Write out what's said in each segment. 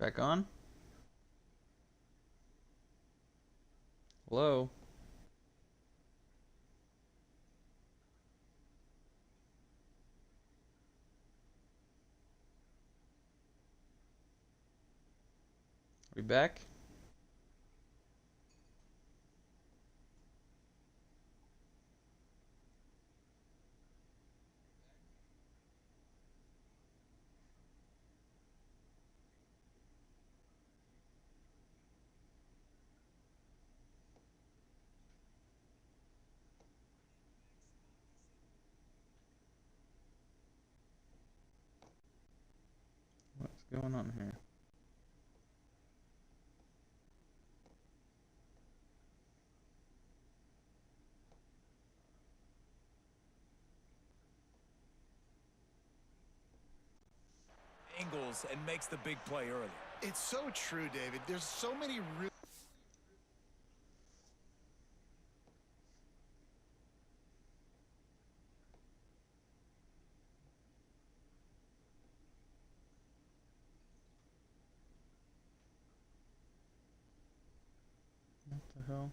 Back on? Hello? We back? What's going on here? Angles and makes the big play early. It's so true, David. There's so many real... What the hell?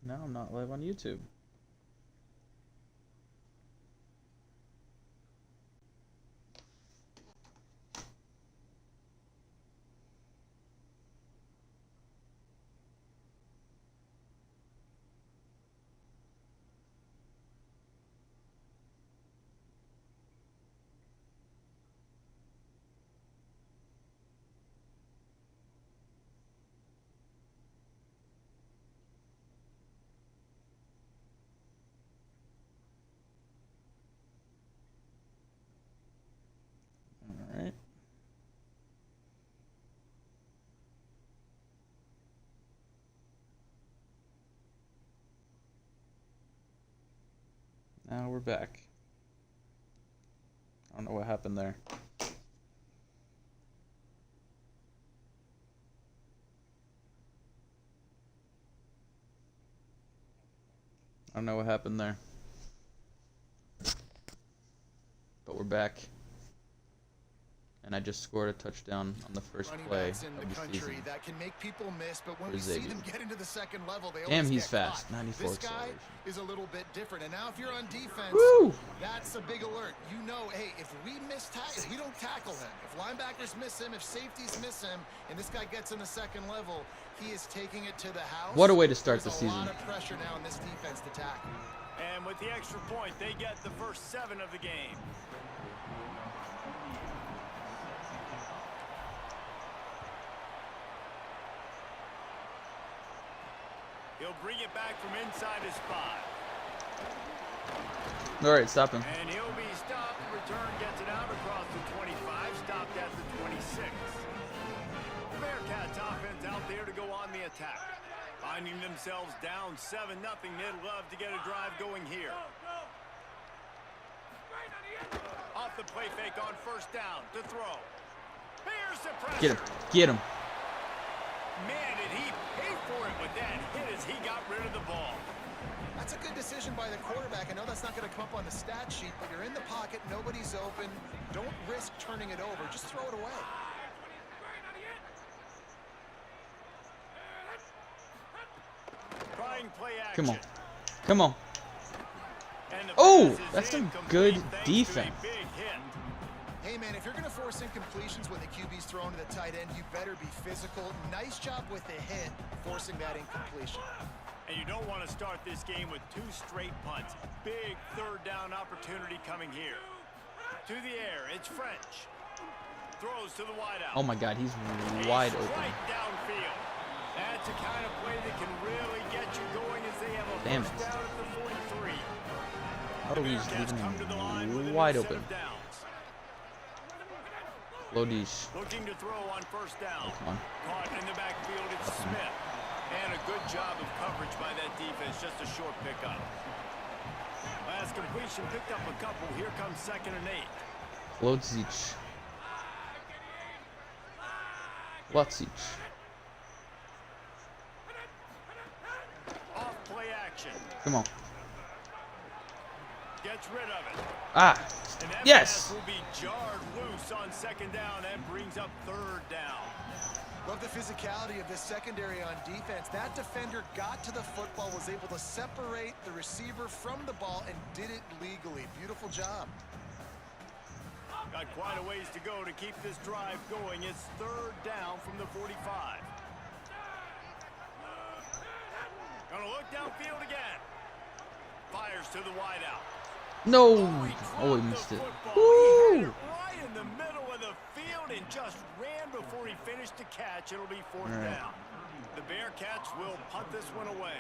Now I'm not live on YouTube. Alright. Now we're back. I don't know what happened there. I don't know what happened there. But we're back. And I just scored a touchdown on the first play of the season. That can make people miss, but when we see them get into the second level, they Damn, always he's get fast. caught. 94 This guy acceleration. is a little bit different, and now if you're on defense, Woo! that's a big alert. You know, hey, if we if we don't tackle him, if linebackers miss him, if safeties miss him, and this guy gets in the second level, he is taking it to the house. What a way to start the There's season. a lot of pressure now in this defense to tackle. And with the extra point, they get the first 7 of the game. He'll bring it back from inside his spot. Alright, stop him. And he'll be stopped. Return gets it out across the 25, stopped at the 26. The Bearcats offense out there to go on the attack. Finding themselves down 7-0, they'd love to get a drive going here. Off the play fake on first down to throw. Here's the pressure. Get him. Get him. Man, did he pay for it with that hit as he got rid of the ball. That's a good decision by the quarterback. I know that's not going to come up on the stat sheet, but you're in the pocket, nobody's open. Don't risk turning it over. Just throw it away. Trying play action. Come on. Come on. Oh, that's some good defense. Hey, man, if you're going to force incompletions when the QB's thrown to the tight end, you better be physical. Nice job with the hit, forcing that incompletion. And you don't want to start this game with 2 straight punts. Big third down opportunity coming here. To the air, it's French. throws to the wideout. Oh my God, he's wide open. Right downfield. That's the kind of play that can really get you going as they have a Damn first it. down at the 43. Oh, he's leaving him wide open. Lodish. Looking to throw on first down. Oh, come on. Caught in the backfield, it's Smith. And a good job of coverage by that defense, just a short pickup. Last completion picked up a couple. Here comes 2nd and 8. Lodzic. Lodzic. Off play action. Come on. Gets rid of it. Ah. And that Yes. pass will be jarred loose on 2nd down. That brings up 3rd down. Love the physicality of this secondary on defense. That defender got to the football, was able to separate the receiver from the ball, and did it legally. Beautiful job. Got quite a ways to go to keep this drive going. It's 3rd down from the 45. Gonna look downfield again. Fires to the wideout. No. He Oh, he dropped missed the it. football. He had Woo. it right in the middle of the field and just ran before he finished the catch. It'll be 4th All right. down. The Bearcats will punt this one away.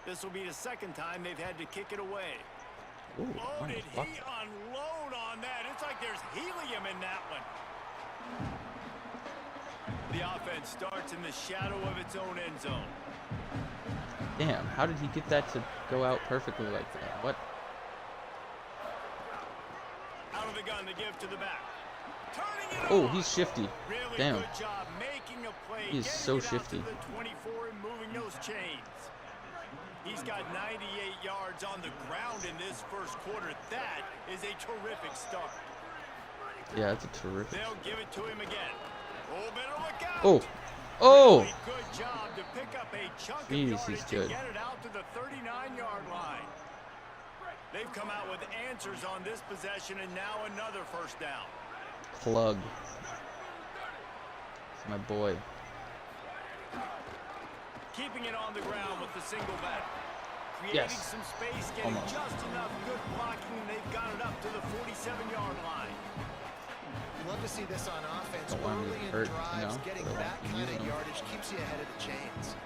This will be the 2nd time they've had to kick it away. Ooh, Oh, did fuck. he unload on that? It's like there's helium in that one. The offense starts in the shadow of its own end zone. Damn, how did he get that to go out perfectly like that? What? Out of the gun to give to the back. Turning it Oh, on. he's shifty. Really Damn. good job making a play. He is getting so it out shifty. to the 24 and moving those chains. He's got 98 yards on the ground in this first quarter. That is a terrific start. Yeah, that's a terrific. They'll give it to him again. Oh, better look out. Oh. Oh. Really good job to pick up a chunk of Jeez, yardage he's to good. get it out to the 39-yard line. They've come out with answers on this possession, and now another first down. Plug. It's my boy. Keeping it on the ground with the single back. Creating Yes. some space, getting Almost. just enough good blocking, and they've got it up to the 47-yard line. Love to see this on offense. Don't want him to Early in hurt, drives, you know, getting but I that want to kind use of him. yardage keeps you ahead of the chains.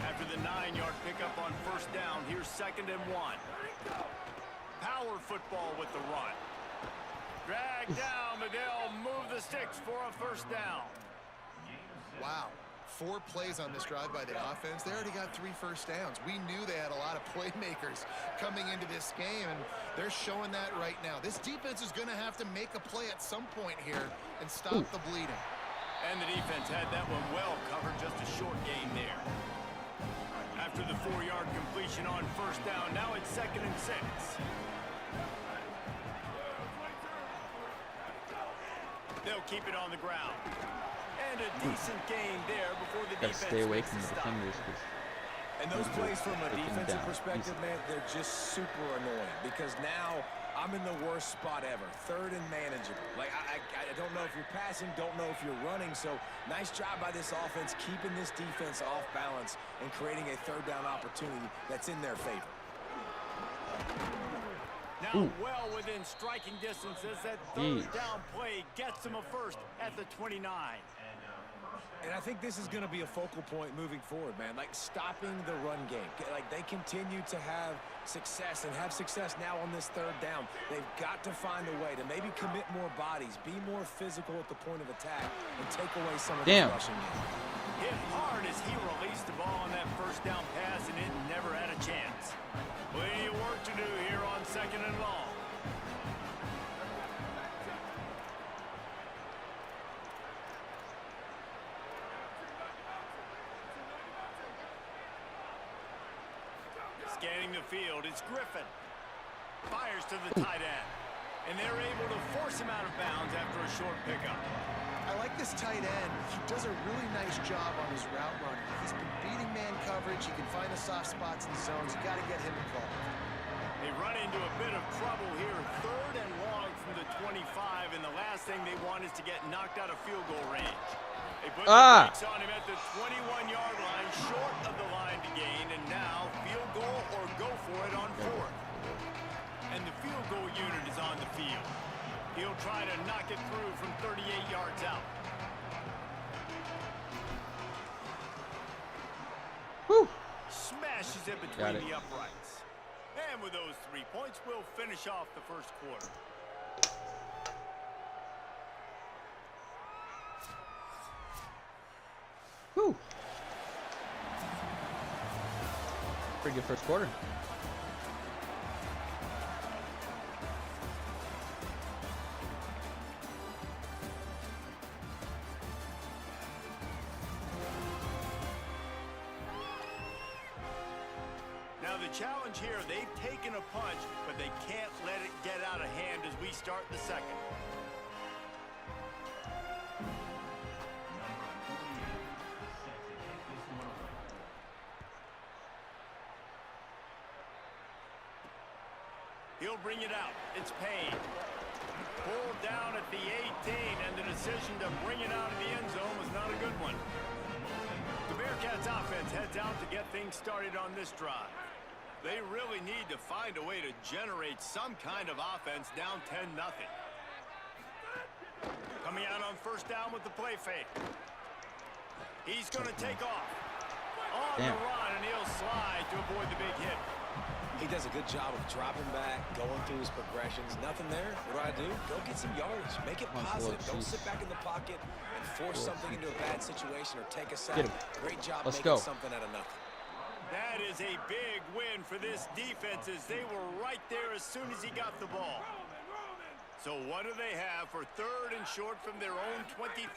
After the 9-yard pickup on first down, here's 2nd and 1. Power football with the run. Drag down, but they'll move the sticks for a first down. Wow. 4 plays on this drive by the offense. They already got 3 first downs. We knew they had a lot of playmakers coming into this game, and they're showing that right now. This defense is going to have to make a play at some point here and stop the bleeding. And the defense had that one well covered, just a short gain there. After the 4-yard completion on first down, now it's 2nd and 6. They'll keep it on the ground. And a decent gain there before the Gotta defense stay away makes from the the stop. defenders. 'Cause And those plays from a Take him defensive down. perspective, man, they're just super annoying because now I'm in the worst spot ever. 3rd and manageable. Like, I don't know if you're passing, don't know if you're running. So nice job by this offense keeping this defense off balance and creating a 3rd down opportunity that's in their favor. Now well within striking distance as that 3rd down play gets them a first at the 29. And I think this is going to be a focal point moving forward, man. Like, stopping the run game. Like, they continue to have success and have success now on this 3rd down. They've got to find a way to maybe commit more bodies, be more physical at the point of attack, and take away some of this rushing game. Hit hard as he released the ball on that first down pass, and it never had a chance. Plenty of work to do here on 2nd and long. Scanning the field, it's Griffin. Fires to the tight end. And they're able to force him out of bounds after a short pickup. I like this tight end. He does a really nice job on his route running. He's been beating man coverage. He can find the soft spots in zones. You got to get him involved. They run into a bit of trouble here. 3rd and long from the 25, and the last thing they want is to get knocked out of field goal range. They put the brakes on him at the 21-yard line, short of the line to gain, and now field goal or go for it on 4th. And the field goal unit is on the field. He'll try to knock it through from 38 yards out. Woo! Smashes it between the uprights. And with those 3 points, we'll finish off the first quarter. Woo! Pretty good first quarter. Now the challenge here, they've taken a punch, but they can't let it get out of hand as we start the second. He'll bring it out. It's Payne. Pulled down at the 18, and the decision to bring it out of the end zone was not a good one. The Bearcats offense heads out to get things started on this drive. They really need to find a way to generate some kind of offense down 10-0. Coming out on first down with the play fake. He's going to take off. On the run, and he'll slide to avoid the big hit. He does a good job of dropping back, going through his progressions. Nothing there. What do? Go get some yards. Make it positive. Don't sit back in the pocket and force something into a bad situation or take a sack. Great job making something out of nothing. That is a big win for this defense as they were right there as soon as he got the ball. So what do they have for third and short from their own 23?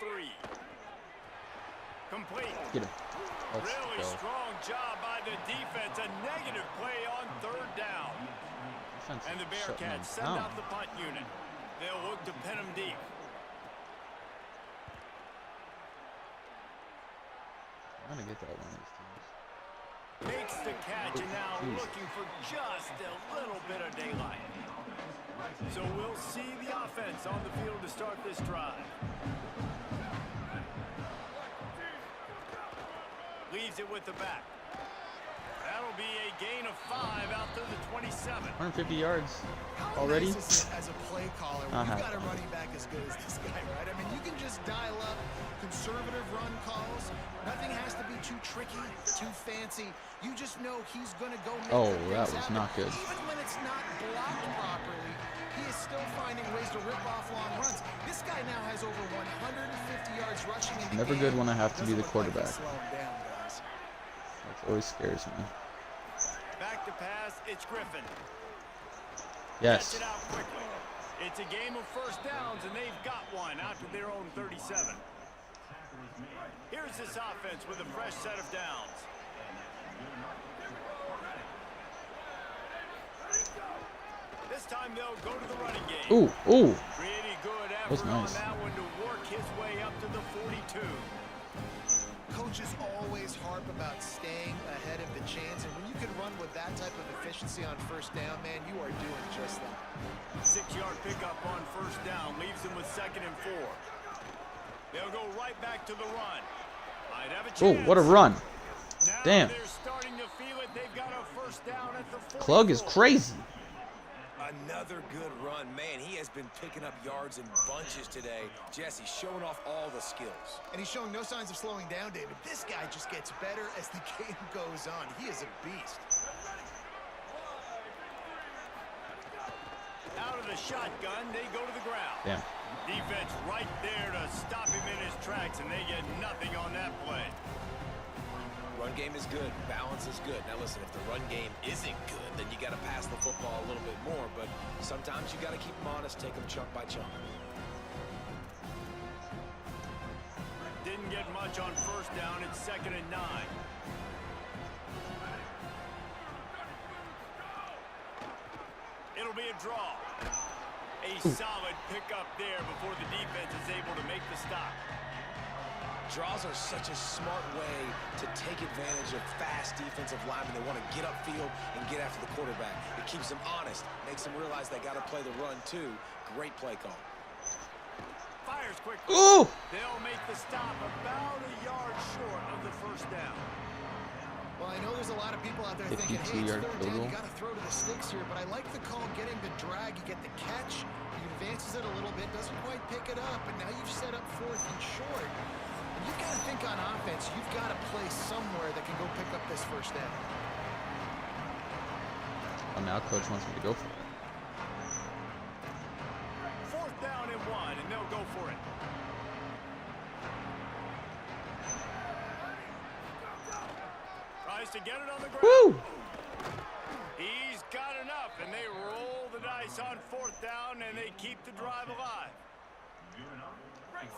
Complete. Really strong job by the defense. A negative play on third down. And the Bearcats send out the punt unit. They'll look to pin him deep. I'm gonna get that one of these times. Makes the catch, and now looking for just a little bit of daylight. So we'll see the offense on the field to start this drive. Leaves it with the back. That'll be a gain of 5 out to the 27. 150 yards already. Nice as a play caller, when you've got a running back as good as this guy, right? I mean, you can just dial up conservative run calls. Nothing has to be too tricky, too fancy. You just know he's going to go make that was not good. Even when it's not blocked properly, he is still finding ways to rip off long runs. This guy now has over 150 yards rushing in the Never good when I have to be the quarterback. That always scares me. Back to pass, it's Griffin. Yes. Gets it out quickly. It's a game of first downs, and they've got one out to their own 37. Here's this offense with a fresh set of downs. This time they'll go to the running game. Ooh. Pretty good effort nice. on that one to work his way up to the 42. Coaches always harp about staying ahead of the chance, and when you can run with that type of efficiency on first down, man, you are doing just that. 6-yard pickup on first down leaves them with 2nd and 4. They'll go right back to the run. Might have a chance. Oh, what a run. Now Damn. They're starting to feel it. They've got a first down at the 44. Klug is crazy. Another good run. Man, he has been picking up yards in bunches today. Jesse showing off all the skills. And he's showing no signs of slowing down, David. This guy just gets better as the game goes on. He is a beast. Out of the shotgun, they go to the ground. Damn. Defense right there to stop him in his tracks, and they get nothing on that play. Run game is good. Balance is good. Now listen, if the run game isn't good, then you got to pass the football a little bit more. But sometimes you got to keep them honest, take them chunk by chunk. Didn't get much on first down. It's 2nd and 9. It'll be a draw. A solid pickup there before the defense is able to make the stop. Draws are such a smart way to take advantage of fast defensive linemen. They want to get upfield and get after the quarterback. It keeps them honest, makes them realize they got to play the run too. Great play call. Fires quick. Ooh! They'll make the stop about a yard short of the first down. Well, I know there's a lot of people out there thinking, hey, it's 52-yard third field down, goal. you got to throw to the sticks here, but I like the call getting the drag. You get the catch, he advances it a little bit, doesn't quite pick it up, and now you've set up 4th and short. And you've got to think on offense, you've got to play somewhere that can go pick up this first down. Well, now coach wants me to go for it. 4th down and 1, and they'll go for it. Tries to get it on the ground. Woo! He's got enough, and they roll the dice on 4th down, and they keep the drive alive.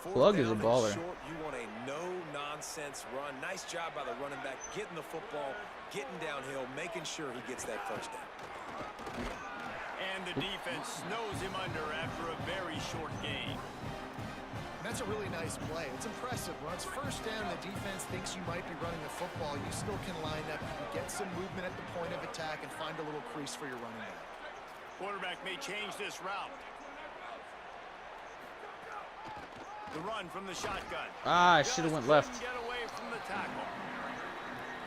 Plug is a baller. Short, you want a no-nonsense run. Nice job by the running back, getting the football, getting downhill, making sure he gets that first down. And the defense snows him under after a very short game. That's a really nice play. It's impressive. When it's first down, the defense thinks you might be running the football. You still can line up, you can get some movement at the point of attack, and find a little crease for your running back. Quarterback may change this route. The run from the shotgun. Ah, I should have went left. Get away from the tackle.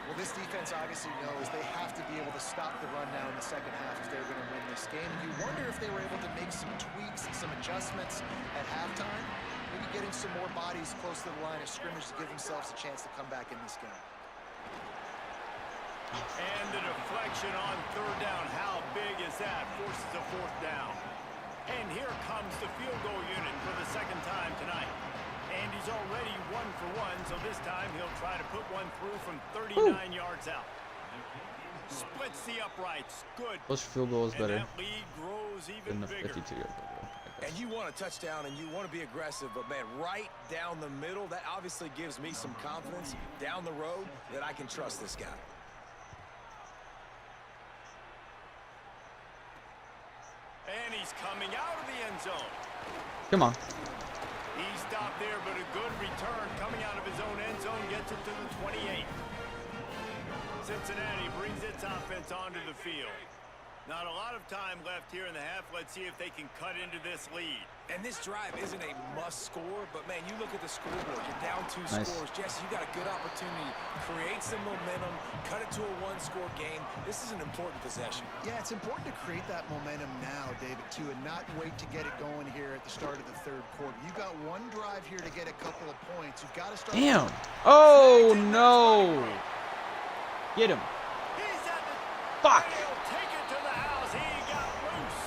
Well, this defense obviously knows they have to be able to stop the run now in the second half if they're going to win this game. And you wonder if they were able to make some tweaks, some adjustments at halftime. Maybe getting some more bodies close to the line of scrimmage to give themselves a chance to come back in this game. And the deflection on 3rd down. How big is that? Forces a 4th down. And here comes the field goal unit for the 2nd time tonight. And he's already 1 for 1, so this time he'll try to put one through from 39 yards out. Splits the uprights. Good. Close field goal is And better that lead grows even than the bigger. 52-yard field goal. And you want a touchdown, and you want to be aggressive, but, man, right down the middle, that obviously gives me some confidence down the road that I can trust this guy. And he's coming out of the end zone. Come on. He stopped there, but a good return coming out of his own end zone gets it to the 28. Cincinnati brings its offense onto the field. Not a lot of time left here in the half. Let's see if they can cut into this lead. And this drive isn't a must score, but, man, you look at the scoreboard. You're down 2 Nice. scores. Jesse, you got a good opportunity. Create some momentum. Cut it to a 1-score game. This is an important possession. Yeah, it's important to create that momentum now, David, too, and not wait to get it going here at the start of the 3rd quarter. You've got one drive here to get a couple of points. You've got to start. Damn. Oh, no. Get him. He's at the... Fuck. He'll take it to the house. He got loose.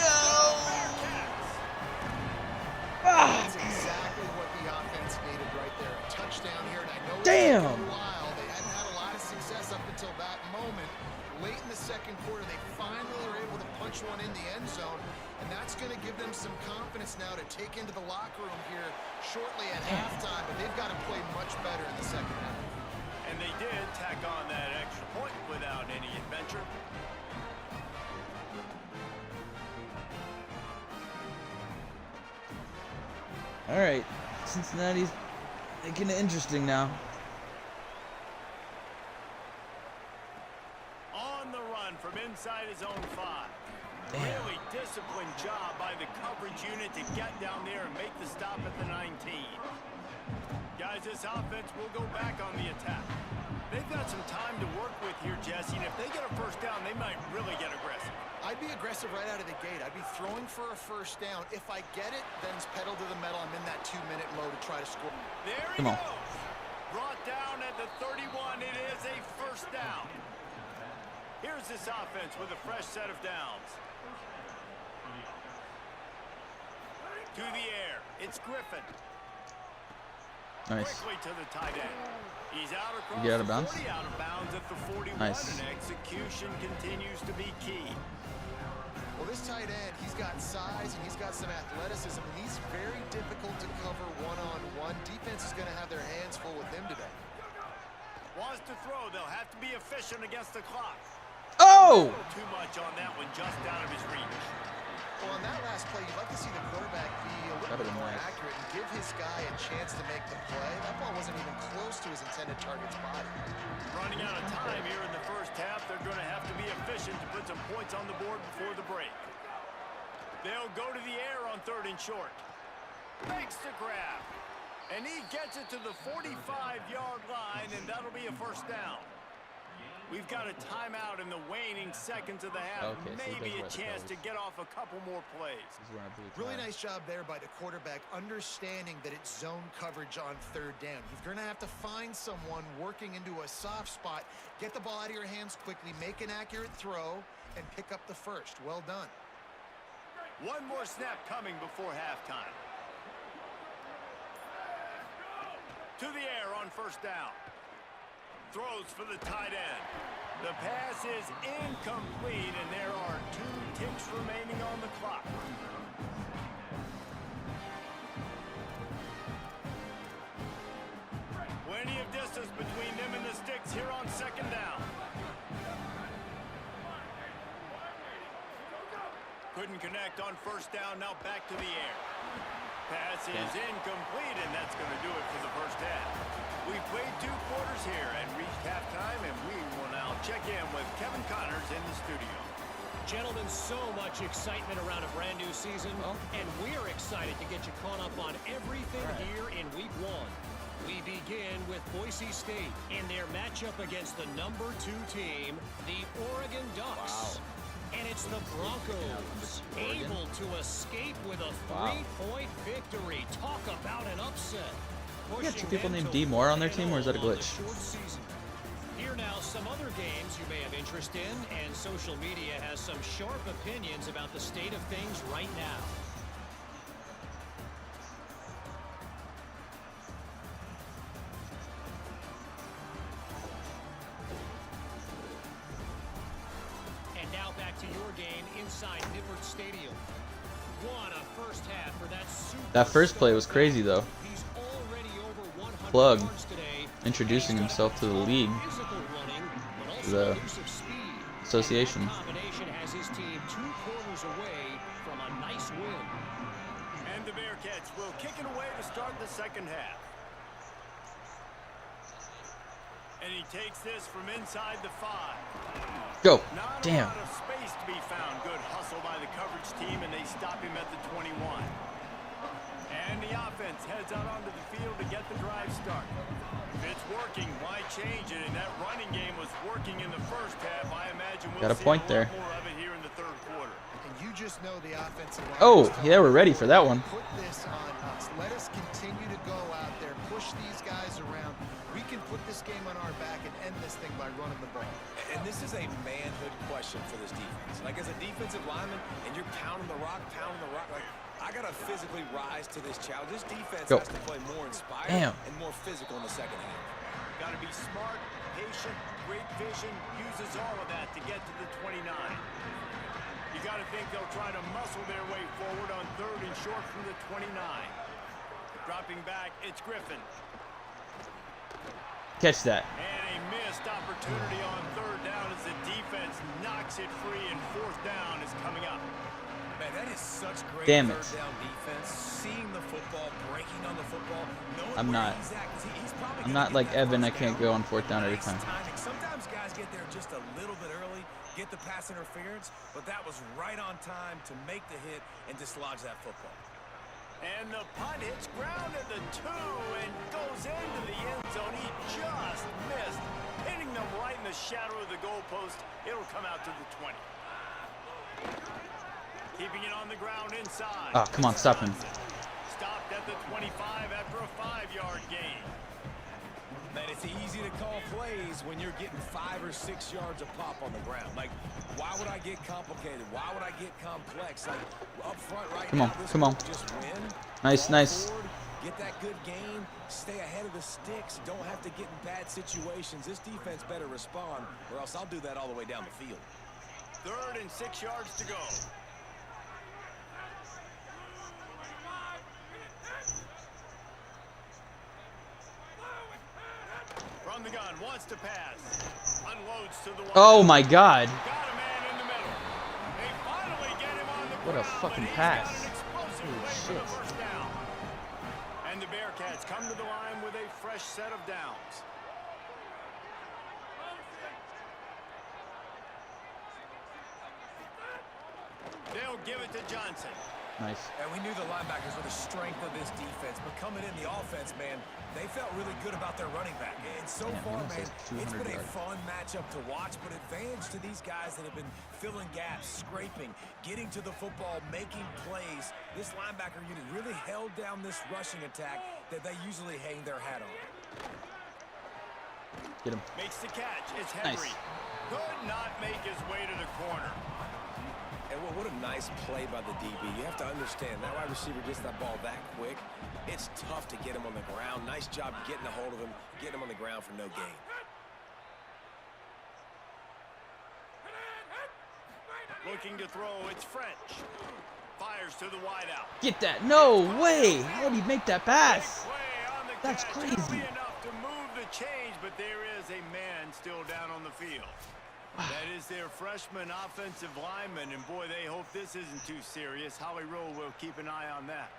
No. Bearcats. That's exactly what the offense needed right there. A touchdown here, and I know it's Damn. taken a while. They hadn't had a lot of success up until that moment. Late in the 2nd quarter, they finally were able to punch one in the end zone, and that's going to give them some confidence now to take into the locker room here shortly at halftime, but they've got to play much better in the 2nd half. And they did tack on that extra point without any adventure. All right. Cincinnati's making it interesting now. On the run from inside his own 5. Damn. Really disciplined job by the coverage unit to get down there and make the stop at the 19. Guys, this offense will go back on the attack. They've got some time to work with here, Jesse, and if they get a first down, they might really get aggressive. I'd be aggressive right out of the gate. I'd be throwing for a first down. If I get it, then it's pedal to the metal. I'm in that 2-minute mode to try to score. There he Come on. goes. Brought down at the 31. It is a first down. Here's this offense with a fresh set of downs. To the air. It's Griffin. Nice. Quickly to the tight end. He's out across Get out of the bounds? 40, out of bounds at the 41, Nice. and execution continues to be key. Well, this tight end, he's got size and he's got some athleticism, and he's very difficult to cover one-on-one. Defense is going to have their hands full with him today. Wants to throw. They'll have to be efficient against the clock. Oh! A little too much on that one, just out of his reach. Well, on that last play, you'd like to see the quarterback be a little That'd bit be more nice. accurate and give his guy a chance to make the play. That ball wasn't even close to his intended target's body. Running out of time here in the first half. They're going to have to be efficient to put some points on the board before the break. They'll go to the air on 3rd and short. Makes the grab. And he gets it to the 45-yard line, and that'll be a first down. We've got a timeout in the waning seconds of the half. Okay, so Maybe a chance to get off a couple more plays. Really nice job there by the quarterback, understanding that it's zone coverage on third down. You're going to have to find someone working into a soft spot, get the ball out of your hands quickly, make an accurate throw, and pick up the first. Well done. One more snap coming before halftime. To the air on first down. Throws for the tight end. The pass is incomplete, and there are 2 ticks remaining on the clock. Plenty of distance between them and the sticks here on second down. Couldn't connect on first down, now back to the air. Pass is incomplete, and that's going to do it for the first half. We've played 2 quarters here and reached halftime, and we will now check in with Kevin Connors in the studio. Gentlemen, so much excitement around a brand new season, and we're excited to get you caught up on everything here in Week 1. We begin with Boise State in their matchup against the number 2 team, the Oregon Ducks. Wow. And it's the Broncos, able to escape with a 3-point victory. Talk about an upset. You got 2 people named D Moore on their team, or is that a glitch? Here now, some other games you may have interest in, and social media has some sharp opinions about the state of things right now. And now back to your game inside Nippert Stadium. What a first half for that super. That first play was crazy, though. He's already over 100 Plug yards today, introducing himself to the league, physical running, but also the elusive speed. association. That combination has his team 2 quarters away from a nice win. And the Bearcats will kick it away to start the second half. And he takes this from inside the 5. Go. Not Damn. a lot of space to be found. Good hustle by the coverage team, and they stop him at the 21. And the offense heads out onto the field to get the drive started. If it's working, why change it? And that running game was working in the first half. I imagine we'll Got a see point a lot there. more of it here in the third quarter. And you just know the offensive line. Oh, yeah, we're ready for that one. Put this on us. Let us continue to go out there, push these guys around. We can put this game on our back and end this thing by running the ball. And this is a manhood question for this defense. Like, as a defensive lineman, and you're pounding the rock, like, I got to physically rise to this challenge. This defense has to play more inspired and more physical in the second half. Got to be smart, patient, great vision, uses all of that to get to the 29. You got to think they'll try to muscle their way forward on 3rd and short from the 29. Dropping back, it's Griffin. Catch that. And a missed opportunity on 3rd down as the defense knocks it free, and 4th down is coming up. Man, that is such great Damn it. 3rd down defense. Seeing the football, breaking on the football, knowing I'm where not. he's at, 'cause he's probably I'm gonna not get like that Evan. I first can't down. go on 4th down every Nice time. timing. Sometimes guys get there just a little bit early, get the pass interference, but that was right on time to make the hit and dislodge that football. And the punt hits ground at the 2 and goes into the end zone. He just missed, hitting them right in the shadow of the goalpost. It'll come out to the 20. Keeping it on the ground inside. Oh, come on, stop him. Stopped at the 25 after a 5-yard gain. Man, it's easy to call plays when you're getting 5 or 6 yards a pop on the ground. Like, why would I get complicated? Why would I get complex? Like, up front right now, Come on. just win. Nice, Ball nice. forward, get that good gain, stay ahead of the sticks, don't have to get in bad situations. This defense better respond, or else I'll do that all the way down the field. 3rd and 6 yards to go. From the gun, wants to pass. Unloads to the one. Oh my God. Got a man in the middle. They finally get him on the What a ground, fucking but he's pass. got an explosive Holy play for shit. the first down. And the Bearcats come to the line with a fresh set of downs. They'll give it to Johnson. Nice. And we knew the linebackers were the strength of this defense, but coming in the offense, man, they felt really good about their running back. And so far, man, it's been a fun matchup to watch, but advantage to these guys that have been filling gaps, scraping, getting to the football, making plays. This linebacker unit really held down this rushing attack that they usually hang their hat on. Get him. Makes the catch. It's Henry. Nice. Could not make his way to the corner. And what a nice play by the DB. You have to understand, that wide receiver gets that ball that quick. It's tough to get him on the ground. Nice job getting a hold of him, getting him on the ground for no gain. Looking to throw, it's French. Fires to the wideout. Get that. No way. How would he make that pass? That's crazy. It'll be enough to move the change, but there is a man still down on the field. That is their freshman offensive lineman, and boy, they hope this isn't too serious. Howie Rowe will keep an eye on that.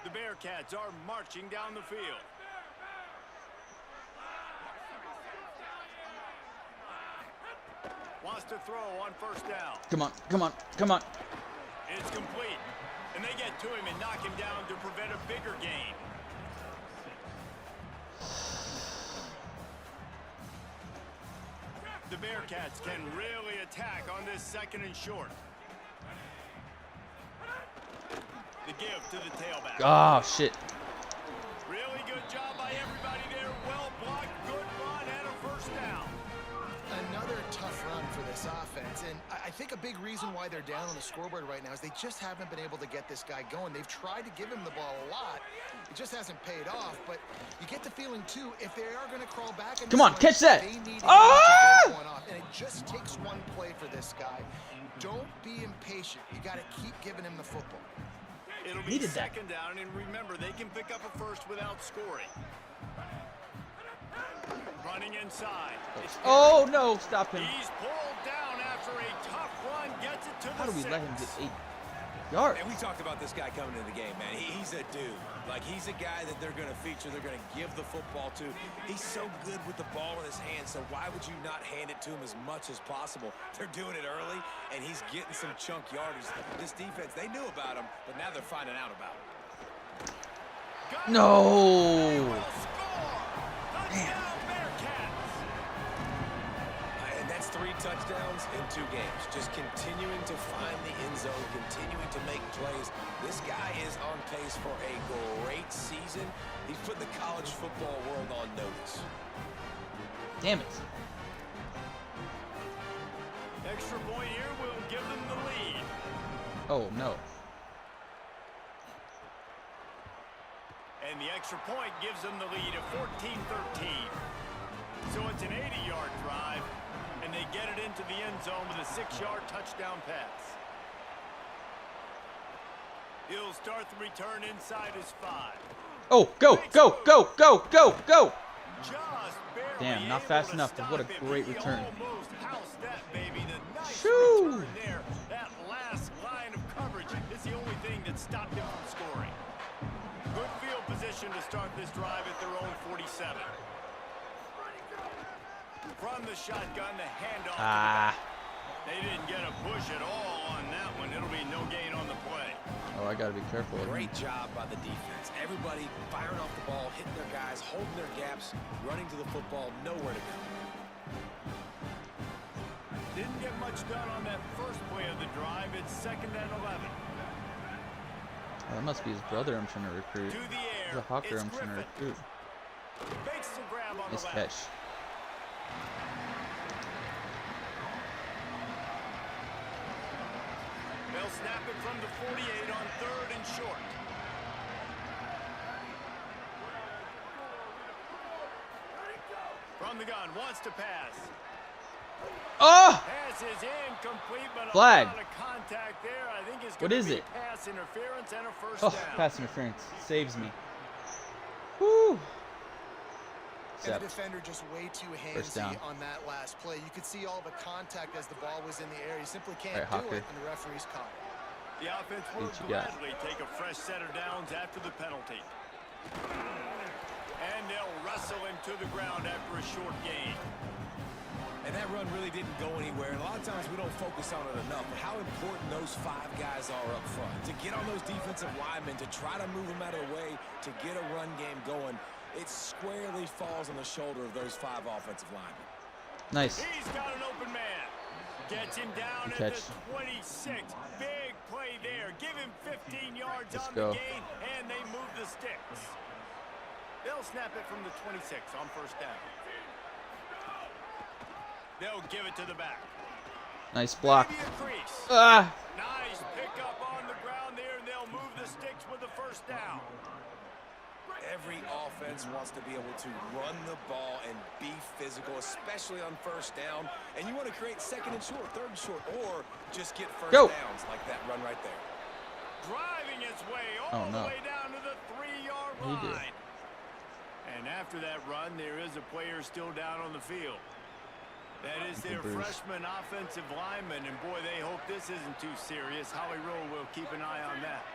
The Bearcats are marching down the field. Wants to throw on first down. Come on, come on, come on. It's complete. And they get to him and knock him down to prevent a bigger gain. The Bearcats can really attack on this second and short. The give to the tailback. Oh, shit. Really good job by everybody there. Well blocked, good run, and a first down. Another tough run for this offense, and I think a big reason why they're down on the scoreboard right now is they just haven't been able to get this guy going. They've tried to give him the ball a lot. It just hasn't paid off, but you get the feeling, too, if they are going to crawl back... Come on, catch that! They need to Oh! one off, and it just takes one play for this guy. Don't be impatient. You got to keep giving him the football. It'll be second down, and remember, they can pick up a first without scoring. Running inside. Oh, no, stop him. He's pulled down after a tough run, gets it to the How do we 6. let him get 8 yards? And we talked about this guy coming into the game, man. He's a dude. Like, he's a guy that they're going to feature, they're going to give the football to. He's so good with the ball in his hands, so why would you not hand it to him as much as possible? They're doing it early, and he's getting some chunk yardage. This defense, they knew about him, but now they're finding out about him. No. And that's 3 touchdowns in 2 games. Just continuing to find the end zone, continuing to make plays. This guy is on pace for a great season. He's put the college football world on notice. Damn it. Extra point here will give them the lead. Oh, no. And the extra point gives them the lead at 14-13. So it's an 80-yard drive, and they get it into the end zone with a 6-yard touchdown pass. He'll start the return inside his 5. Oh, go, go, go, go, go, go. Just barely Damn, not able fast to enough, but what a stop him. great He return. almost housed that baby. The nice Shoo. return there. That last line of coverage is the only thing that stopped him from scoring. Good field position to start this drive at their own 47. From the shotgun, the handoff. They didn't get a push at all on that one. It'll be no gain on the play. Oh, I got to be careful. Great job by the defense. Everybody firing off the ball, hitting their guys, holding their gaps, running to the football, nowhere to go. Didn't get much done on that first play of the drive. It's 2nd and 11. Oh, that must be his brother I'm trying to recruit. To the air. He's a hawker It's I'm trying to Griffin. recruit. Makes the grab on Nice the left. catch. They'll snap it from the 48 on 3rd and short. From the gun, wants to pass. Oh! Pass is incomplete, but Flag. a lot of contact there. I think it's What going is to be it? pass interference and a first Oh, down. pass interference. Saves me. Woo! And the Except, defender just way too First down. handsy on that last play. You could see all the contact as the ball was in the air. You simply can't All right, do Hawker. it, and the referee's caught it. The offense will What you got? gladly take a fresh set of downs after the penalty. And they'll wrestle him to the ground after a short gain. And that run really didn't go anywhere. And a lot of times we don't focus on it enough. But how important those 5 guys are up front. To get on those defensive linemen, to try to move them out of the way, to get a run game going, it squarely falls on the shoulder of those 5 offensive linemen. Nice. He's got an open man. Gets him down at the 26. Big play there. Give him 15 yards on the gain, and they move the sticks. They'll snap it from the 26 on first down. They'll give it to the back. Nice block. Nice pickup on the ground there, and they'll move the sticks with the first down. Every offense wants to be able to run the ball and be physical, especially on first down. And you want to create second and short, third and short, or just get first downs like that run right there. Driving its way all the way down to the 3-yard line. And after that run, there is a player still down on the field. That is their freshman offensive lineman, and boy, they hope this isn't too serious. Howie Rowe will keep an eye on that.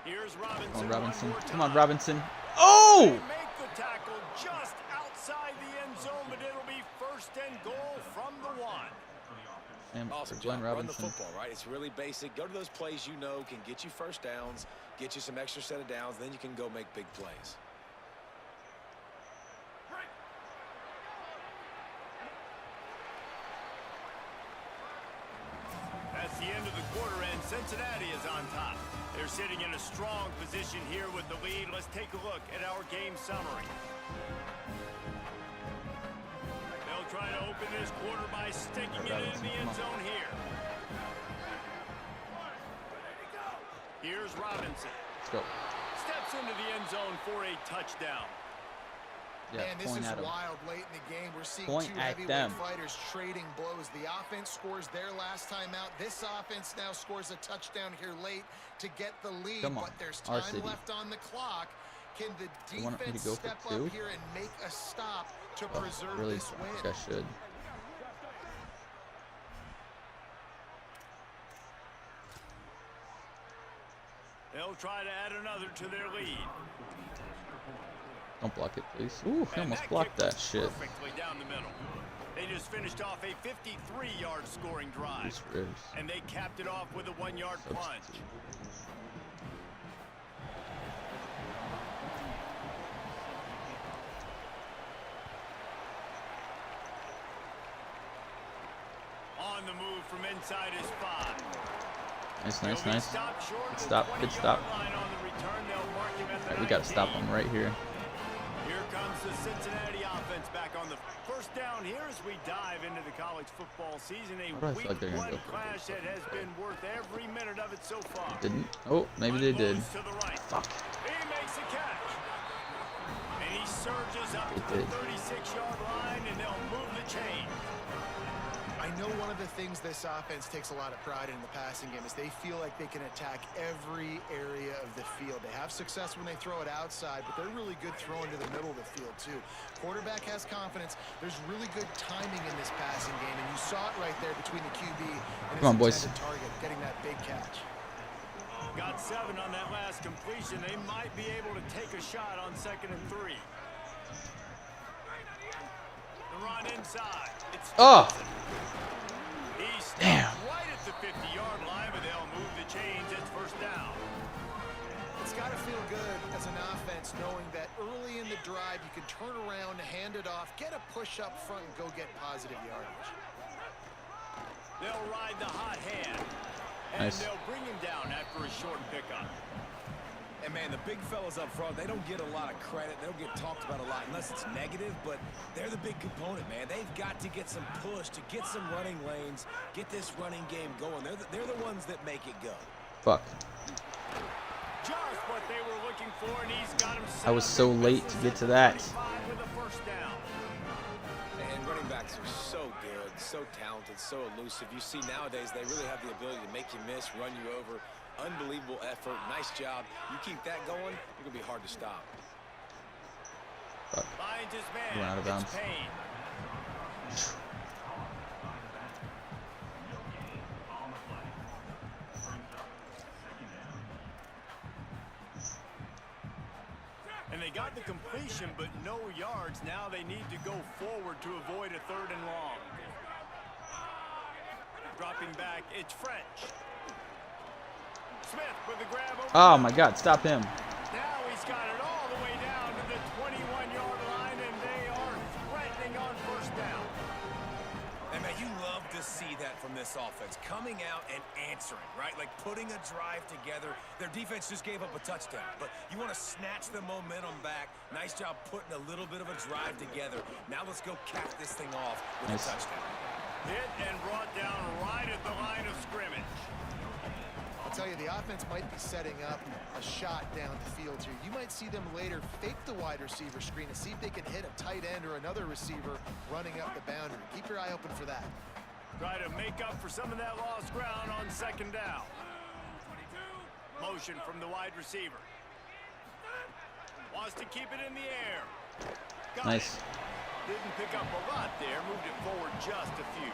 Here's Robinson. Come on, Robinson. Oh! They make the tackle just outside the end zone, but it'll be first and goal from the 1. Awesome job. Run the football, right? It's really basic. Go to those plays you know can get you first downs, get you some extra set of downs, then you can go make big plays. That's the end of the quarter, and Cincinnati is on top. They're sitting in a strong position here with the lead. Let's take a look at our game summary. They'll try to open this quarter by sticking it in the end zone here. Here's Robinson. Let's go. Steps into the end zone for a touchdown. Yeah, and this is wild late in the game. We're seeing 2 heavyweight fighters trading blows. The offense scores their last time out. This offense now scores a touchdown here late to get the lead. But there's time left on the clock. Can the defense step up here and make a stop to preserve this win? I should. They'll try to add another to their lead. Don't block it, please. Ooh, he almost blocked that shit. Perfectly down the middle. They just finished off a 53-yard scoring drive. And they capped it off with a 1-yard plunge. On the move from inside his 5. Nice. Good stop. Alright, we gotta stop him right here. Here comes the Cincinnati offense back on the first down here as we dive into the college football season. A week 1 clash that has been worth every minute of it so far. Didn't. Oh, maybe they did. Fuck. He makes a catch. And he surges up to the 36-yard line, and they'll move the chain. I know one of the things this offense takes a lot of pride in the passing game is they feel like they can attack every area of the field. They have success when they throw it outside, but they're really good throwing to the middle of the field too. Quarterback has confidence. There's really good timing in this passing game, and you saw it right there between the QB and his intended target, getting that big catch. Got 7 on that last completion. They might be able to take a shot on 2nd and 3. The run inside. It's He's right at the 50-yard line, but they'll move the chains. It's first down. It's got to feel good as an offense knowing that early in the drive you can turn around, hand it off, get a push up front, and go get positive yardage. They'll ride the hot hand, and they'll bring him down after a short pickup. And, man, the big fellas up front, they don't get a lot of credit. They don't get talked about a lot unless it's negative, but they're the big component, man. They've got to get some push, to get some running lanes, get this running game going. They're the ones that make it go. Fuck. Just what they were looking for, and he's got him. I was so late to get to that. With a first down. And running backs are so good, so talented, so elusive. You see nowadays they really have the ability to make you miss, run you over. Unbelievable effort. Nice job. You keep that going, you're going to be hard to stop. Fuck. Finds his man. Went out of bounds. And they got the completion, but no yards. Now they need to go forward to avoid a 3rd and long. Dropping back, it's French. Smith with the grab over. Oh my God, stop him. Now he's got it all the way down to the 21-yard line, and they are threatening on 1st down. And man, you love to see that from this offense, coming out and answering, right? Like putting a drive together. Their defense just gave up a touchdown, but you want to snatch the momentum back. Nice job putting a little bit of a drive together. Now let's go cap this thing off with a touchdown. Hit and brought down right at the line of scrimmage. I'll tell you, the offense might be setting up a shot down the field here. You might see them later fake the wide receiver screen and see if they can hit a tight end or another receiver running up the boundary. Keep your eye open for that. Try to make up for some of that lost ground on 2nd down. Motion from the wide receiver. Wants to keep it in the air. Got Nice. it. Didn't pick up a lot there. Moved it forward just a few.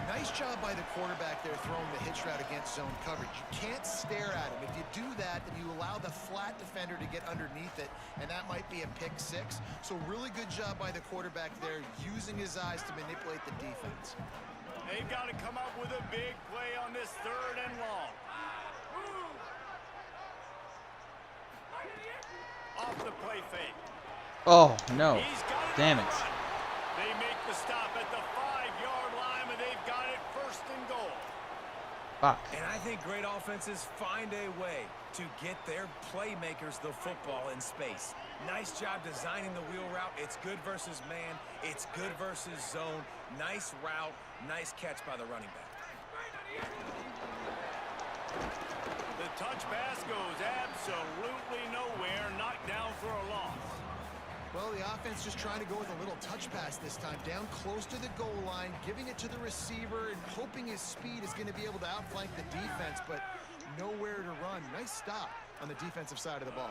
Nice job by the quarterback there throwing the hitch route against zone coverage. You can't stare at him. If you do that, then you allow the flat defender to get underneath it, and that might be a pick 6. So really good job by the quarterback there, using his eyes to manipulate the defense. They've got to come up with a big play on this 3rd and long. Off the play fake. Oh, no. Damn it. They make the stop at the 5-yard line, and they've got it 1st and goal. Fuck. And I think great offenses find a way to get their playmakers the football in space. Nice job designing the wheel route. It's good versus man. It's good versus zone. Nice route. Nice catch by the running back. The touch pass goes absolutely nowhere. Knocked down for a loss. Well, the offense just trying to go with a little touch pass this time, down close to the goal line, giving it to the receiver and hoping his speed is going to be able to outflank the defense, but nowhere to run. Nice stop on the defensive side of the ball.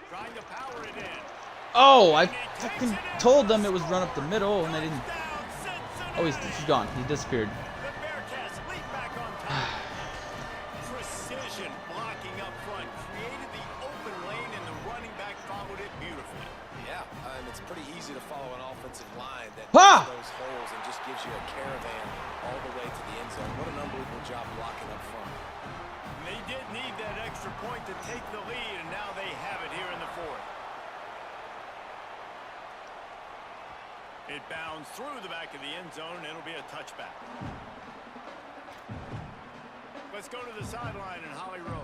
Trying to power it in. Oh, I fucking told them it was run up the middle, and they didn't. Oh, he's gone. He disappeared. The Bearcats leap back on top. Precision blocking up front created the open lane, and the running back followed it beautifully. Yeah, it's pretty easy to follow an offensive line that Ha! those holes and just gives you a caravan all the way to the end zone. What an unbelievable job blocking up front. And they did need that extra point to take the lead, and now they have it here in the 4th. It bounds through the back of the end zone, and it'll be a touchback. Let's go to the sideline in Holly Rowe.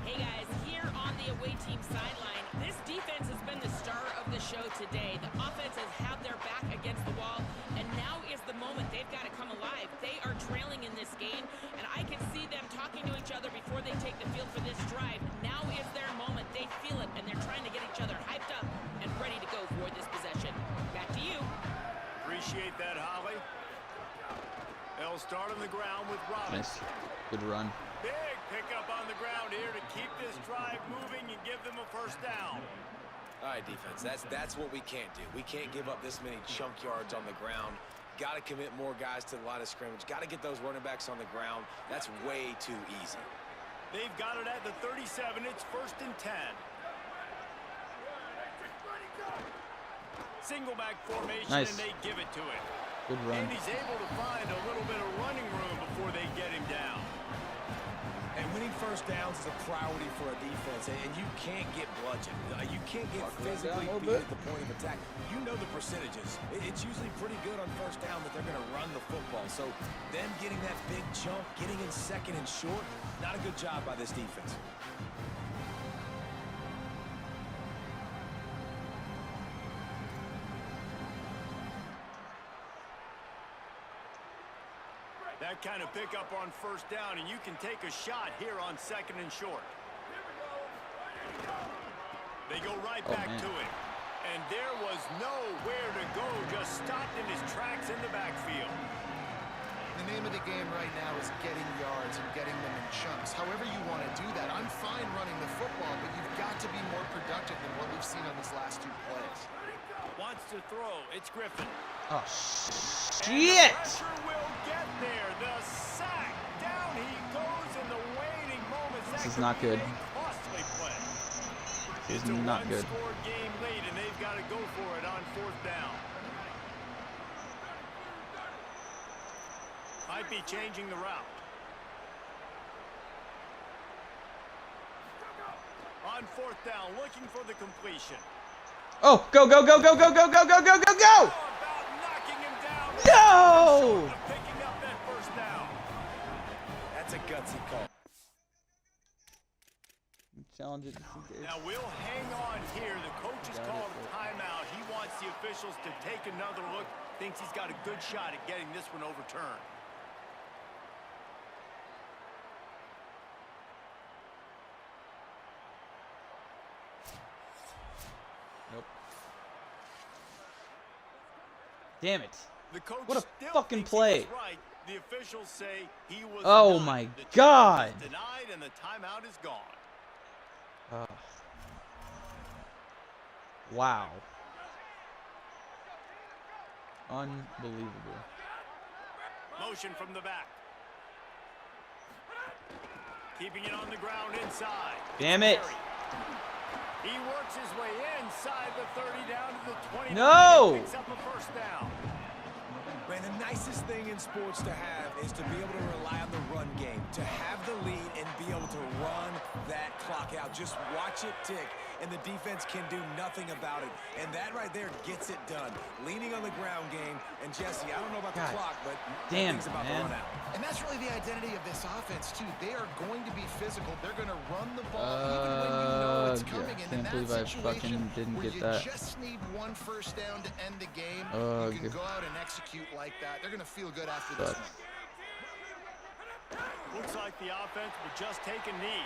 Hey guys, here on the away team sideline, this defense has been the star of the show today. The offense has had their back against the wall, and now is the moment they've got to come alive. They are trailing in this game, and I can see them talking to each other before they take the field for this drive. Now is their moment. They feel it, and they're trying to get each other hyped up and ready to go for this possession. Back to you. Appreciate that, Holly. They'll start on the ground with Robbins. Nice. Good run. Big pickup on the ground here to keep this drive moving and give them a 1st down. All right, defense, that's what we can't do. We can't give up this many chunk yards on the ground. Got to commit more guys to the line of scrimmage. Got to get those running backs on the ground. That's way too easy. They've got it at the 37. It's 1st and 10. Single back formation, Nice. and they give it to him. Good run. And he's able to find a little bit of running room before they get him down. And winning 1st downs is a priority for a defense, and you can't get bludgeoned. You can't get physically beat at the point of attack. You know the percentages. It's usually pretty good on 1st down that they're going to run the football. So them getting that big chunk, getting in 2nd and short, not a good job by this defense. That kind of pickup on 1st down, and you can take a shot here on 2nd and short. They go right back to it. And there was nowhere to go, just stopped in his tracks in the backfield. The name of the game right now is getting yards and getting them in chunks. However you want to do that. I'm fine running the football, but you've got to be more productive than what we've seen on these last 2 plays. Wants to throw. It's Griffin. Oh, And shit! the pressure will get there. The sack. Down he This is not good. Costly play. This It's is a not good. one-score game late, and they've got to go for it on 4th down. Might be changing the route. On 4th down, looking for the completion. Oh, go, go, go, go, go, go, go, go, go, go, go! About knocking him down. No! Picking up that 1st down. That's a gutsy call. Challenge it. Now we'll hang on here. The coach has called a timeout. He wants the officials to take another look. Thinks he's got a good shot at getting this one overturned. Nope. Damn it. The coach What a still fucking thinks he play. was right. The officials say he was Oh not. my The challenge God. is denied and the timeout is gone. Wow. Unbelievable. Motion from the back. Keeping it on the ground inside. Damn it. He works his way inside the 30 down to the 20. No! Picks up a 1st down. Man, the nicest thing in sports to have is to be able to rely on the run game, to have the lead and be able to run that clock out. Just watch it tick, and the defense can do nothing about it. And that right there gets it done. Leaning on the ground game, and Jesse, I don't know about the clock, but damn, thing's about man. to run out. And that's really the identity of this offense, too. They are going to be physical. They're going to run the ball even when you know it's coming. Yeah, And in can't believe I that situation fucking didn't where get you that. just need one 1st down to end the game, you can go out and execute like that. They're going to feel good after this one. Looks like the offense will just take a knee.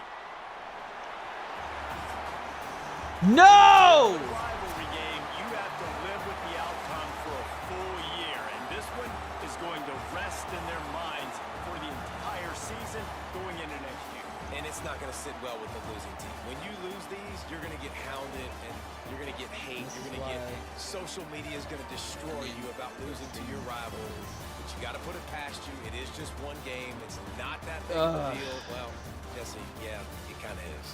No! Rivalry game, you have to live with the outcome for a full year, and this one is going to rest in their minds for the entire season going into next year. And it's not going to sit well with the losing team. When you lose these, you're going to get hounded, and you're going to get hate. You're going to get social media is going to destroy you about losing to your rival. But you got to put it past you. It is just one game. It's not that big of a deal. Well, Jesse, yeah, it kind of is.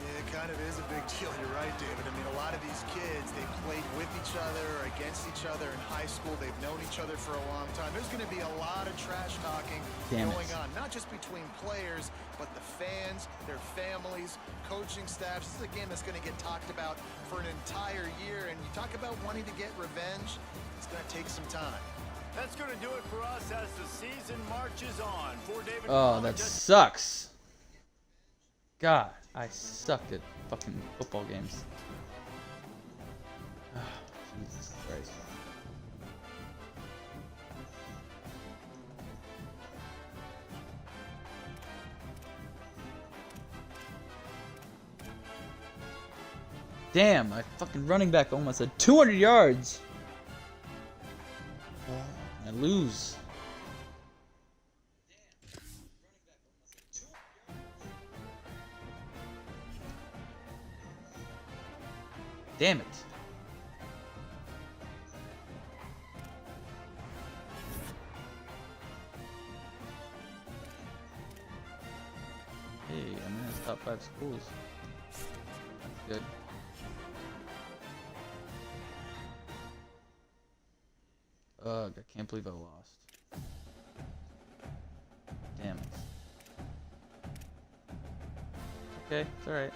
Yeah, it kind of is a big deal. You're right, David. I mean, a lot of these kids, they played with each other or against each other in high school. They've known each other for a long time. There's going to be a lot of trash talking going on, not just between players, but the fans, their families, coaching staffs. This is a game that's going to get talked about for an entire year. And you talk about wanting to get revenge, it's going to take some time. That's going to do it for us as the season marches on. For David, Oh, that sucks. God, I sucked at fucking football games. Oh, Jesus Christ. Damn, my fucking running back almost had 200 yards. I lose. Damn it. Hey, I'm in the top 5 schools. Good. Ugh, I can't believe I lost. Damn it. Okay, it's alright.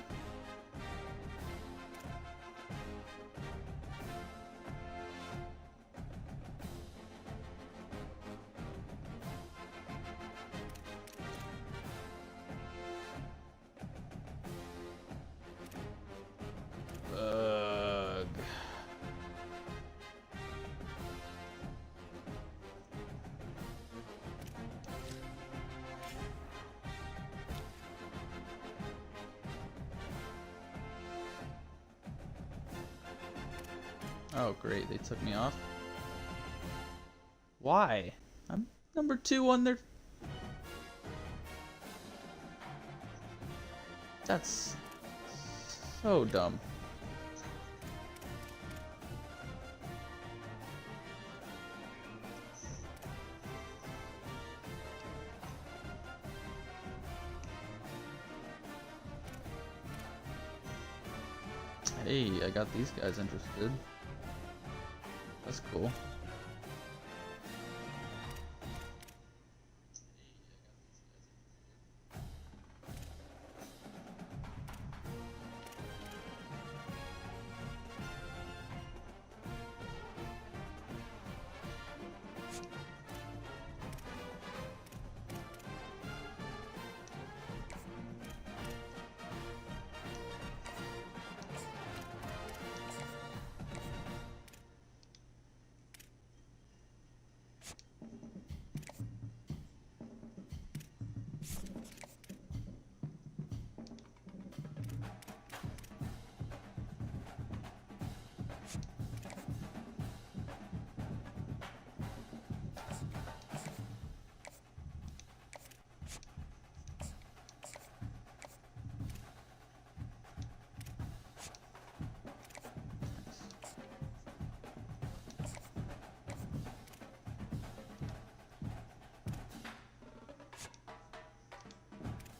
Oh great, they took me off. Why? I'm number 2 on their... That's so dumb. Hey, I got these guys interested. That's cool.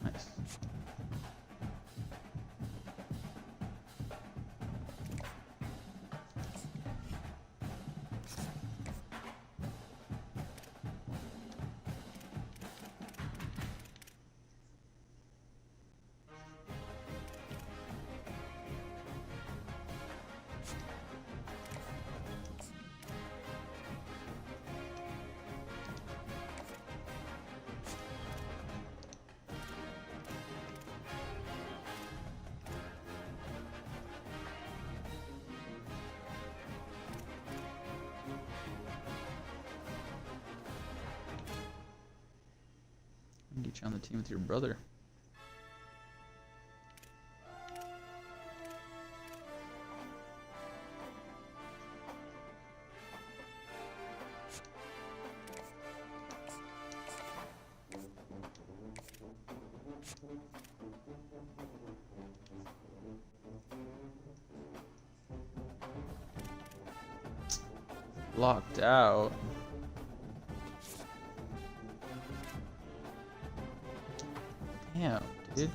Nice. Get you on the team with your brother. Locked out. Damn, dude.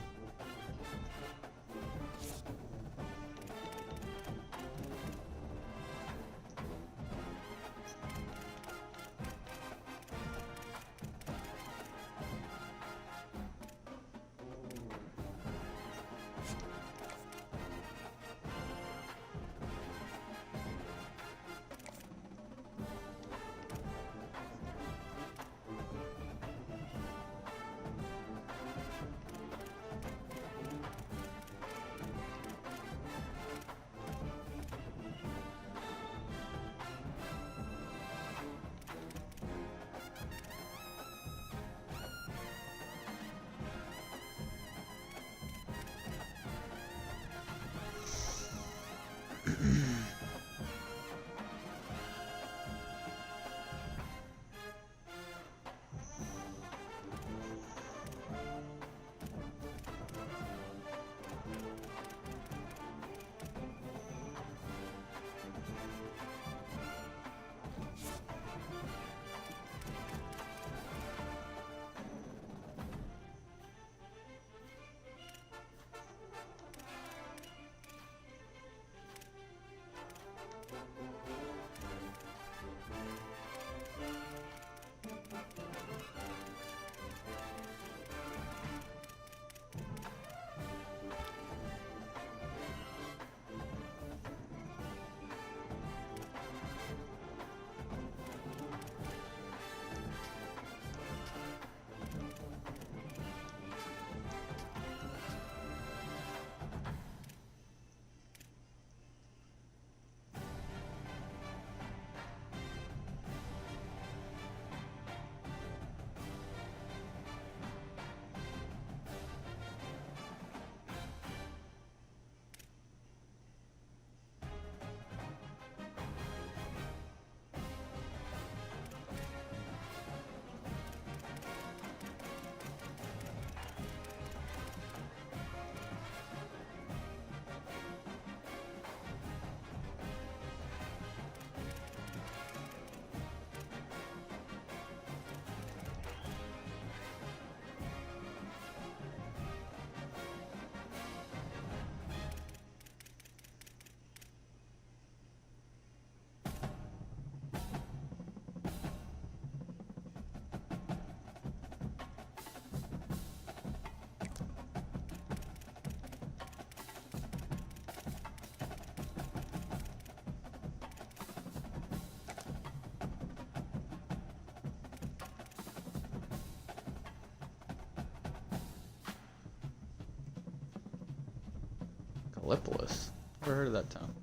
Gallipolis. Never heard of that town.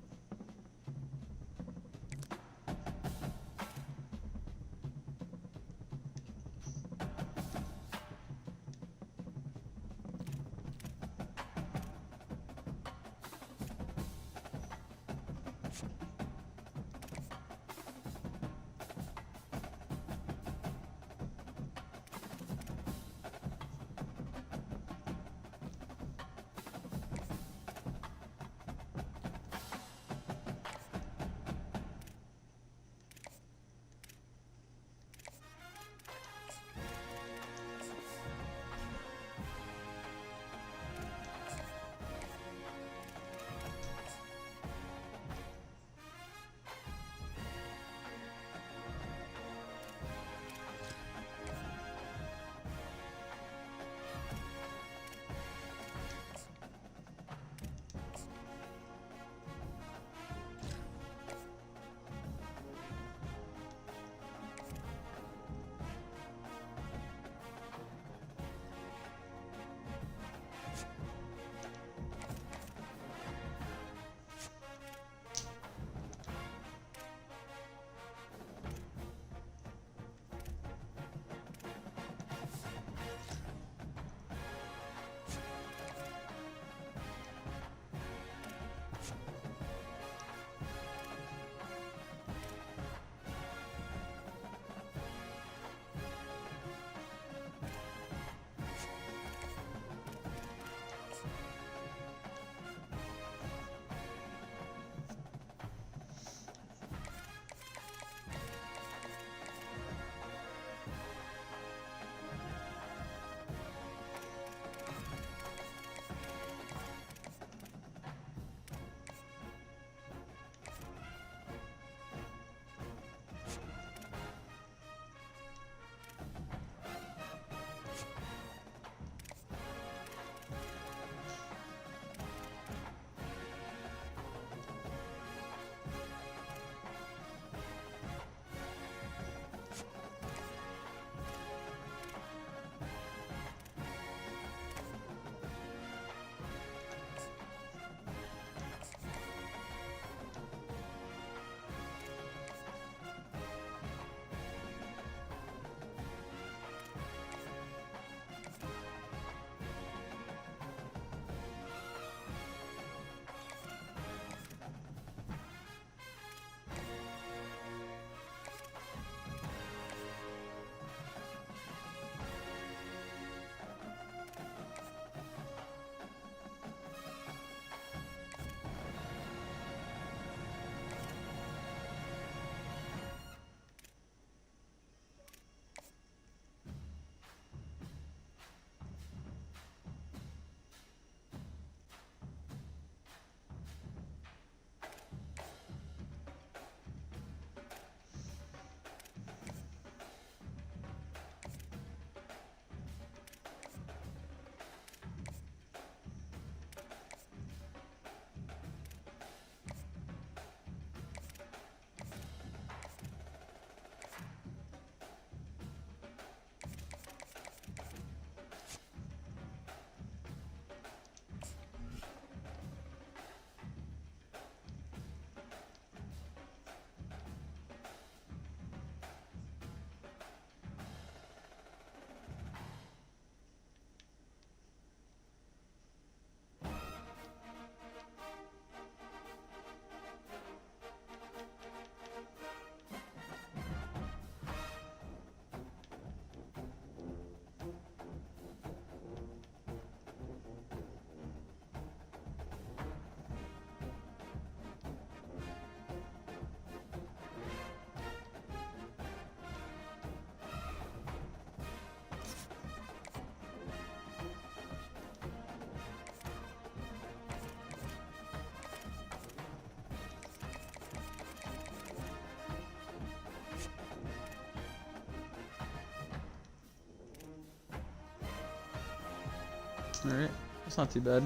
Alright, that's not too bad.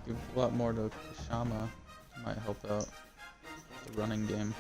Give a lot more to Shama. Might help out the running game.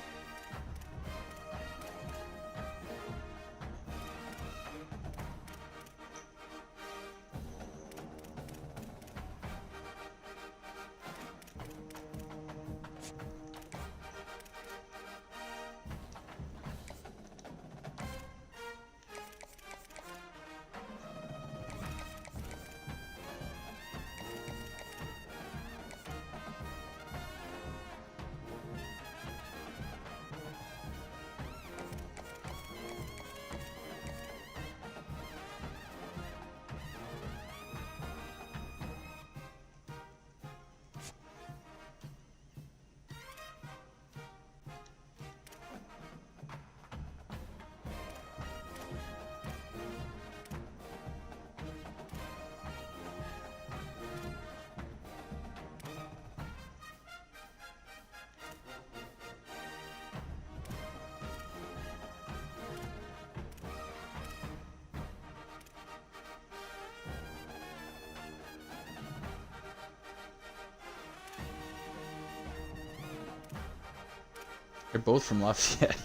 They're both from Lafayette.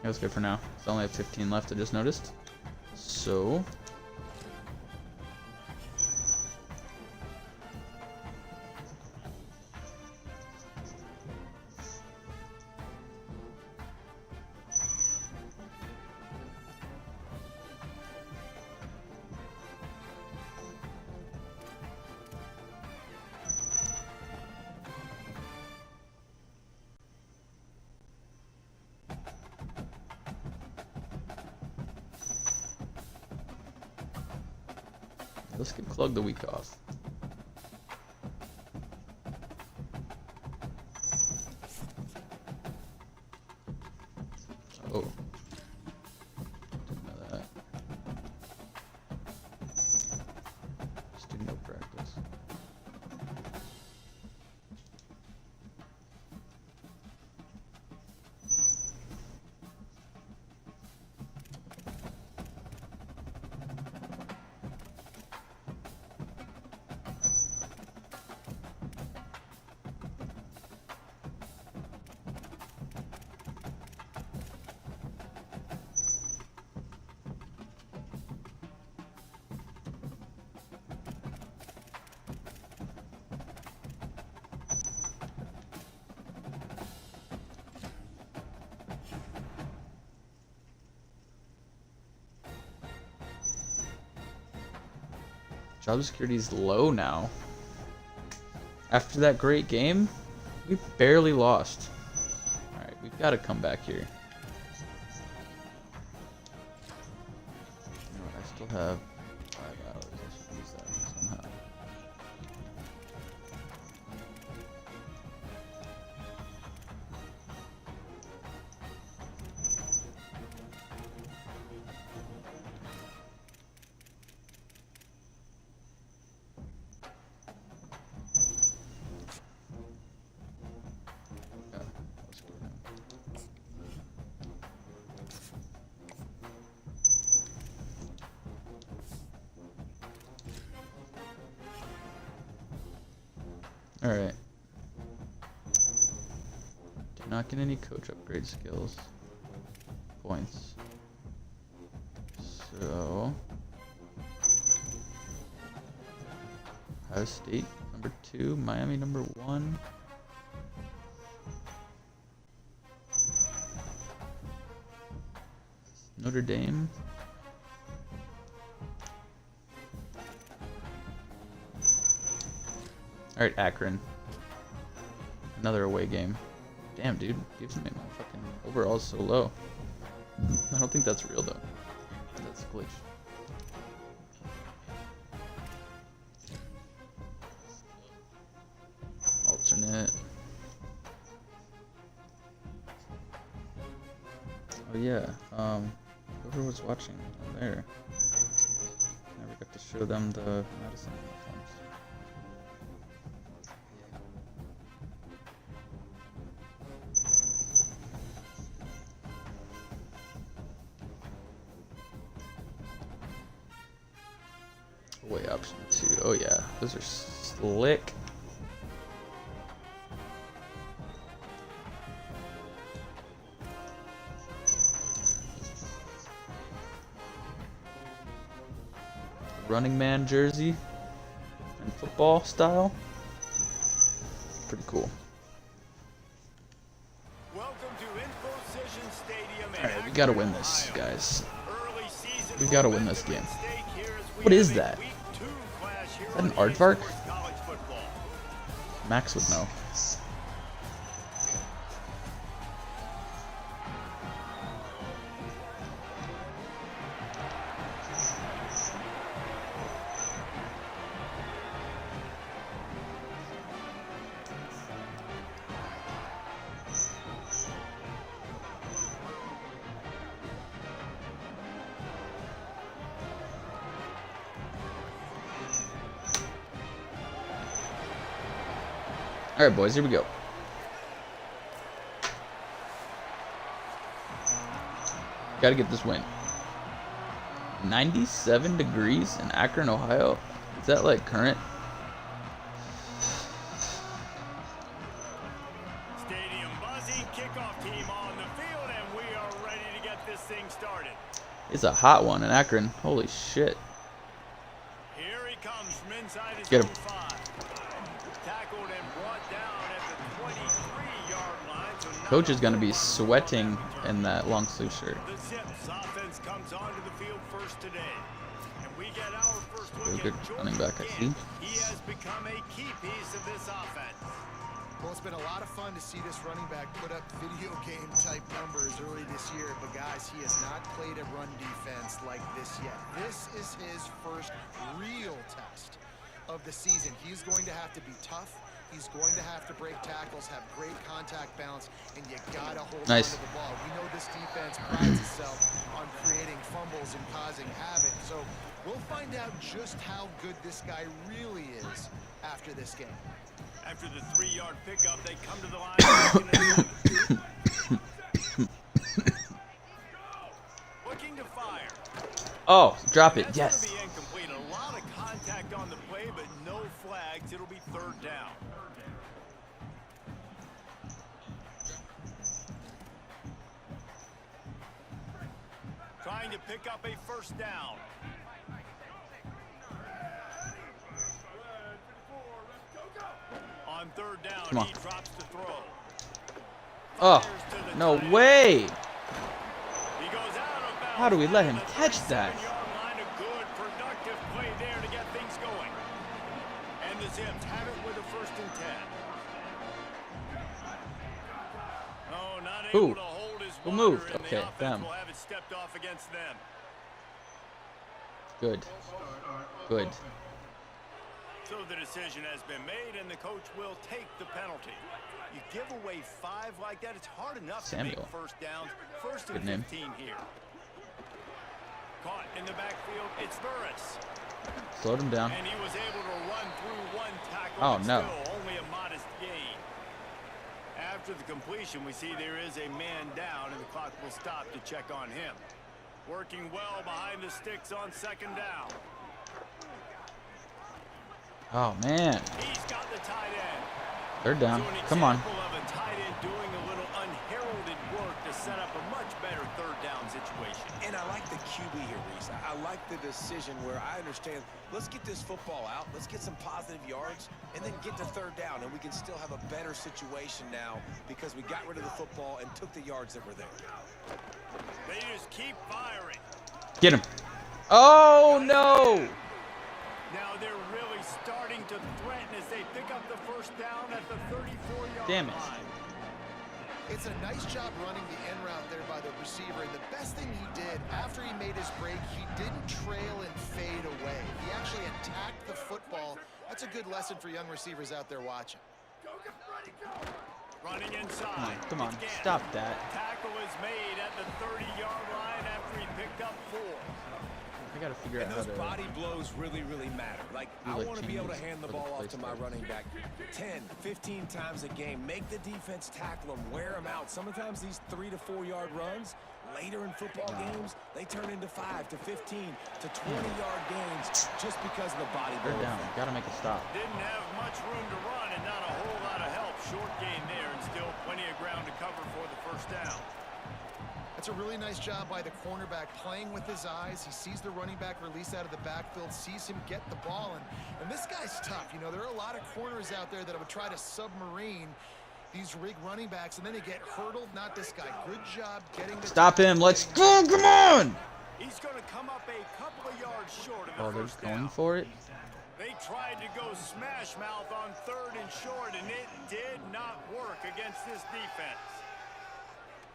That's good for now. It's only have 15 left, I just noticed. So... let's give Clug the week off. Oh. Didn't know that. Just do no practice. Job security is low now. After that great game, we barely lost. Alright, we've got to come back here. You know what, I still have 5 hours. I should use that somehow. Alright. Did not get any coach upgrade skills. Points. So... Ohio State, number 2. Miami, number 1. Notre Dame. Alright, Akron. Another away game. Damn, dude. Gives me my fucking overalls so low. I don't think that's real, though. That's a glitch. But yeah, whoever was watching there, never got to show them the Madison uniforms. Way option 2. Oh yeah, those are slick. Running man jersey and football style. Pretty cool. Welcome to Infocision Stadium. Alright, we gotta win this, guys. We gotta win this game. What is that? Is that an aardvark? Max would know. Alright, boys, here we go. Gotta get this win. 97 degrees in Akron, Ohio? Is that like current? Stadium buzzing, kickoff team on the field, and we are ready to get this thing started. It's a hot one in Akron. Holy shit. Here he comes from inside his Get him. 5. Tackled and brought down at the 23-yard line. So now Coach is gonna be sweating in that long sleeve shirt. the Zips offense comes onto the field first today. And we get our first Very look good at running Jordan back, I Ginn. see. He has become a key piece of this offense. Well, it's been a lot of fun to see this running back put up video game type numbers early this year, but guys, he has not played a run defense like this yet. This is his first real test of the season. He's going to have to be tough. He's going to have to break tackles, have great contact balance, and you gotta hold on Nice. to the ball. We know this defense prides itself on creating fumbles and causing havoc, so we'll find out just how good this guy really is after this game. After the 3-yard pickup, they come to the line. Looking to fire. Oh, drop it. That's Yes. gonna be incomplete. A lot of contact on the play, but no flags. It'll be 3rd down. Trying to pick up a 1st down. On 3rd down, Come on. he drops the throw. Oh, Fires to the no tight end. way. He goes out of bounds. How do we let him at the catch that? 37-yard line. A good, productive play there to get things going. And the Zips have it with a 1st and 10. Oh, not Who? able to hold his Who water, moved? and the Okay, offense them. will have it stepped off against them. Good. Good. So the decision has been made, and the coach will take the penalty. You give away 5 like that, it's hard enough Samuel. to make 1st downs. 1st and Good name. 15 here. Caught in the backfield, it's Burris. Slowed him down. And he was able to run through 1 tackle, Oh, but no. still only a modest gain. After the completion, we see there is a man down, and the clock will stop to check on him. Working well behind the sticks on 2nd down. Oh, man. He's got the tight end. 3rd down. So an Come on. example of a tight end doing a little unheralded work to set up a much better 3rd down situation. And I like the QB here, Reese. I like the decision where I understand, let's get this football out, let's get some positive yards, and then get to 3rd down, and we can still have a better situation now because we got rid of the football and took the yards that were there. They just keep firing. Get him. Oh, no. Now they're really starting to threaten as they pick up the 1st down at the 34-yard Damn it. line. It's a nice job running the end route there by the receiver, and the best thing he did after he made his break, he didn't trail and fade away. He actually attacked the football. That's a good lesson for young receivers out there watching. Running inside. Come on. Again. Stop that. Tackle is made at the 30-yard line after he picked up 4. I gotta figure And out how those to. body blows really, really matter. Like, I like, want to be able to changes hand the for the ball play off to my style. running back 10, 15 times a game. Make the defense tackle them, wear them out. Sometimes these 3 to 4 yard runs, later in football games, they turn into 5 to 15 to 20-yard gains just because of the body blow. Third down. Gotta make a stop. Didn't have much room to run and not a whole lot of help. Short gain there and still plenty of ground to cover for the first down. That's a really nice job by the cornerback, playing with his eyes. He sees the running back release out of the backfield, sees him get the ball, and this guy's tough. You know, there are a lot of corners out there that would try to submarine these rig running backs, and then they get hurdled. Not this guy. Good job getting the Stop him. Let's go. Come on. He's going to come up a couple of yards short of the Oh, they're first going down. for it. They tried to go smash mouth on 3rd and short, and it did not work against this defense.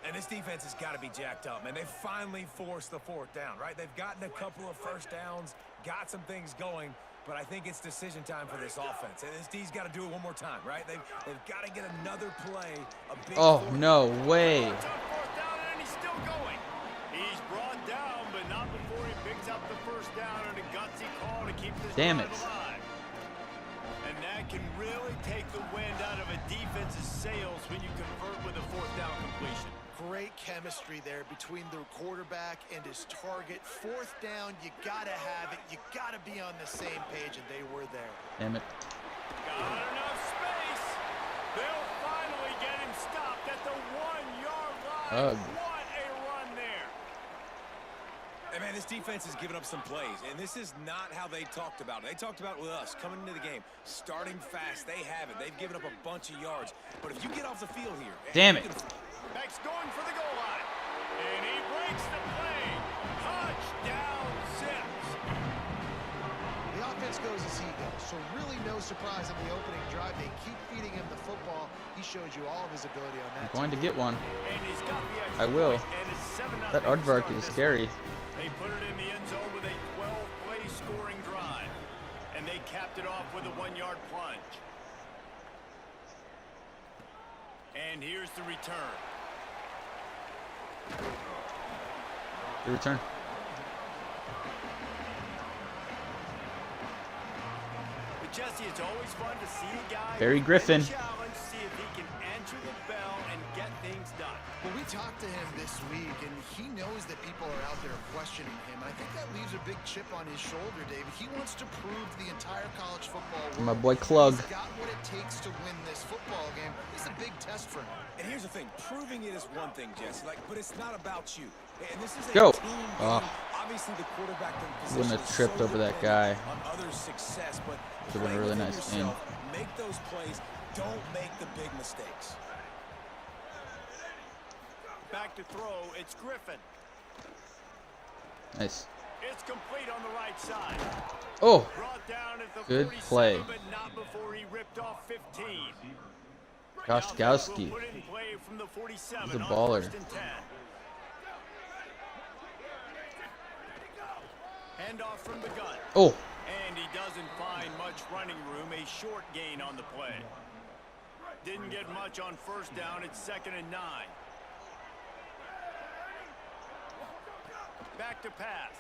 And this defense has got to be jacked up, man. They finally forced the 4th down, right? They've gotten a couple of first downs, got some things going, but I think it's decision time for this offense. And this D's got to do it one more time, right? They've got to get another play. A big Oh, no way. It's on 4th down, and he's still going. He's brought down, but not before he picks up the first down and a gutsy call to keep this Damn drive it. alive. And that can really take the wind out of a defense's sails when you convert with a 4th down completion. Great chemistry there between the quarterback and his target. 4th down, you gotta have it. You gotta be on the same page, and they were there. Damn it. Got enough space. They'll finally get him stopped at the 1-yard line. Ugh. What a run there. Hey, man, this defense has given up some plays, and this is not how they talked about it. They talked about it with us coming into the game, starting fast. They haven't. They've given up a bunch of yards. But if you get off the field here... Damn it. Beck's going for the goal line. And he breaks the play. Touchdown, Zips. The offense goes as he goes, so really no surprise on the opening drive. They keep feeding him the football. He showed you all of his ability on that. I'm going to get one. And he's got the extra I will. point, and it's 7-0 That to aardvark start is this scary. one. They put it in the end zone with a 12-play scoring drive. And they capped it off with a 1-yard plunge. And here's the return. The return. But Jesse, it's always fun to see a guy Barry who's Griffin. been challenged, see if he can answer the bell and get things done. Well, we talked to him this week, and he knows that people are out there questioning him. And I think that leaves a big chip on his shoulder, David. He wants to prove to the entire college football world. My boy Klug. He's got what it takes to win this football game. It's a big test for him. And here's the thing, proving it is one thing, Jesse, but it's not about you. And this is a Go. team Oh. game. Obviously, the quarterback position Wouldn't have is tripped so over that dependent guy. on others' success, but Would've been a play really within nice game. yourself, make those plays, don't make the big mistakes. Back to throw, it's Griffin. Nice. It's complete on the right side. Oh, Brought down at the good 47, play. but not before he ripped off 15. Goskowski. Will put it in play from the 47 He's a on baller. 1st and 10. Handoff from the gun. Oh, And he doesn't find much running room. A short gain on the play. Didn't get much on 1st down. It's 2nd and 9. Back to pass.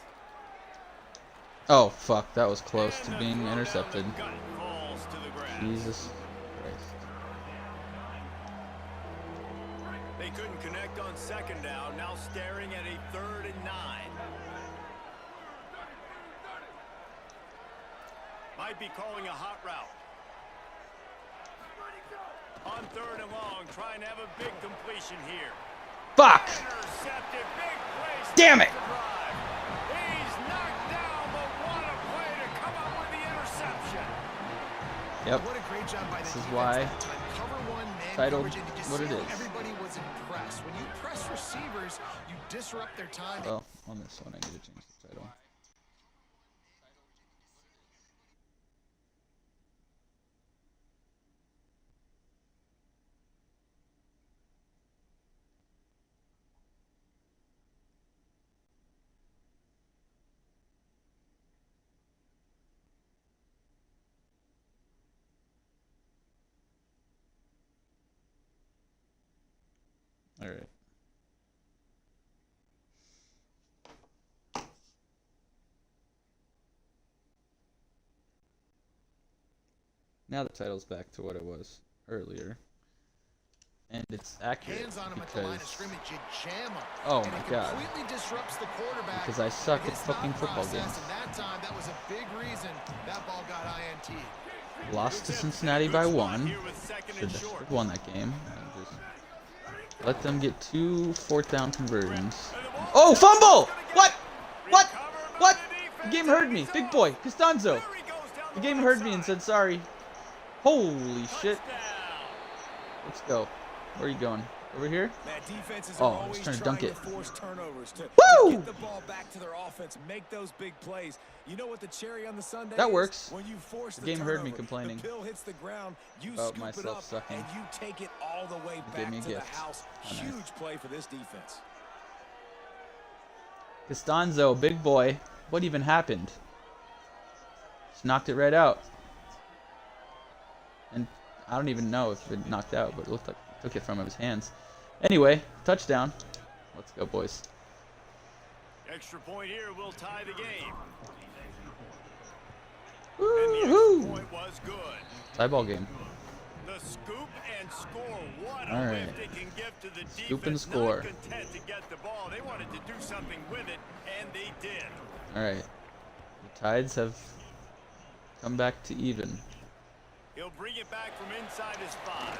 oh, fuck. That was close to And the being throw down intercepted. the gut falls to the ground. Jesus Christ. They couldn't connect on 2nd down. Now staring at a 3rd and 9. Might be calling a hot route. On 3rd and long, trying to have a big completion here. Fuck! Intercepted, big play. Damn it! stops the drive. He's knocked down, but what a play to come up with the interception. Yep. What a great job by the This is defense why that time. Cover one, man titled coverage, and you just what see it how is. everybody was impressed. When you press receivers, you disrupt their time. Well, on this one, I need to change the title. All right. Now the title's back to what it was earlier. And it's accurate. Hands on him at the line of scrimmage, you jam him. Oh and my it God. completely disrupts the quarterback. Because I suck and at his fucking thought football process, games. And that time, that was a big reason that ball got INT. Lost to Cincinnati by 1. Should have won that game. And just let them get 2 4th-down conversions. Oh, fumble! What? What? What? The game heard me. Big boy, Costanzo. The game heard me and said sorry. Holy shit. Let's go. Where are you going? Over here? Man, defenses Oh, are I was always trying to dunk it. force turnovers to Woo! get the ball back to their offense, make those big plays. You know what the cherry on the sundae That is? works. When you force The game heard me turnover, complaining the pill hits the ground, you about scoop it myself up, sucking. and you take it all the way Gave back me a to the gift. house. Oh, nice. Huge play for this defense. Costanzo, big boy. What even happened? Just knocked it right out. And I don't even know if it knocked out, but it looked like he took it from his hands. Anyway, touchdown. Let's go, boys. Extra point here will tie the game. Woo-hoo! Point was good. Tie ball game. The scoop and score. What a All lift right. it can give to the Scoop and defense. score. Not content to get the ball. They wanted to do something with it, and they did. All right. The Tides have come back to even. He'll bring it back from inside his 5.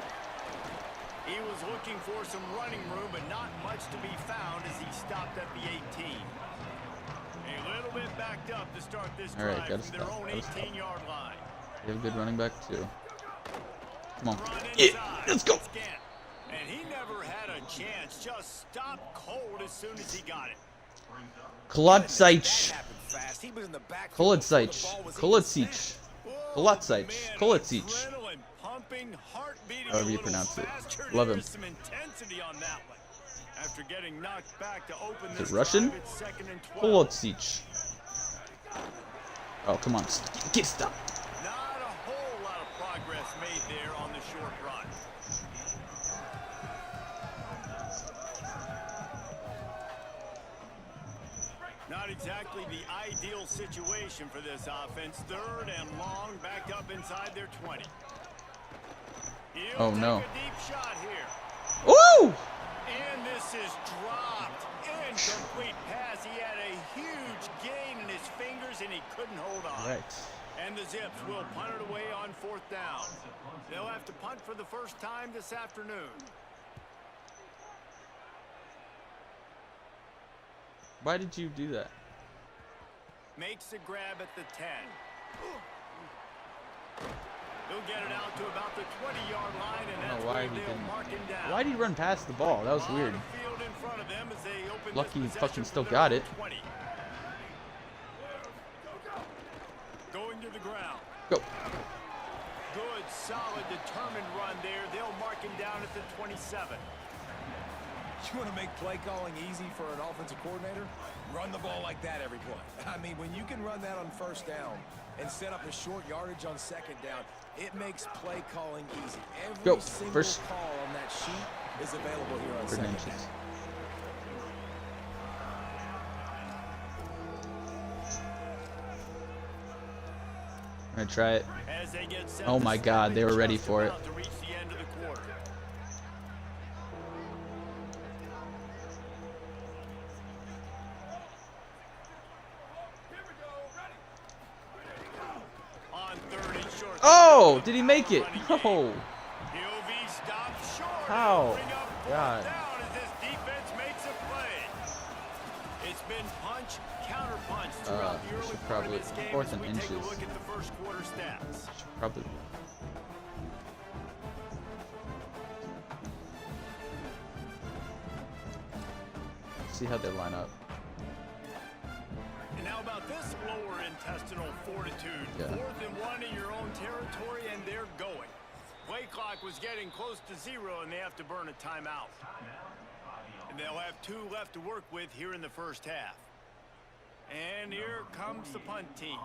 He was looking for some running room, but not much to be found as he stopped at the 18. A little bit backed up to start this All right, drive gotta from their stop, own gotta stop. 18-yard line. They have a good running back, too. Come on. Run Yeah, inside. let's go. Scant. And he never had a chance. Just stopped cold as soon as he got it. Kolodzic. That happened fast. He was in the backfield before the Kolodzic. ball was even Kolodzic. snapped. Kolodzic. Man, Kolodzic. adrenaline pumping, heart beating However a you little pronounce it. faster. Love There him. is some intensity on that one. After getting knocked back to open Is this it Russian? drive, it's 2nd and 12. Kolodzic. Oh, come on. Get stop. Not a whole lot of progress made there on the short run. Not exactly the ideal situation for this offense. 3rd and long, backed up inside their 20. He'll Oh, take no. a deep shot here. Woo! And this is dropped. Incomplete pass. He had a huge gain in his fingers, and he couldn't hold on. Right. And the Zips will punt it away on 4th down. They'll have to punt for the first time this afternoon. Why did you do that? Makes the grab at the 10. He'll get it out to about the 20-yard line, and I don't that's know why where he they'll didn't. mark him down. Why did he run past the ball? That was On weird. the field in front of them as they open Lucky he this fucking possession still from their got own it. 20. Going to the ground. Go. Good, solid, determined run there. They'll mark him down at the 27. You want to make play calling easy for an offensive coordinator? Run the ball like that every play. I mean, when you can run that on 1st down and set up a short yardage on 2nd down, it makes play calling easy. Every Go. single First. call on that sheet is available here on 3rd 2nd inches. down. I'm gonna try it. As they get set Oh to my snap God, they were ready just for it. about to reach the end of the quarter. On 3rd and short. Oh, did he make it? No. He'll be stopped short. How? Bring up 4th God. down as this defense makes a play. It's been punch, counter punch throughout the we early should part of probably- this game 4th as and we take a inches. look at the first quarter stats. Probably. See how they line up. And now about this lower intestinal fortitude. Yeah. 4th and 1 in your own territory, and they're going. Play clock was getting close to 0, and they have to burn a timeout. And they'll have 2 left to work with here in the first half. And here comes the punt team.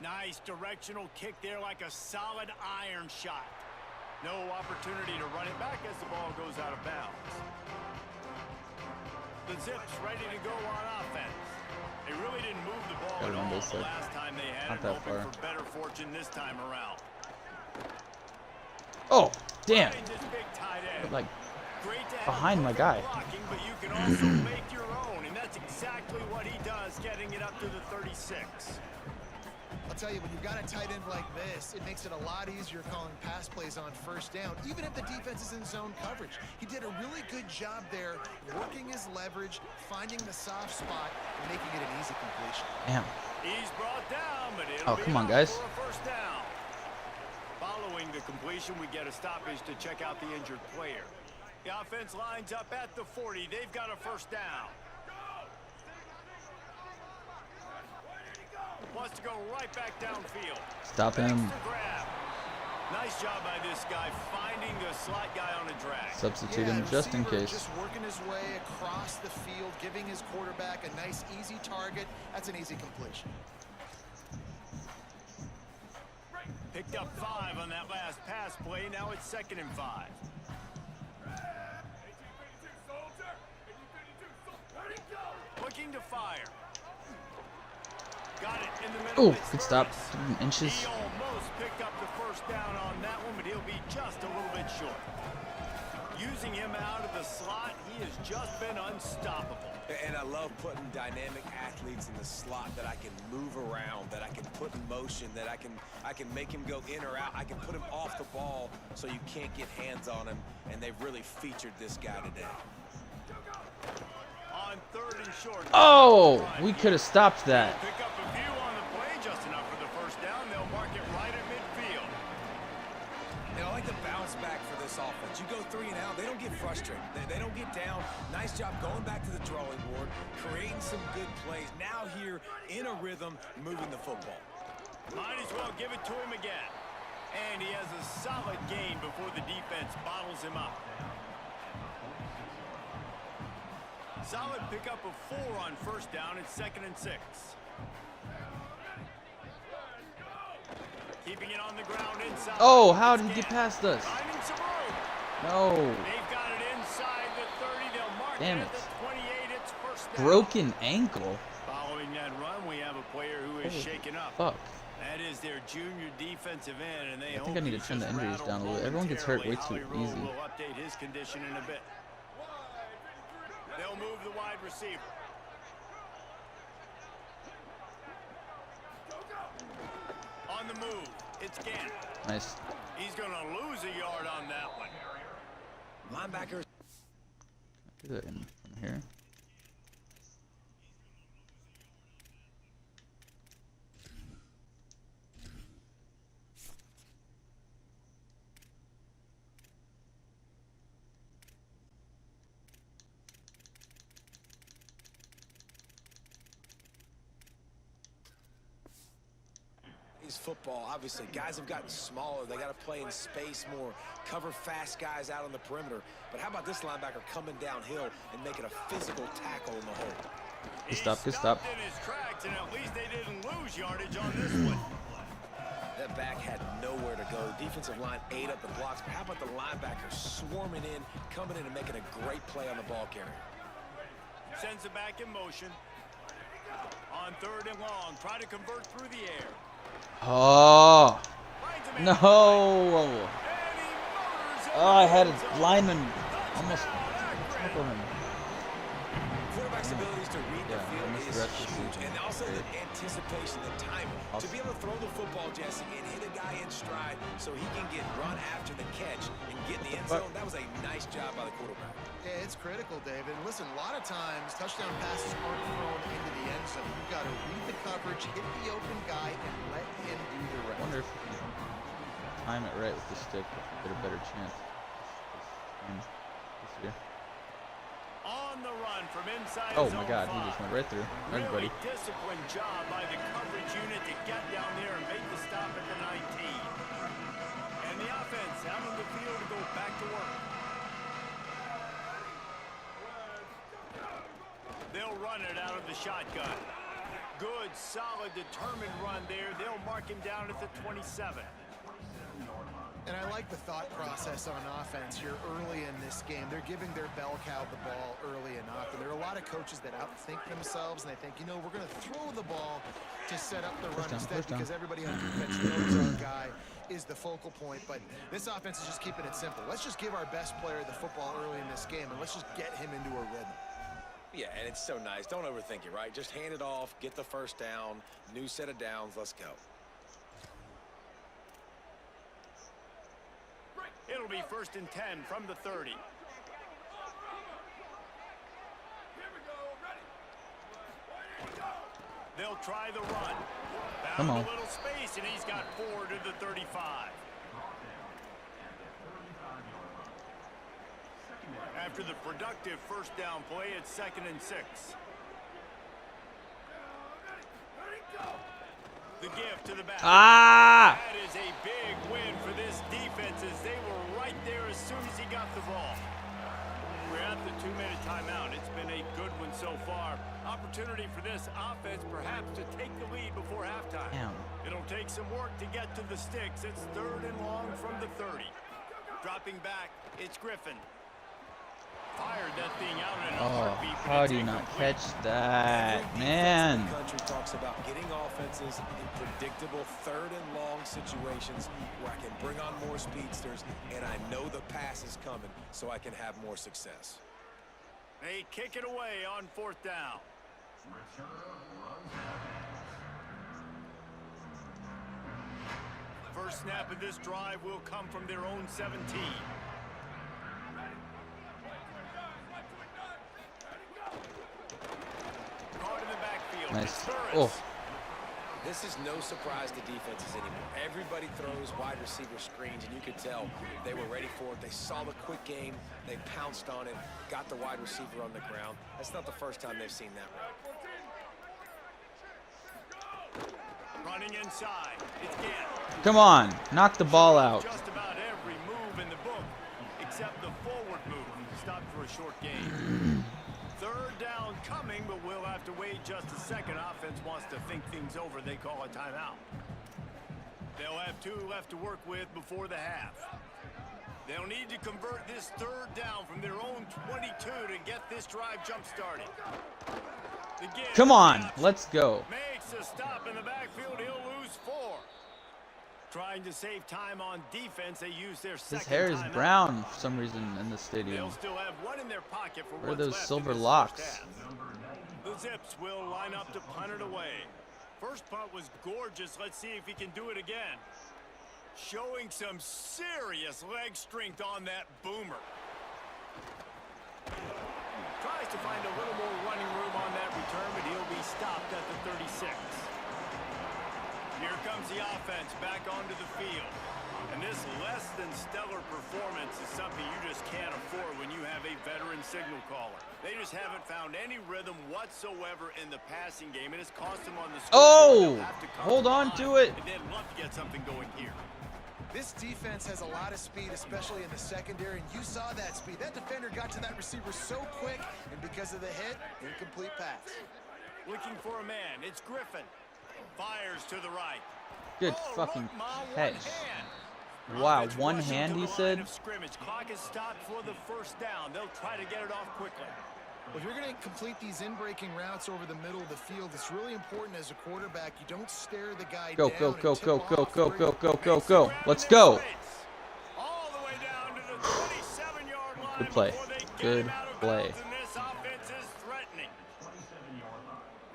Nice directional kick there, like a solid iron shot. No opportunity to run it back as the ball goes out of bounds. The Zips ready to go on offense. They really didn't move the ball at all the last time they had it, hoping for better fortune this time around. Oh, damn. Finds his big tight end. Like, Great to have behind my guy. blocking, but you can also make your own, and that's exactly what he does, getting it up to the 36. I'll tell you, when you've got a tight end like this, it makes it a lot easier calling pass plays on first down, even if the defense is in zone coverage. He did a really good job there, working his leverage, finding the soft spot, and making it an easy completion. Damn. He's brought down, but it'll be come on, enough guys. for a first down. Following the completion, we get a stoppage to check out the injured player. The offense lines up at the 40. They've got a first down. Wants to go right back downfield. Stop him. Grab. Nice job by this guy finding the slot guy on a drag. Substitute him just in case. Just working his way across the field, giving his quarterback a nice, easy target. That's an easy completion. Picked up 5 on that last pass play. Now it's 2nd and 5. Looking to fire. Got it in the middle. Oh, good stop. Inches. He almost picked up the first down on that one, but he'll be just a little bit short. Using him out of the slot, he has just been unstoppable. And I love putting dynamic athletes in the slot that I can move around, that I can put in motion, that I can make him go in or out. I can put him off the ball so you can't get hands on him, and they've really featured this guy today. On 3rd and short. Oh, we could have stopped that. Pick up a few on the play, just enough for the first down. They'll mark it right at midfield. I like the bounce back for this offense. You go 3 and out, they don't get frustrated. They don't get down. Nice job going back to the drawing board, creating some good plays. Now here in a rhythm, moving the football. Might as well give it to him again. And he has a solid gain before the defense bottles him up. Solid pickup of 4 on first down. It's 2nd and 6. Keeping it on the ground inside. Oh, how did he get past us? Finding some room. No. They've got it inside the 30. They'll mark Damn it it. at the 28. It's first down. Broken ankle. Following that run, we have a player who is shaken up. Fuck. That is their junior defensive end, and they I think I need to turn the injuries down a little. Everyone gets hurt way too easy. We'll update his condition in a bit. They'll move the wide receiver. On the move, it's Gant. Nice. He's going to lose a yard on that one. Linebackers. Do that in from here. Football, obviously, guys have gotten smaller. They got to play in space more, cover fast guys out on the perimeter. But how about this linebacker coming downhill and making a physical tackle in the hole? Good stop, good stop. In his tracks, and at least they didn't lose yardage on this one. That back had nowhere to go. Defensive line ate up the blocks. But how about the linebacker swarming in, coming in and making a great play on the ball carrier? Sends it back in motion. On 3rd and long, try to convert through the air. Oh. No. Oh, I had a lineman almost tackle him. Quarterback's abilities to read the field is huge, and also the Great. anticipation, the timing. To be able to throw the football, Jesse, and hit a guy in stride so he can get run after the catch and get in the end zone, that was a nice job by the quarterback. Yeah, it's critical, David. Listen, a lot of times touchdown passes aren't thrown into the end zone. You've got to read the coverage, hit the open guy, and let him do the I rest. wonder if we can time it right with the stick, if we get a better chance this year. On the run from inside. Oh my God, he just went right through everybody. Really disciplined job by the coverage unit to get down there and make the stop at the 19. And the offense out on the field to go back to work. They'll run it out of the shotgun. good, solid, determined run there. They'll mark him down at the 27. And I like the thought process on offense here early in this game. They're giving their bell cow the ball early enough. And there are a lot of coaches that outthink themselves, and they think, you know, we're going to throw the ball to set up the run instead because everybody on defense knows our guy is the focal point. But this offense is just keeping it simple. Let's just give our best player the football early in this game, and let's just get him into a rhythm. Yeah, and it's so nice. Don't overthink it, right? Just hand it off, get the first down, new set of downs, let's go. It'll be 1st and 10 from the 30. They'll try the run. Come on. A little space, and he's got 4 to the 35. After the productive first down play, it's 2nd and 6. The gift to the back. Ah! That is a big win for this defense as they were right there as soon as he got the ball. We're at the 2-minute timeout. It's been a good one so far. Opportunity for this offense perhaps to take the lead before halftime. Damn. It'll take some work to get to the sticks. It's 3rd and long from the 30. Dropping back, it's Griffin. Fired that thing out in a heartbeat. How do you not catch that, man? The country talks about getting offenses in predictable 3rd and long situations where I can bring on more speedsters and I know the pass is coming so I can have more success. They kick it away on 4th down. First snap of this drive will come from their own 17. Caught in the backfield. Nice. Oh. This is no surprise to defenses anymore. Everybody throws wide receiver screens, and you could tell they were ready for it. They saw the quick game. They pounced on it, got the wide receiver on the ground. That's not the first time they've seen that run. Running inside. It's Gant. Come on, knock the ball out. Just about every move in the book, except the forward move. Stopped for a short gain. 3rd down coming, but we'll have to wait just a second. Offense wants to think things over. They call a timeout. They'll have 2 left to work with before the half. They'll need to convert this 3rd down from their own 22 to get this drive jump-started. Come on, let's go. Makes a stop in the backfield. He'll lose 4. Trying to save time on defense, they use their second His hair is timeout. brown for some reason in the stadium. They'll still have 1 in their pocket for Where are what's those left silver in this locks? first half. The Zips will line up to punt it away. First punt was gorgeous. Let's see if he can do it again. Showing some serious leg strength on that boomer. Tries to find a little more running room on that return, but he'll be stopped at the 36. Here comes the offense back onto the field. And this less than stellar performance is something you just can't afford when you have a veteran signal caller. They just haven't found any rhythm whatsoever in the passing game, and it's cost them on the score. Oh, hold on to it. And they'd love to get something going here. This defense has a lot of speed, especially in the secondary, and you saw that speed. That defender got to that receiver so quick, and because of the hit, incomplete pass. Looking for a man. It's Griffin. Fires to the right. Good fucking catch. Wow, one hand, he said? Scrimmage. Clock is stopped for the first down. They'll try to get it off quickly. Well, if you're going to complete these in-breaking routes over the middle of the field, it's really important as a quarterback you don't stare the guy Go, down. go, go, and tip go, off go, go, where go, you- go, go, go. Let's go. All the way down to the 27-yard line. Good play. before they get Good him out of play. bounds, and this offense is threatening.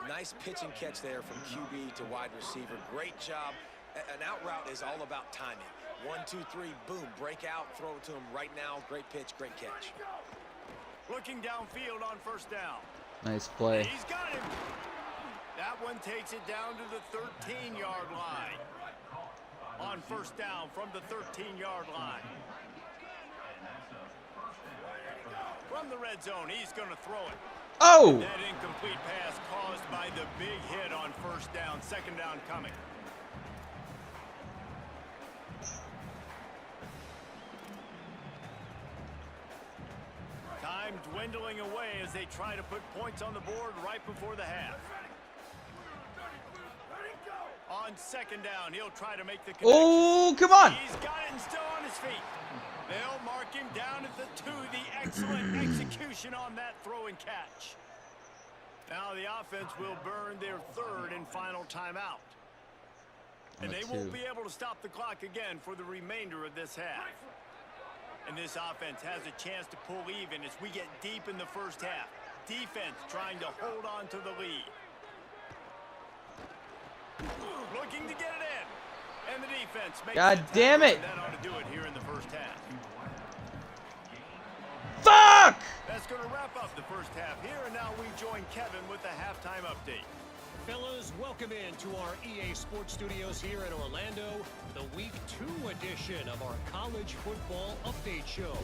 Nice pitch and catch there from QB to wide receiver. Great job. An out route is all about timing. 1, 2, 3, boom, break out, throw it to him right now. Great pitch, great catch. Looking downfield on first down. Nice play. He's got him. That one takes it down to the 13-yard line. On first down from the 13-yard line. From the red zone, he's going to throw it. Oh! That incomplete pass caused by the big hit on first down. 2nd down coming. Time dwindling away as they try to put points on the board right before the half. On second down, he'll try to make the connection. Oh, come on. He's got it and still on his feet. They'll mark him down at the 2. The excellent execution on that throw and catch. Now the offense will burn their 3rd and final timeout. And they won't be able to stop the clock again for the remainder of this half. And this offense has a chance to pull even as we get deep in the first half. Defense trying to hold on to the lead. Looking to get it in. And the defense makes God damn it. That ought to do it here in the first half. Fuck! That's going to wrap up the first half here, and now we join Kevin with the halftime update. Fellas, welcome into our EA Sports Studios here in Orlando, the Week 2 edition of our college football update show.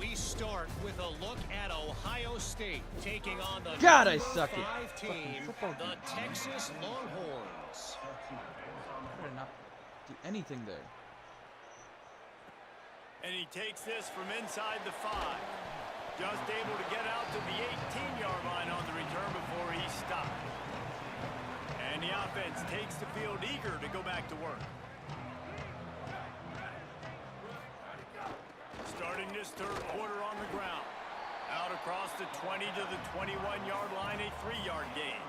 We start with a look at Ohio State taking on the God, I number suck it. 5 team, the Texas Longhorns. I better not do anything there. And he takes this from inside the 5. Just able to get out to the 18-yard line on the return before he stopped. And the offense takes the field eager to go back to work. Starting this 3rd quarter on the ground. Out across the 20 to the 21-yard line, a 3-yard gain.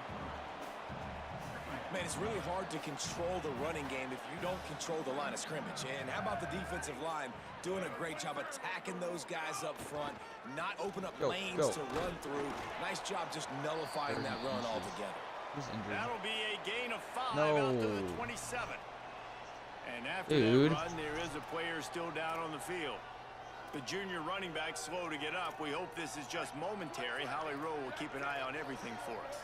Man, it's really hard to control the running game if you don't control the line of scrimmage. And how about the defensive line doing a great job attacking those guys up front, not open up lanes to run through. Nice job just nullifying that run altogether. That'll be a gain of 5 out to the 27. And after that run, there is a player still down on the field. The junior running back slow to get up. We hope this is just momentary. Holly Rowe will keep an eye on everything for us.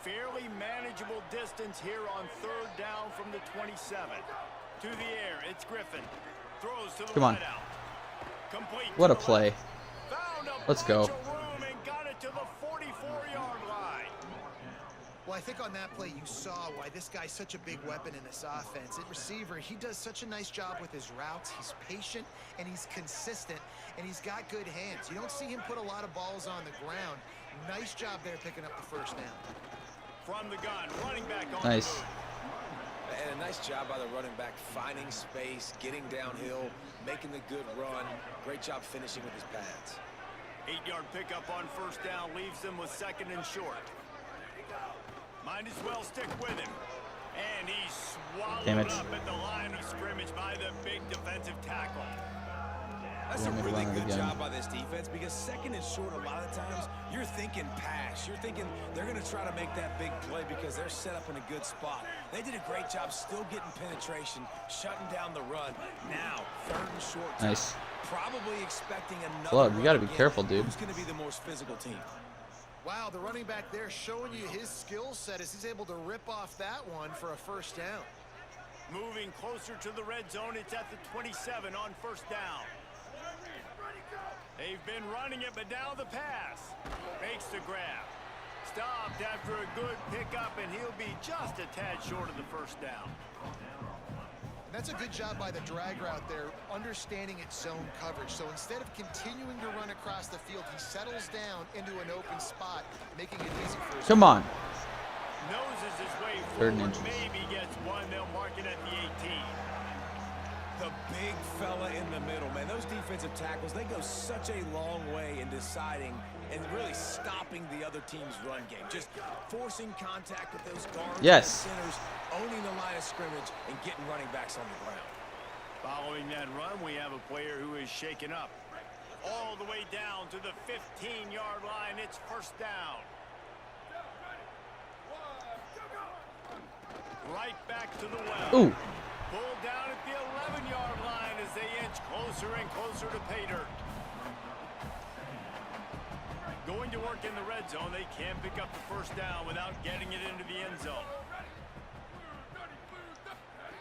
Fairly manageable distance here on 3rd down from the 27. To the air, it's Griffin. Throws to the wideout. Complete. What a play. Let's go. And got it to the 44-yard line. Well, I think on that play you saw why this guy's such a big weapon in this offense. At receiver, he does such a nice job with his routes. He's patient and he's consistent and he's got good hands. You don't see him put a lot of balls on the ground. Nice job there picking up the 1st down. From the gun, running back on nice. the move. And a nice job by the running back, finding space, getting downhill, making the good run. Great job finishing with his pads. 8-yard pickup on 1st down leaves them with 2nd and short. Might as well stick with him. And he's swallowed up at the line of scrimmage by the big defensive tackle. That's a really good job by this defense because 2nd and short, a lot of times, you're thinking pass. You're thinking they're going to try to make that big play because they're set up in a good spot. They did a great job still getting penetration, shutting down the run. Now, 3rd and short. Nice. Probably expecting another. Plug, you got to be careful, dude. Who's going to be the most physical team? Wow, the running back there showing you his skill set as he's able to rip off that one for a 1st down. Moving closer to the red zone, it's at the 27 on 1st down. They've been running it, but now the pass. Makes the grab. Stopped after a good pickup, and he'll be just a tad short of the 1st down. And that's a good job by the drag route there, understanding its zone coverage. So instead of continuing to run across the field, he settles down into an open spot, making it easy for his. Come on. Noses his way 3rd forward, and inches. maybe gets one. They'll mark it at the 18. The big fella in the middle, man. Those defensive tackles, they go such a long way in deciding and really stopping the other team's run game. Just forcing contact with those guards and centers, owning the line of scrimmage, and getting running backs on the ground. Following that run, we have a player who is shaken up. All the way down to the 15-yard line. It's 1st down. Right back to the well. Ooh. Pulled down at the 11-yard line as they inch closer and closer to pay dirt. Going to work in the red zone, they can't pick up the 1st down without getting it into the end zone.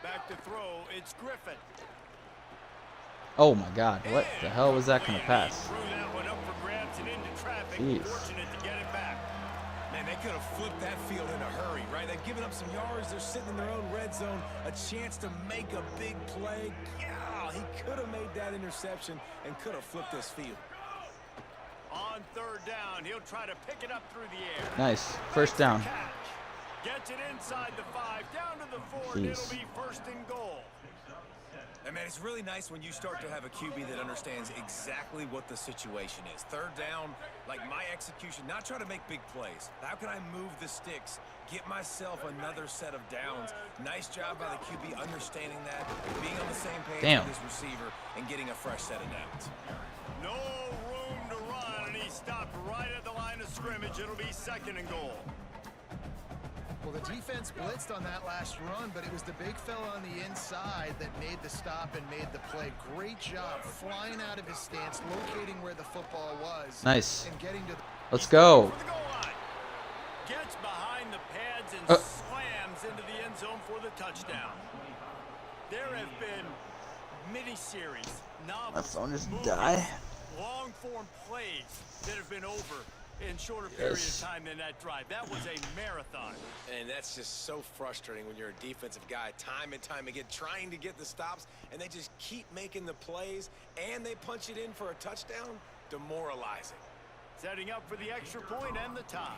Back to throw, it's Griffin. Oh my God, what the hell was that going to pass? Threw that one up for grabs and into traffic. Jeez. Fortunate to get it back. Man, they could have flipped that field in a hurry, right? They've given up some yards. They're sitting in their own red zone. A chance to make a big play. Yeah, he could have made that interception and could have flipped this field. On 3rd down, he'll try to pick it up through the air. Nice. 1st down. Gets it inside the 5, down to the It'll Jeez. be first and goal. And man, it's really nice when you start to have a QB that understands exactly what the situation is. Third down, like my execution, not trying to make big plays. How can I move the sticks, get myself another set of downs? Nice job by the QB understanding that, being on the same page Damn. with his receiver, and getting a fresh set of downs. No room to run, and he stopped right at the line of scrimmage. It'll be second and goal. Well, the defense blitzed on that last run, but it was the big fella on the inside that made the stop and made the play. Great job flying out of his stance, locating where the football was. Nice. And getting to the... Let's go. For the goal line. Gets behind the pads and slams into the end zone for the touchdown. There have been mini-series, novels, My phone just movies, died. long-form plays that have been over in shorter period of time than that drive. That was a marathon. And that's just so frustrating when you're a defensive guy, time and time again, trying to get the stops, and they just keep making the plays, and they punch it in for a touchdown. Demoralizing. Setting up for the extra point and the tie.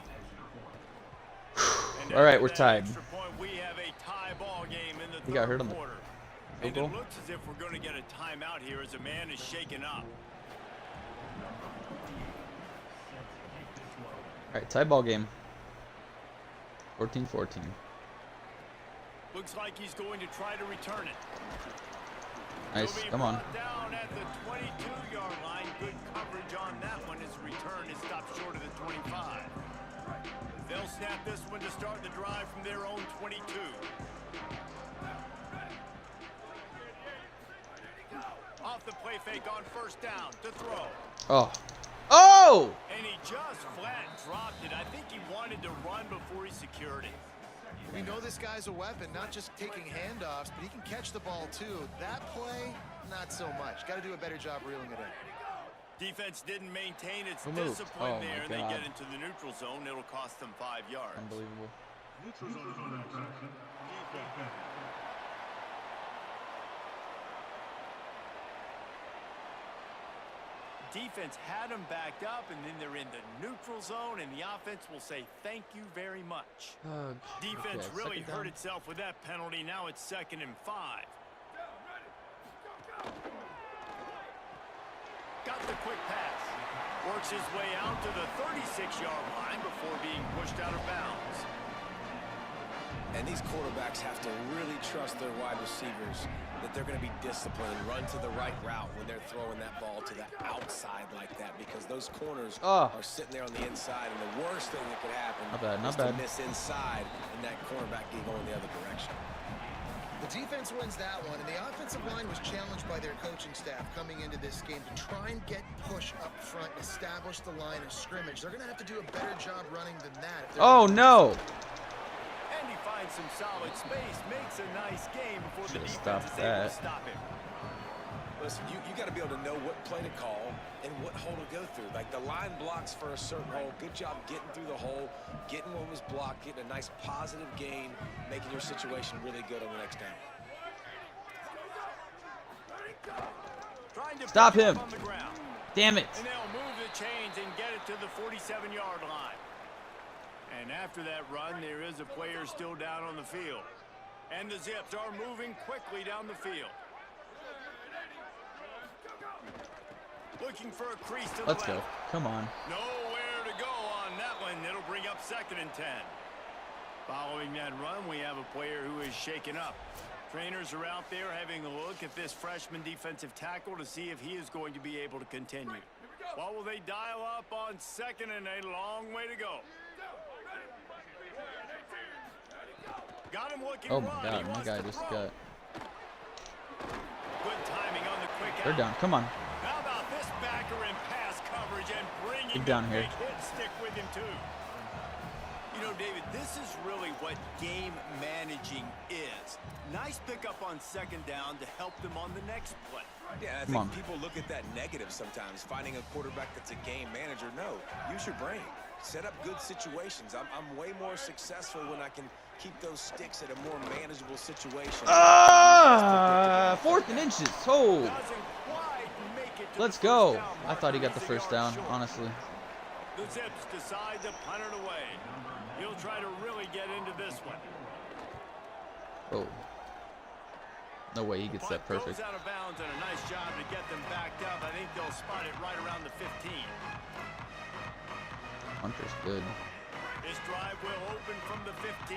All right, we're After that tied. extra point, we have a tie ball game in the He got hurt third on the quarter. field And goal. it looks as if we're going to get a timeout here as a man is shaken up. All right, tie ball game. 14-14. Looks like he's going to try to return it. Nice. He'll be Come on. brought down at the 22-yard line. Good coverage on that one. His return is stopped short of the 25. They'll snap this one to start the drive from their own 22. Off the play fake on first down to throw. Oh. Oh! And he just flat dropped it. I think he wanted to run before he secured it. We know this guy's a weapon, not just taking handoffs, but he can catch the ball too. That play, not so much. Got to do a better job reeling it in. Defense didn't maintain its Who moved? discipline Oh, my there. They God. get into the neutral zone. It'll cost them 5 yards. Unbelievable. Defense had them backed up, and then they're in the neutral zone, and the offense will say thank you very much. Defense okay, really second hurt down. itself with that penalty. Now it's 2nd and 5. Got the quick pass. Works his way out to the 36-yard line before being pushed out of bounds. And these quarterbacks have to really trust their wide receivers that they're going to be disciplined and run to the right route when they're throwing that ball to the outside like that, because those corners are sitting there on the inside, and the worst thing that could happen Not is bad. to miss inside and that cornerback get going the other direction. The defense wins that one, and the offensive line was challenged by their coaching staff coming into this game to try and get push up front and establish the line of scrimmage. They're going to have to do a better job running than that. If they're Oh, no. And he finds some solid space, makes a nice game before the Should've defense stopped is able to that. stop him. Listen, you got to be able to know what play to call and what hole to go through. Like the line blocks for a certain hole. Good job getting through the hole, getting what was blocked, getting a nice positive gain, making your situation really good on the next down. Trying to Stop pick it him. up on the ground. Damn it. And they'll move the chains and get it to the 47-yard line. And after that run, there is a player still down on the field. And the Zips are moving quickly down the field. Looking for a crease to the Let's left. go. Come on. Nowhere to go on that one. It'll bring up 2nd and 10. Following that run, we have a player who is shaken up. Trainers are out there having a look at this freshman defensive tackle to see if he is going to be able to continue. What will they dial up on 2nd and a long way to go? Got him looking. Oh, my run. God. He My wants guy to just throw. got... Good timing on the quick They're out. down. Come on. How about this backer in pass coverage and bringing Get down the here. big hit stick with him too? You know, David, this is really what game managing is. Nice pickup on 2nd down to help them on the next play. Yeah, I Come on. think people look at that negative sometimes, finding a quarterback that's a game manager. No, use your brain. Set up good situations. I'm way more successful when I can keep those sticks at a more manageable situation. 4th and inches. Oh. Doesn't quite make it to Let's the go. first down I thought he got marker. the He's a first yard down, short. honestly. The Zips decide to punt it away. He'll try to really get into this one. Oh. No way he gets that Punt perfect. goes out of bounds, and a nice job to get them backed up. I think they'll spot it right around the 15. Hunter's good. This drive will open from the 15.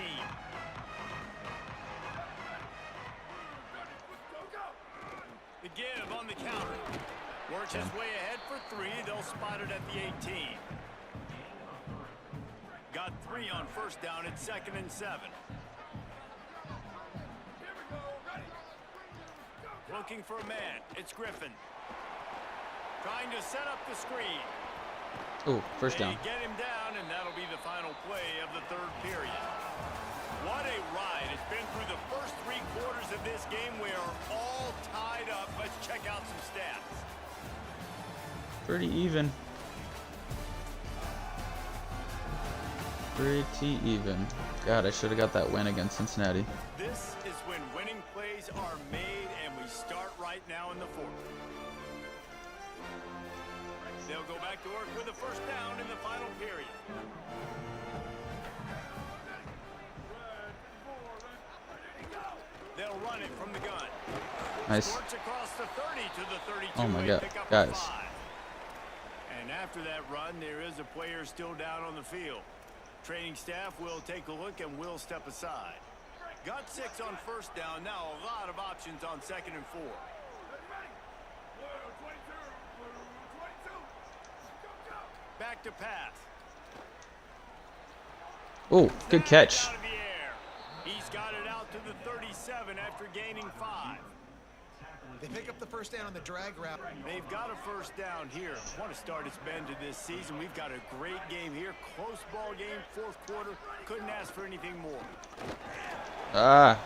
The give on the counter. Works his way ahead for 3. They'll spot it at the 18. Got 3 on first down at 2nd and 7. Looking for a man. It's Griffin. Trying to set up the screen. Oh, first down. They get him down, and that'll be the final play of the 3rd period. What a ride. It's been through the first 3 quarters of this game. We are all tied up. Let's check out some stats. Pretty even. Pretty even. God, I should have got that win against Cincinnati. This is when winning plays are made, and we start right now in the 4th. They'll go back to work with a first down in the final period. They'll run it from the gun. Nice. Works across the 30 to the 32. Oh my They God, pick up a guys. 5. And after that run, there is a player still down on the field. Training staff will take a look and will step aside. Got 6 on first down. Now a lot of options on 2nd and 4. Back to pass. Oh, good catch. Out of the air. He's got it out to the 37 after gaining 5. They pick up the first down on the drag route. They've got a first down here. What a start it's been to this season. We've got a great game here. Close ball game, 4th quarter. Couldn't ask for anything more.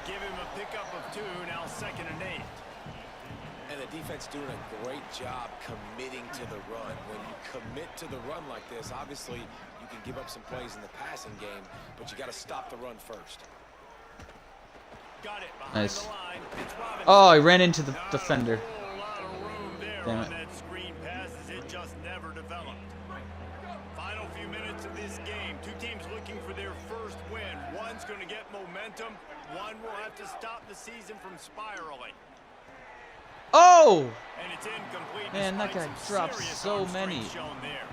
Give him a pickup of 2, now 2nd and 8. And the defense doing a great job committing to the run. When you commit to the run like this, obviously you can give up some plays in the passing game, but you got to stop the run first. Got it behind Nice. the line. It's Robinson. Oh, I ran into the Not defender. A whole lot of room there Damn on it. that screen pass as it just never developed. Final few minutes of this game. 2 teams looking for their first win. One's going to get momentum. One will have to stop the season from spiraling. Oh! And it's incomplete. Man, that despite guy some dropped serious so arm many. strength shown there.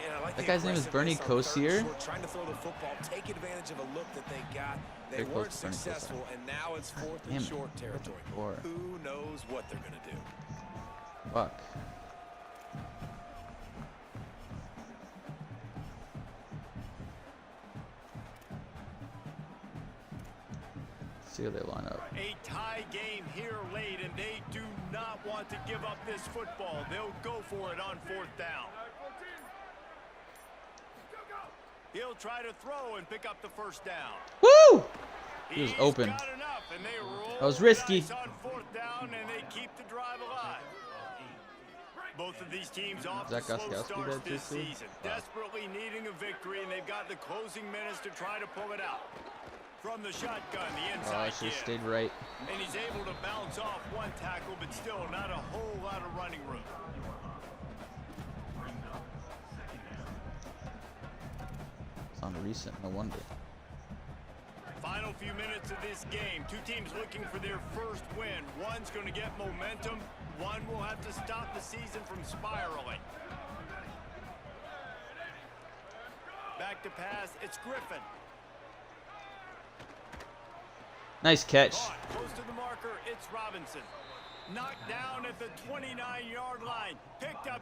And I like That the guy's name is Bernie aggressiveness on 3rd and Kosier. short, trying to throw the football, take advantage of a look that they got. They Very close weren't to Bernie Kosier. successful, and now it's 4th Damn and it. short territory. Four. Who knows what they're going to do? Fuck. See how they line up. A tie game here late, and they do not want to give up this football. They'll go for it on 4th down. He'll try to throw and pick up the first down. Woo! He was He's open. got enough, and they roll That was the risky. dice on 4th down, and they keep the drive alive. Both of these teams off to Zach slow Gostkowski starts that this too? season. Desperately needing a victory, and they've got the closing minutes to try to pull it out. From the shotgun, the Oh, I inside should have give. stayed right. And he's able to bounce off one tackle, but still not a whole lot of running room. It's on recent, no wonder. Final few minutes of this game. 2 teams looking for their first win. One's going to get momentum. One will have to stop the season from spiraling. Back to pass. It's Griffin. Nice catch. Caught close to the marker. It's Robinson. Knocked down at the 29-yard line. Picked up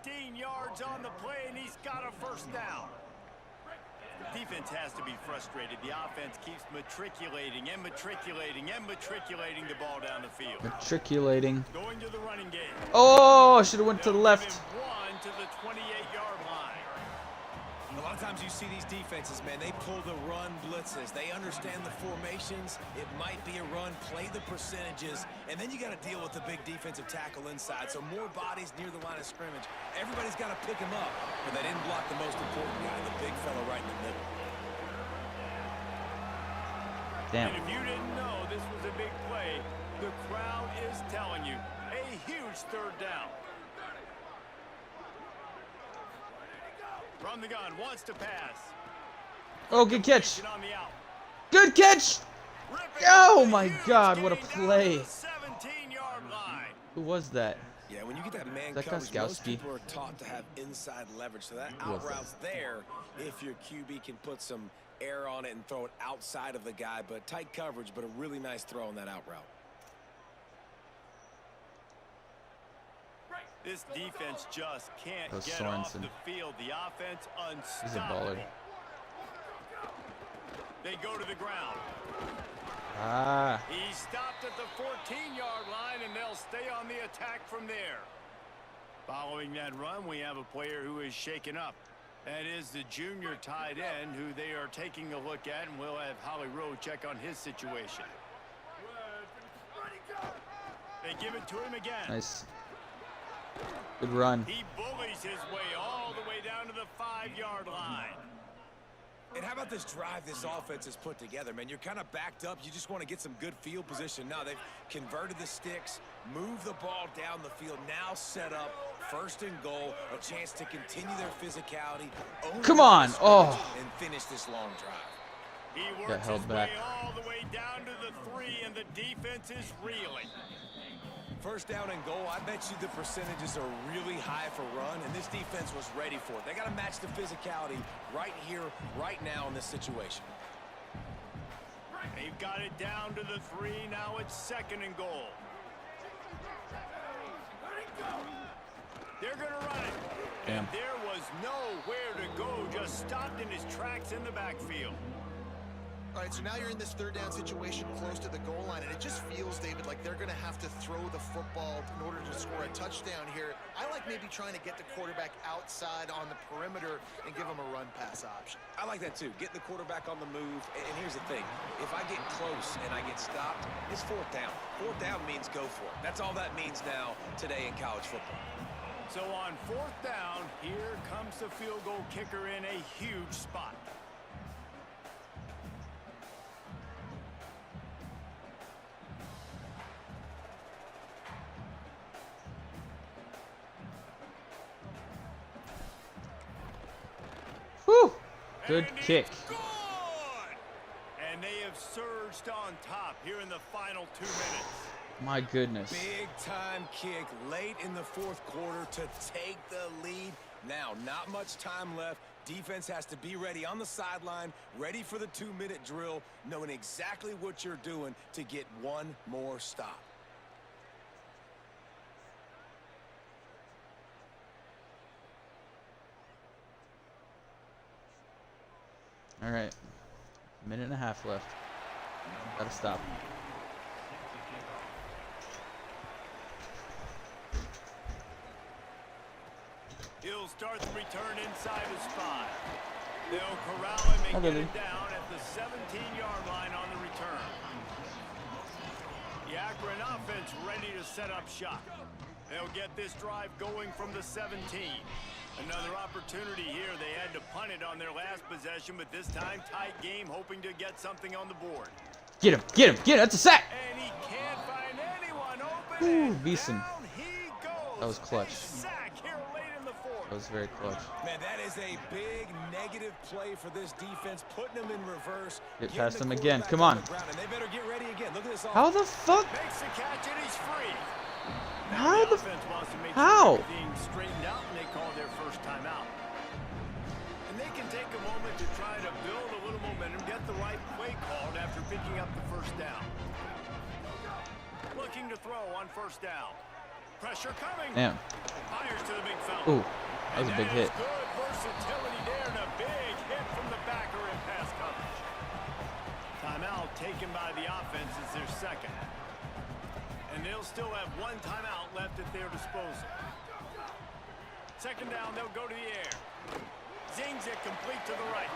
15 yards on the play, and he's got a first down. Defense has to be frustrated. The offense keeps matriculating and matriculating and matriculating the ball down the field. Matriculating. Going to the running game. Oh, I should have went to the They'll left. give him 1 to the 28-yard line. A lot of times you see these defenses, man, they pull the run blitzes. They understand the formations. It might be a run, play the percentages, and then you got to deal with the big defensive tackle inside. So more bodies near the line of scrimmage. Everybody's got to pick him up, but they didn't block the most important guy, the big fellow right in the middle. Damn. And if you didn't know this was a big play, the crowd is telling you. A huge 3rd down. From the gun, wants to pass. Oh, good catch. On the out. Good catch. Oh my God, what a play. 17-yard line. Who was that? Yeah, when you get that man That coverage, most Gostkowski? people are taught to have inside leverage. So that Who was out route's there if your QB can put some air on it and throw it outside of the guy. But tight coverage, but a really nice throw on that out route. This defense just can't That was get off Sorensen. the field. The offense He's a baller. unstoppable. They go to the ground. Ah. He stopped at the 14-yard line, and they'll stay on the attack from there. Following that run, we have a player who is shaken up. That is the junior tight end who they are taking a look at, and we'll have Holly Rowe check on his situation. They give it to him again. Nice. Good run. He bullies his way all the way down to the 5-yard line. And how about this drive this offense has put together, man? You're kind of backed up. You just want to get some good field position. Now they've converted the sticks, moved the ball down the field, now set up first and goal, a chance to continue their physicality. Come on. Oh. And finish this long drive. He Got works held his back. way all the way down to the 3, and the defense is reeling. First down and goal, I bet you the percentages are really high for run, and this defense was ready for it. They got to match the physicality right here, right now in this situation. They've got it down to the 3. Now it's 2nd and goal. They're going to run it. Damn. And there was nowhere to go, just stopped in his tracks in the backfield. All right, so now you're in this 3rd down situation close to the goal line, and it just feels, David, like they're going to have to throw the football in order to score a touchdown here. I like maybe trying to get the quarterback outside on the perimeter and give him a run-pass option. I like that too. Get the quarterback on the move. And here's the thing. If I get close and I get stopped, it's 4th down. 4th down means go for it. That's all that means now today in college football. So on 4th down, here comes the field goal kicker in a huge spot. Whew. Good And kick. it's good! And they have surged on top here in the final 2 minutes. My goodness. Big time kick late in the 4th quarter to take the lead. Now, not much time left. Defense has to be ready on the sideline, ready for the 2-minute drill, knowing exactly what you're doing to get one more stop. All right. 1.5 minutes left. Gotta stop. He'll start the return inside his 5. They'll corral him and get it down at the 17-yard line on the return. The Akron offense ready to set up shop. They'll get this drive going from the 17. Another opportunity here. They had to punt it on their last possession, but this time tight game, hoping to get something on the board. Get him. Get him. Get him. That's a sack. And he can't find anyone open. Ooh, and Beeson. down he goes. That was clutch. A sack here late in the 4th. That was very clutch. Man, that is a big negative play for this defense, putting them in reverse. Get getting past the them again. quarterback Come on. the ground, and they better get ready again. Look at this. How the fuck? Makes the catch and he's free. How the offense wants to make how? sure everything straightened out, and they call their first time out. And they can take a moment to try to build a little momentum, get the right play called after picking up the 1st down. Looking to throw on 1st down. Pressure coming. Damn. Fires to the big fella. Ooh, that was a big hit. Good versatility there and a big hit from the backer in pass coverage. Timeout taken by the offense is their 2nd. And they'll still have 1 timeout left at their disposal. 2nd down, they'll go to the air. Zings it complete to the right.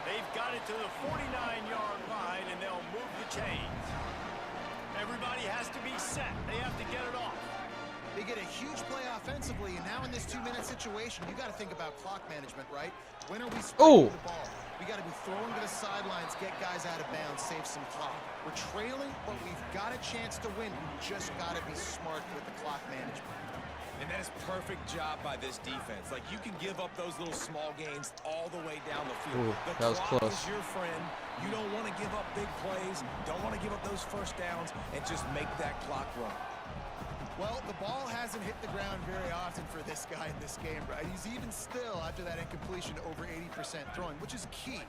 They've got it to the 49-yard line, and they'll move the chains. Everybody has to be set. They have to get it off. They get a huge play offensively, and now in this 2-minute situation, you got to think about clock management, right? When are we spreading the ball? We got to be throwing to the sidelines, get guys out of bounds, save some clock. We're trailing, but we've got a chance to win. We just got to be smart with the clock management. And that is perfect job by this defense. Like, you can give up those little small gains all the way down the field. Ooh, that was clock close. is your friend. You don't want to give up big plays. Don't want to give up those first downs and just make that clock run. Well, the ball hasn't hit the ground very often for this guy in this game, right? He's even still, after that incompletion, over 80% throwing, which is key.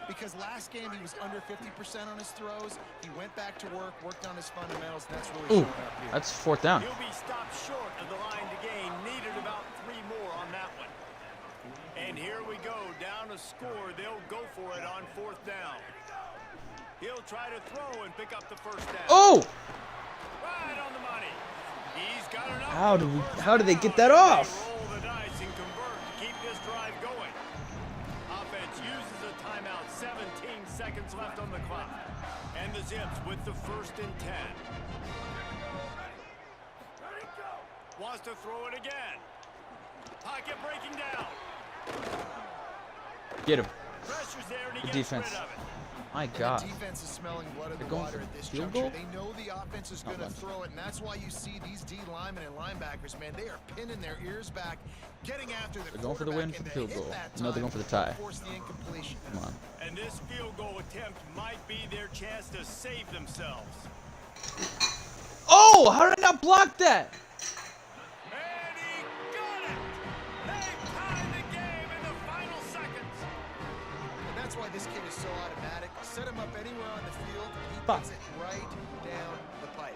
Because last game he was under 50% on his throws. He went back to work, worked on his fundamentals, and that's really showing up here. That's 4th down. He'll be stopped short of the line to gain. Needed about 3 more on that one. And here we go, down a score. They'll go for it on 4th down. He'll try to throw and pick up the first down. Oh! Right on the money. He's got enough. How did they get that off? They roll the dice and convert to keep this drive going. Offense uses a timeout. 17 seconds left on the clock. And the Zips with the 1st and 10. Wants to throw it again. Pocket breaking down. Get him. Pressure's there and he The gets defense. rid of it. My And God. the defense is smelling blood in They're the going water for at this field juncture. goal? They know the offense is going to throw it, and that's why you see these D linemen and linebackers, man, they are pinning their ears back, getting after the They're going for the win for the field goal. No, they're going for the tie. Force the incompletion. Come on. And this field goal attempt might be their chance to save themselves. Oh! How did I not block that? And he got it! They tied the game in the final seconds. And that's why this kid is so automatic. Set him up anywhere on the field, he Fuck. gets it right down the pipe.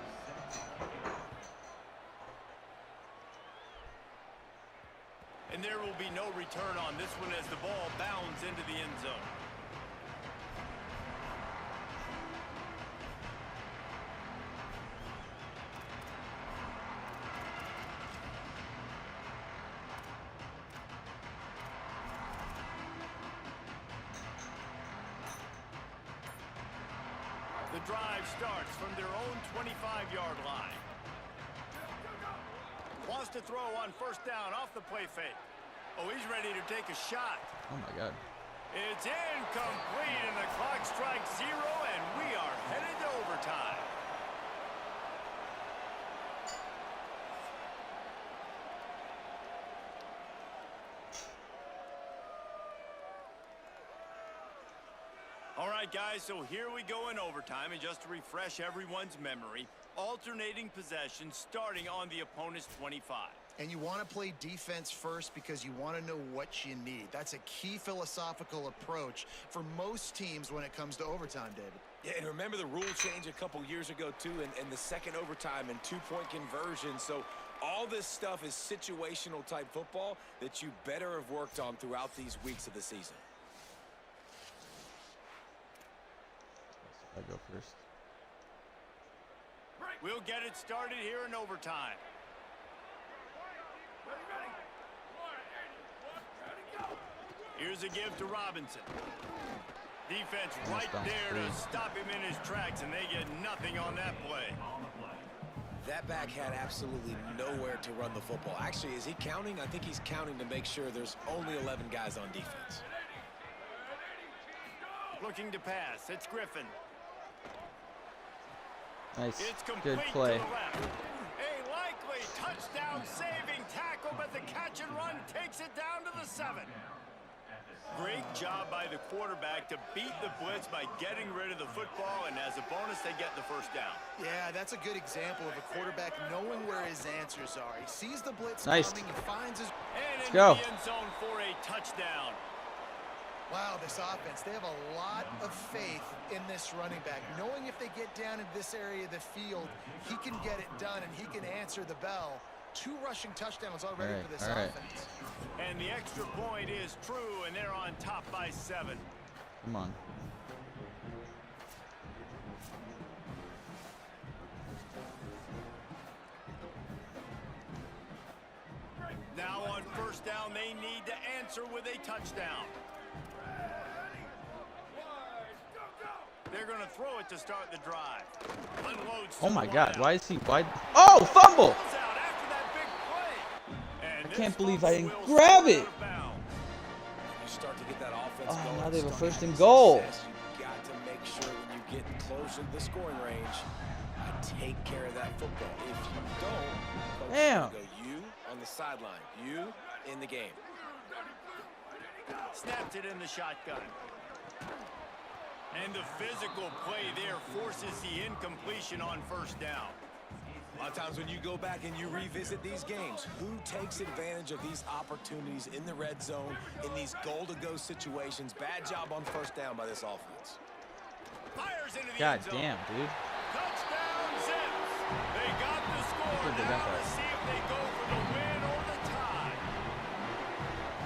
And there will be no return on this one as the ball bounds into the end zone. The drive starts from their own 25-yard line. Wants to throw on 1st down off the play fake. Oh, he's ready to take a shot. Oh my God. It's incomplete, and the clock strikes 0, and we are headed to overtime. All right, guys, so here we go in overtime, and just to refresh everyone's memory, alternating possession starting on the opponent's 25. And you want to play defense first because you want to know what you need. That's a key philosophical approach for most teams when it comes to overtime, David. Yeah, and remember the rule change a couple years ago, too, and the second overtime and 2-point conversion. So all this stuff is situational type football that you better have worked on throughout these weeks of the season. I go first. We'll get it started here in overtime. Here's a give to Robinson. Defense right there to stop him in his tracks, and they get nothing on that play. That back had absolutely nowhere to run the football. Actually, is he counting? I think he's counting to make sure there's only 11 guys on defense. Looking to pass. It's Griffin. Nice. It's complete Good play. to the left. A likely touchdown-saving tackle, but the catch and run takes it down to the 7. Great job by the quarterback to beat the blitz by getting rid of the football, and as a bonus, they get the 1st down. Yeah, that's a good example of a quarterback knowing where his answers are. He sees the blitz Nice. coming and finds his... And into go. the end zone for a touchdown. Wow, this offense, they have a lot of faith in this running back. Knowing if they get down in this area of the field, he can get it done and he can answer the bell. 2 rushing touchdowns already for this offense. And the extra point is true, and they're on top by 7. Come on. Now on 1st down, they need to answer with a touchdown. They're going to throw it to start the drive. Unloads. Oh my God. Why is he wide? Oh, fumble! I can't believe I didn't grab it. You start to get that offense going. Now they have a start 1st having and goal. success. You got to make sure when you get close to the scoring range, you take care of that football. If you don't, Damn. you on the sideline. You in the game. Snapped it in the shotgun. And the physical play there forces the incompletion on first down. A lot of times when you go back and you revisit these games, who takes advantage of these opportunities in the red zone, in these goal-to-go situations? Bad job on first down by this offense. Fires into the God end zone. damn, dude. Touchdown, Zips. They got the score. Now to see if they go for the win or the tie.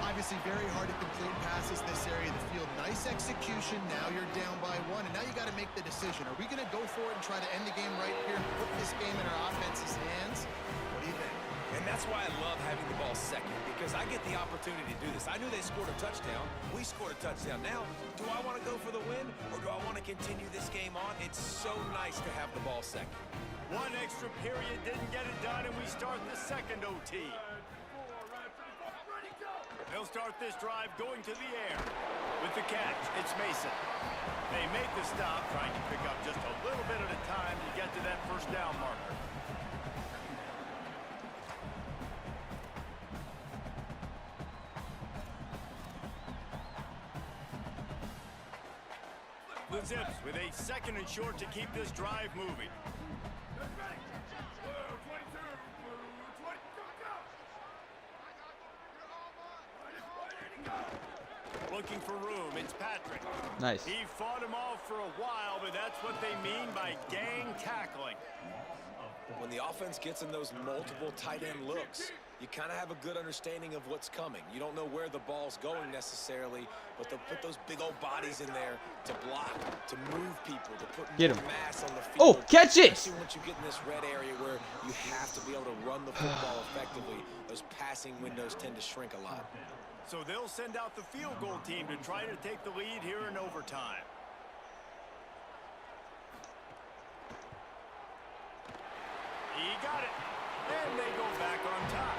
Obviously very hard to complete passes this area of the field. Nice execution. Now you're down by 1, and now you got to make the decision. Are we going to go for it and try to end the game right here and put this game in our offense's hands? What do you think? And that's why I love having the ball second, because I get the opportunity to do this. I knew they scored a touchdown. We scored a touchdown. Now, do I want to go for the win, or do I want to continue this game on? It's so nice to have the ball second. One extra period didn't get it done, and we start the second OT. They'll start this drive going to the air. With the catch, it's Mason. They make the stop, trying to pick up just a little bit at a time to get to that first down marker. The Zips with a second and short to keep this drive moving. Looking for room, it's Patrick. Nice. He fought him off for a while, but that's what they mean by gang tackling. When the offense gets in those multiple tight end looks, you kind of have a good understanding of what's coming. You don't know where the ball's going necessarily, but they'll put those big old bodies in there to block, to move people, to put more mass on the field. Oh, catch it! Especially once you get in this red area where you have to be able to run the football effectively, those passing windows tend to shrink a lot. So they'll send out the field goal team to try to take the lead here in overtime. He got it. And they go back on top.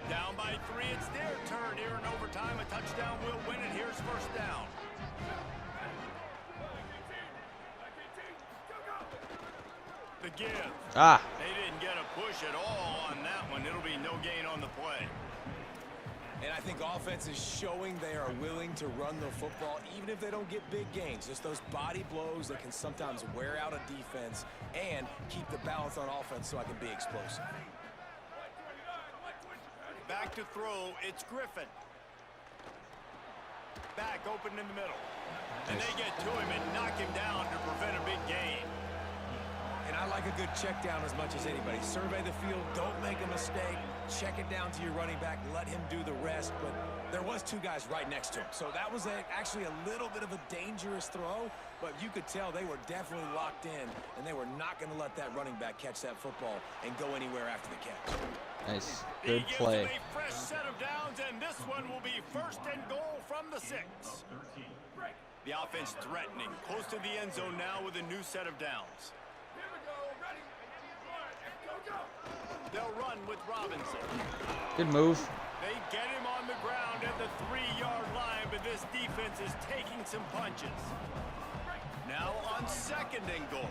Down by 3, it's their turn here in overtime. A touchdown will win it. Here's first down. The give. They didn't get a push at all on that one. It'll be no gain on the play. And I think offense is showing they are willing to run the football, even if they don't get big gains. Just those body blows that can sometimes wear out a defense and keep the balance on offense so I can be explosive. Back to throw, it's Griffin. Back open in the middle. And they get to him and knock him down to prevent a big gain. And I like a good check down as much as anybody. Survey the field, don't make a mistake. Check it down to your running back, let him do the rest. But there was 2 guys right next to him. So that was actually a little bit of a dangerous throw, but you could tell they were definitely locked in, and they were not going to let that running back catch that football and go anywhere after the catch. Nice. Good play. He gives him a fresh set of downs, and this one will be first and goal from the 6. The offense threatening, close to the end zone now with a new set of downs. They'll run with Robinson. Good move. They get him on the ground at the 3-yard line, but this defense is taking some punches. Now on second and goal.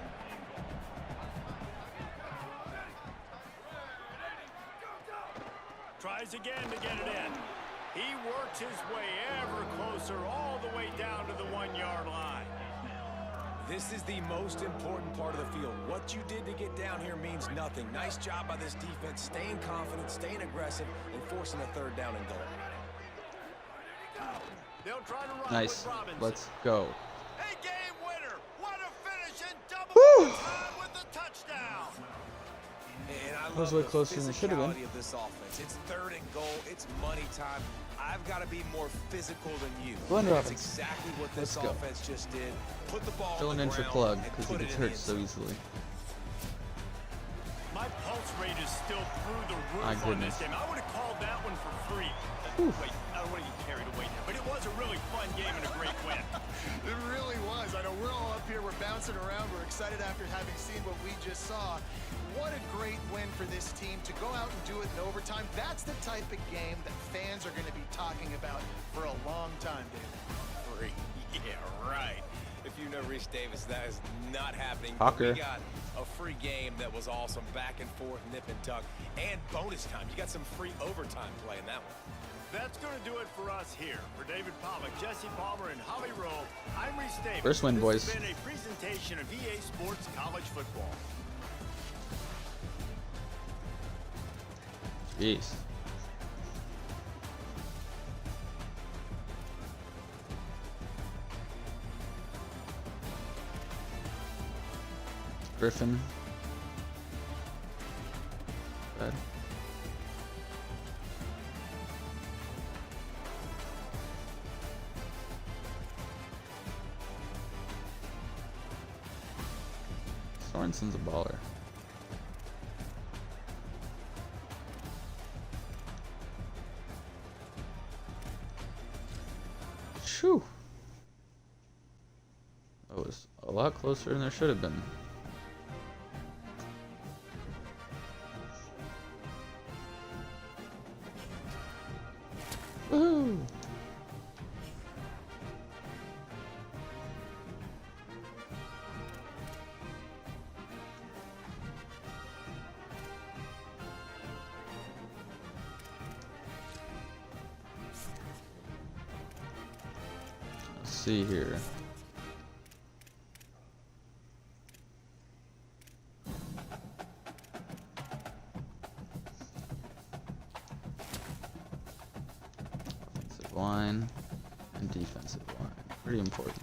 Tries again to get it in. He works his way ever closer all the way down to the 1-yard line. This is the most important part of the field. What you did to get down here means nothing. Nice job by this defense, staying confident, staying aggressive, and forcing a 3rd down and goal. They'll try to run Nice. with Robinson. Let's go. A game winner. What a finish in double time with the touchdown. And I was love a little the closer than it should have been. physicality of this offense. It's 3rd and goal. It's money time. I've got to be more physical than you. Glenn That's Robinson. exactly what this Let's go. offense just did. Put the ball Filling on in the for ground Plug and because he put it gets in the hurt end so zone. easily. My pulse rate is still through the roof My on this goodness. game. I would have called that one for free. Wait, I don't want to get carried away here, but it was a really fun game and a great win. It really was. I know we're all up here, we're bouncing around, we're excited after having seen what we just saw. What a great win for this team and to go out and do it in overtime, that's the type of game that fans are going to be talking about for a long time, David. Free. Yeah, right. If you know Reese Davis, that is not happening. Hawker. We got a free game that was awesome, back and forth, nip and tuck, and bonus time. You got some free overtime play in that one. That's going to do it for us here. For David Pollack, Jesse Palmer, and Holly Rowe, I'm Reese Davis. First win, boys. This has been a presentation of EA Sports College Football. Jeez. Griffin. Bad. Sorensen's a baller. Shoo. That was a lot closer than there should have been. Woohoo! Let's see here. Offensive line and defensive line. Pretty important.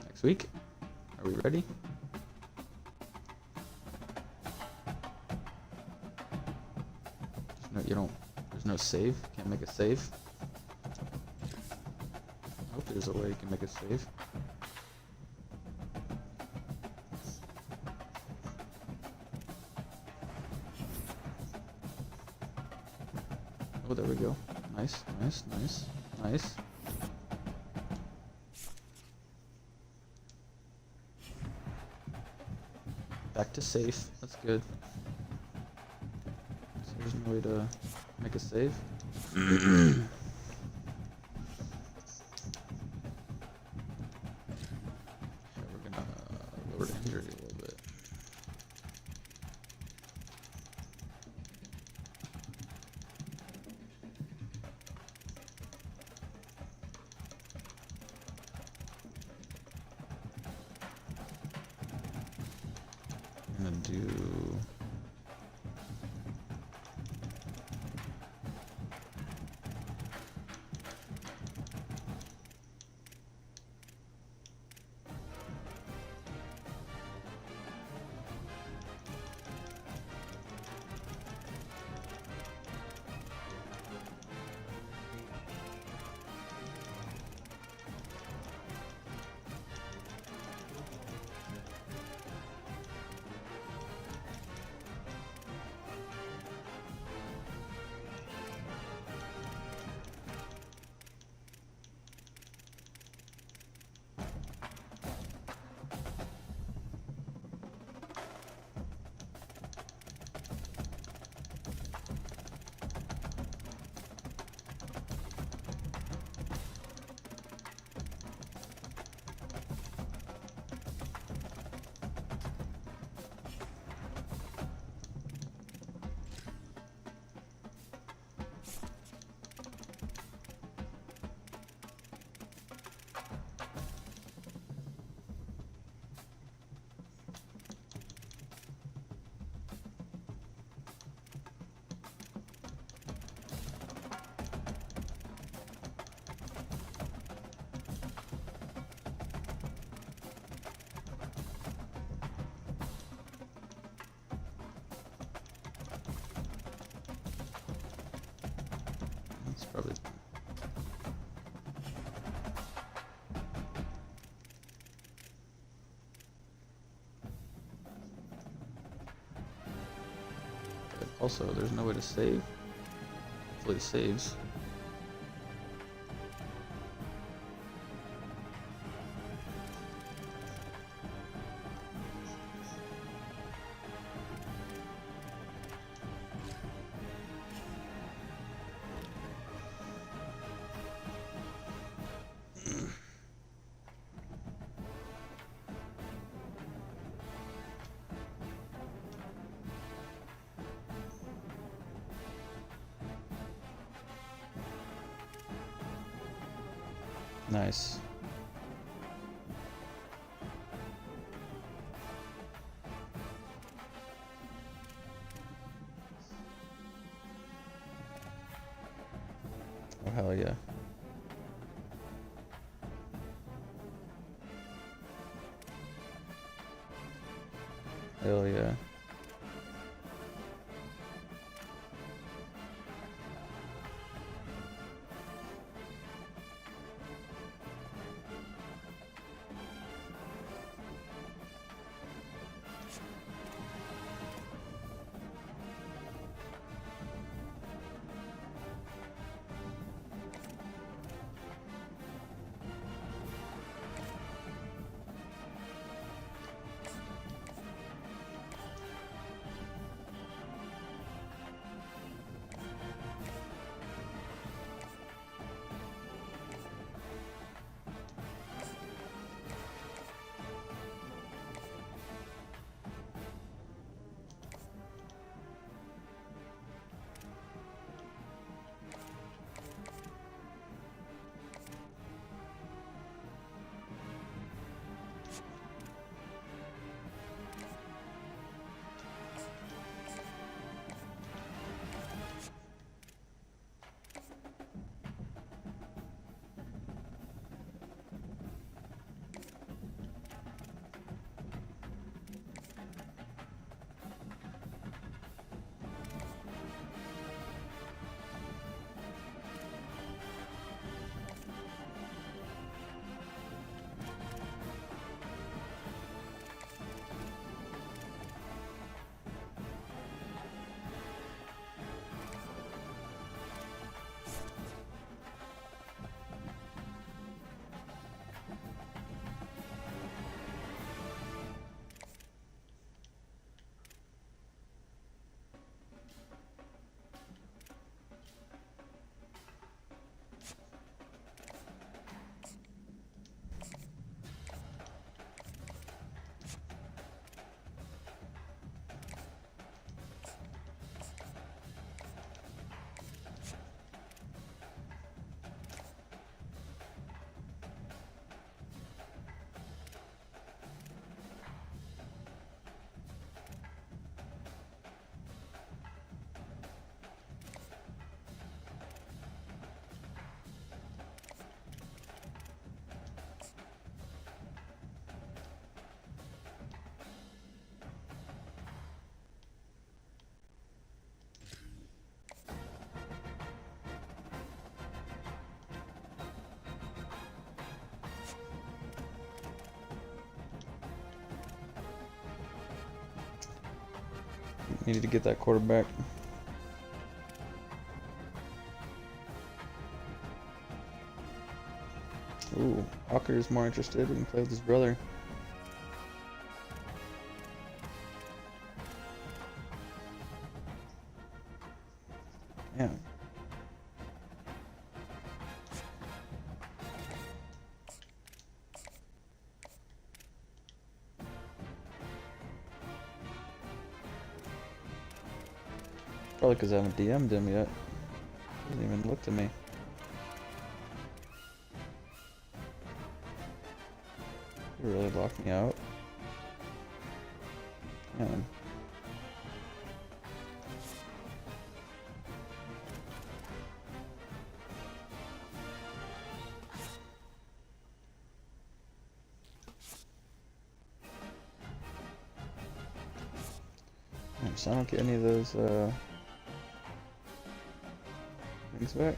Next week. Are we ready? There's no save. Can't make a save. I hope there's a way you can make a save. Oh, there we go. Nice, nice, nice, nice. Back to safe. That's good. So there's no way to make a save. Okay, we're gonna lower the injury a little bit. I'm gonna do that's probably Also, there's no way to save. Hopefully it saves. Nice. Oh, hell yeah. Hell yeah. Needed to get that quarterback. Ooh, Walker is more interested. He can play with his brother. Yeah. Probably because I haven't DM'd him yet. Hasn't even looked at me. He really locked me out. Man. So I don't get any of those things back.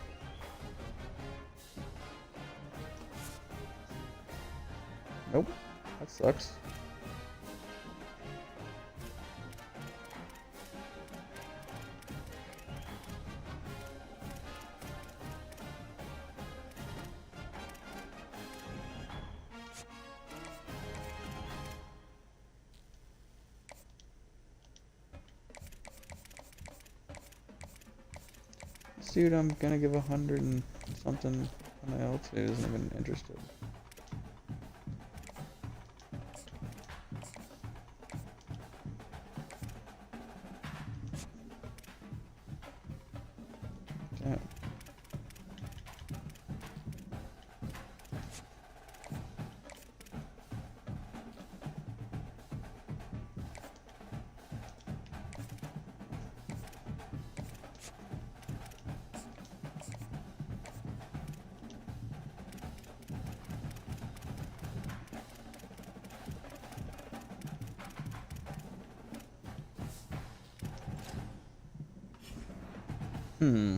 Nope, that sucks. Dude, I'm gonna give 100 and something. Someone else who isn't even interested. Yeah. Hmm.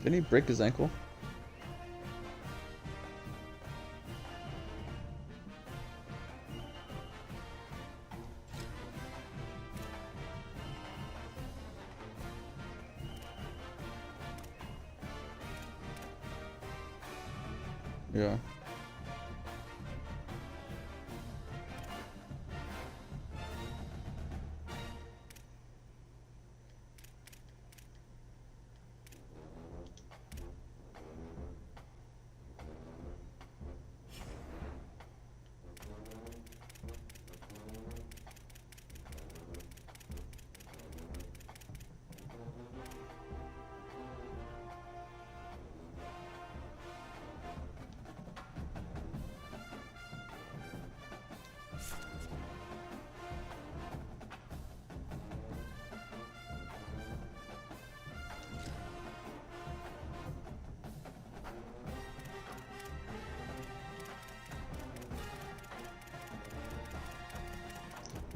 Didn't he break his ankle? Yeah.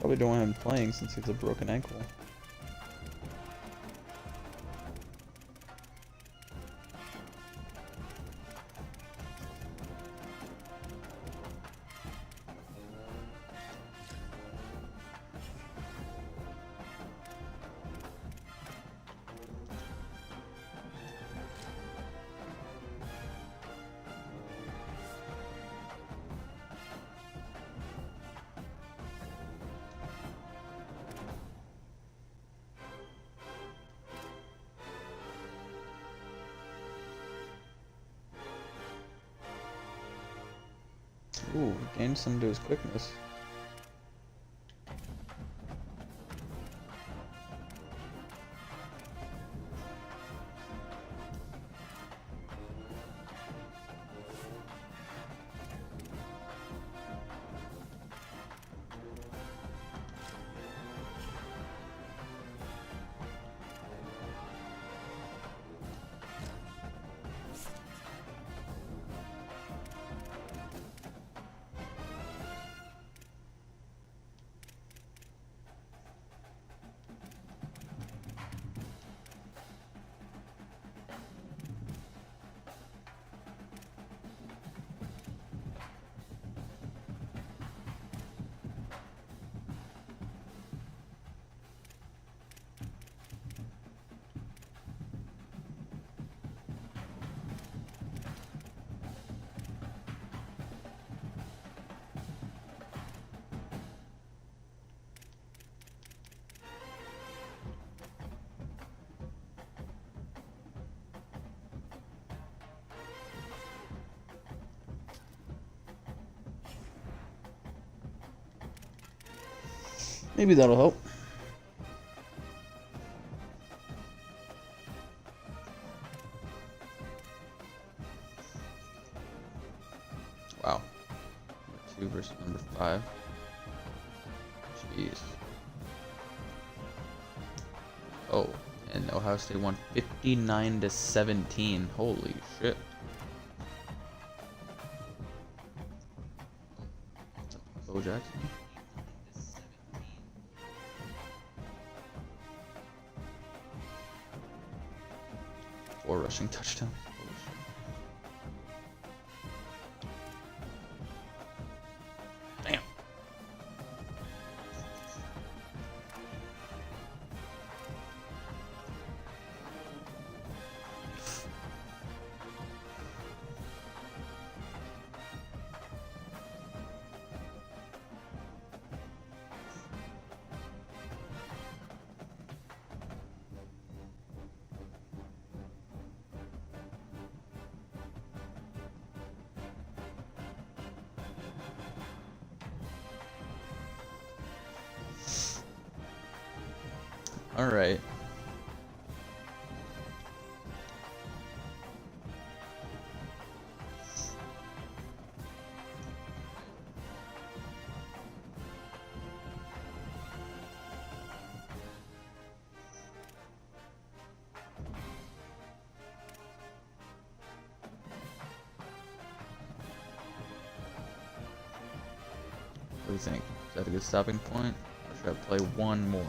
Probably don't want him playing since he has a broken ankle. Ooh, gained some to his quickness. Maybe that'll help. Wow. Number 2 versus number 5. Jeez. Oh, and Ohio State won 59-17. Holy shit. Bo Jackson. 4 rushing touchdowns. Damn. All right. What do you think? Is that a good stopping point? Or should I play one more?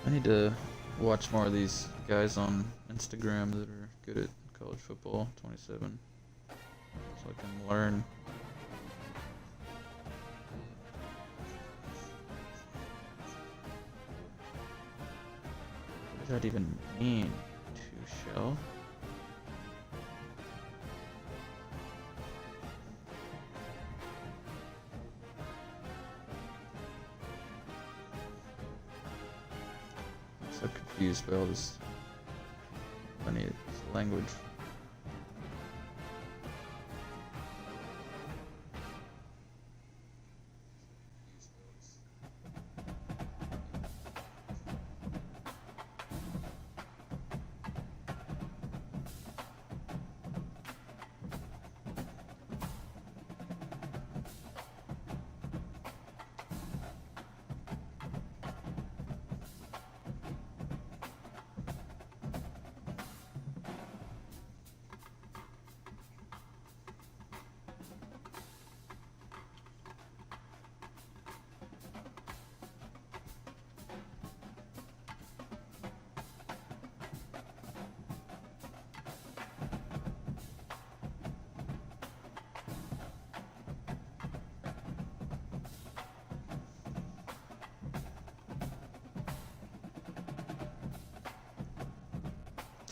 I need to watch more of these guys on Instagram that are good at college football. 27, so I can learn. What does that even mean? To shell? So confused by all this funny language.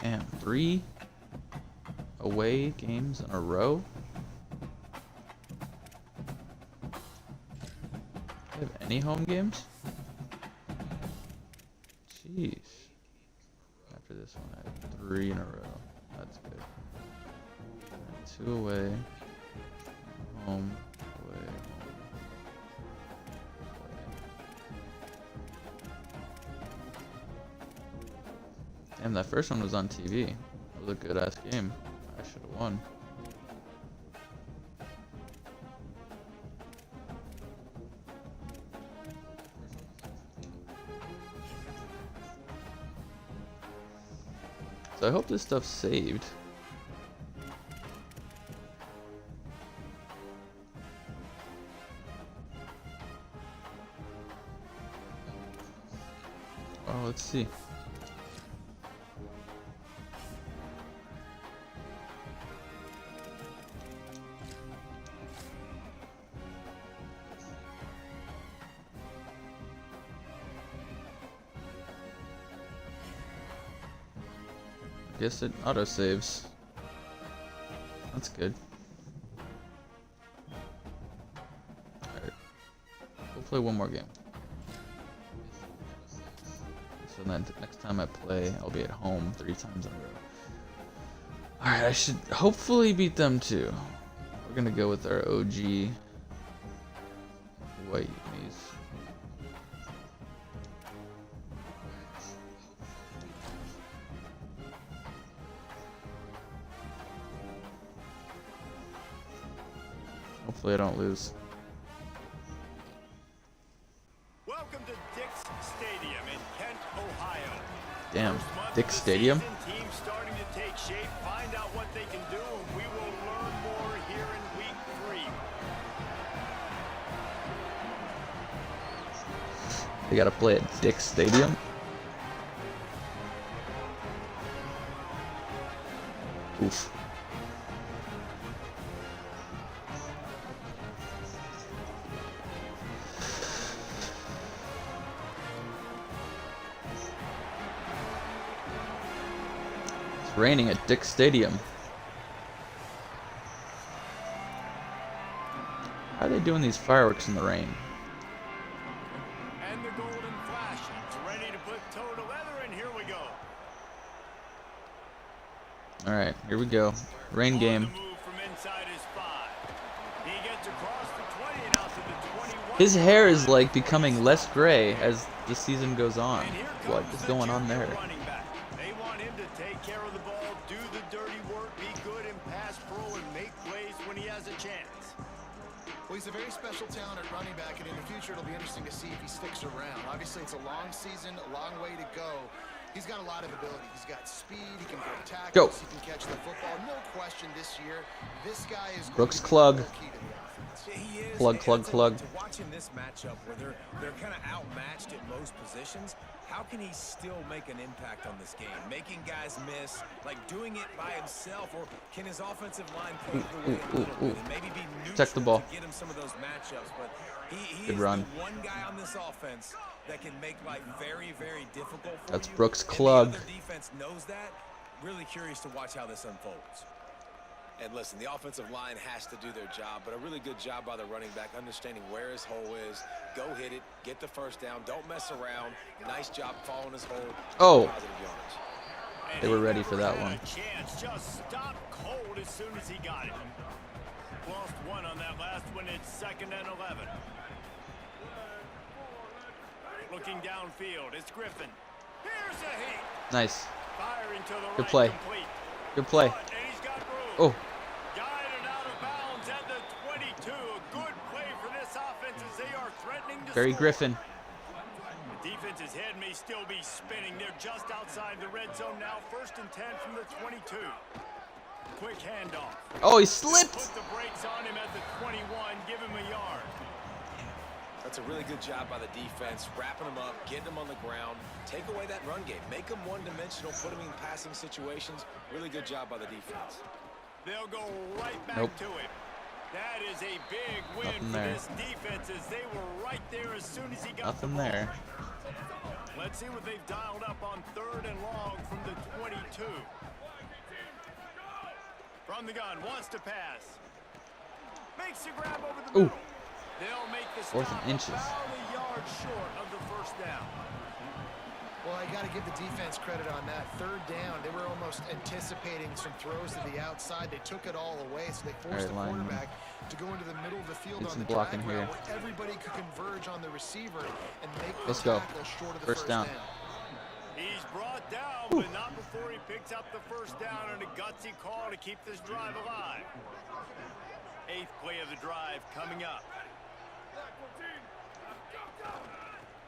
Damn, 3 away games in a row? Do you have any home games? Jeez. After this one, I have 3 in a row. That's good. And 2 away. Home. Away. Damn, that first one was on TV. It was a good ass game. I should have won. So I hope this stuff's saved. Oh, let's see. Guess it auto saves. That's good. Alright. play one more game. So then next time I play, I'll be at home 3 times in a row. Alright, I should hopefully beat them too. We're gonna go with our OG white knees. Hopefully I don't lose. Welcome to Dick's Stadium in Kent, Ohio. Damn, First month Dick's of the Stadium? season, teams starting to take shape, find out what they can do, and we will learn more here in week 3. They gotta play at Dick's Stadium? Oof. It's raining at Dick's Stadium. How are they doing these fireworks in the rain? And the golden flash is ready to put toe to leather, and here we go. Alright, here we go. Rain game. On the move from inside his 5. He gets across the 20 and out to the 21. His hair is like becoming less gray as the season goes on. And here What comes is the going on junior there? running back. They want him to take care of the ball, do the dirty work, be good in pass pro, and make plays when he has a chance. Well, he's a very special talent at running back, and in the future it'll be interesting to see if he sticks around. Obviously, it's a long season, a long way to go. He's got a lot of ability. He's got speed, he can break tackles, he can catch the football. No question this year, this guy is Brooks going to be Klug. the key to the offense. He is. Plug, And plug, I'll tell you plug. what, to watching this matchup where they're kind of outmatched at most positions, how can he still make an impact on this game? Making guys miss, like doing it by himself, or can his offensive line pave the way a little bit and maybe be neutral Protect the ball. to get him some of those matchups? But he Good is run. the one guy on this offense that can make life very, very difficult for That's you. Brooks And the Klug. other defense knows that. Really curious to watch how this unfolds. And listen, the offensive line has to do their job, but a really good job by the running back, understanding where his hole is. Go hit it, get the first down, don't mess around. Nice job following his hole. Oh. Positive yards. And They were he ready never for that had one. a chance, just stopped cold as soon as he got it. Lost 1 on that last one. It's 2nd and 11. Looking downfield, it's Griffin. Here's a heat. Nice. Firing to the Good right, play. complete. Good play. Caught, and he's got room. Oh, Guided out of bounds at the 22. A good play for this offense as they are threatening to Barry score. Griffin. The defense's head may still be spinning. They're just outside the red zone now. 1st and 10 from the 22. Quick handoff. Oh, he slipped. Put the brakes on him at the 21. Give him a yard. That's a really good job by the defense, wrapping them up, getting them on the ground. Take away that run game. Make them one-dimensional, put them in passing situations. Really good job by the defense. They'll go right back Nope. to it. That is a big win Nothing for there. this defense as they were right there as soon as he got Nothing the ball. there. Let's see what they've dialed up on 3rd and long from the 22. From the gun, wants to pass. Makes the grab over the Ooh. middle. They'll make the 4th stop and inches. about a yard short of the 1st down. Well, I got to give the defense credit on that. 3rd down, they were almost anticipating some throws to the outside. They took it all away, so they forced the lineman. quarterback to go into the middle of the field Need on some the blocking drag here. route where everybody could converge on the receiver and make the Let's go. tackle short of the First down. He's brought down, but not before he picks up the 1st down and a gutsy call to keep this drive alive. 8th play of the drive coming up.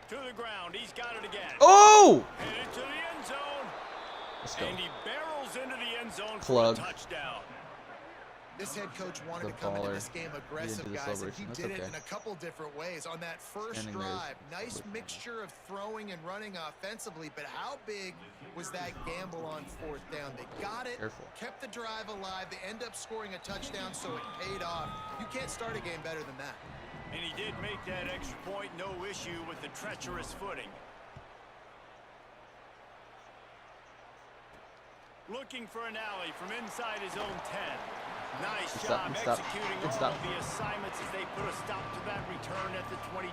To the ground, he's got it again. Oh! And into the end zone. Let's go. And he barrels into the end zone Plug. for a touchdown. This head coach wanted The to come into baller. this game He aggressive, did the guys, and he celebration. That's did it okay. in a couple different ways. On that first Standing there is drive, nice celebration. mixture of throwing and running offensively, but how big was that gamble on 4th down? They got it, Careful. kept the drive alive, they end up scoring a touchdown, so it paid off. You can't start a game better than that. And he did make that extra point, no issue with the treacherous footing. Looking for an alley from inside his own 10. Nice Stop, job stop, executing good all stop. of the assignments as they put a stop to that return at the 22.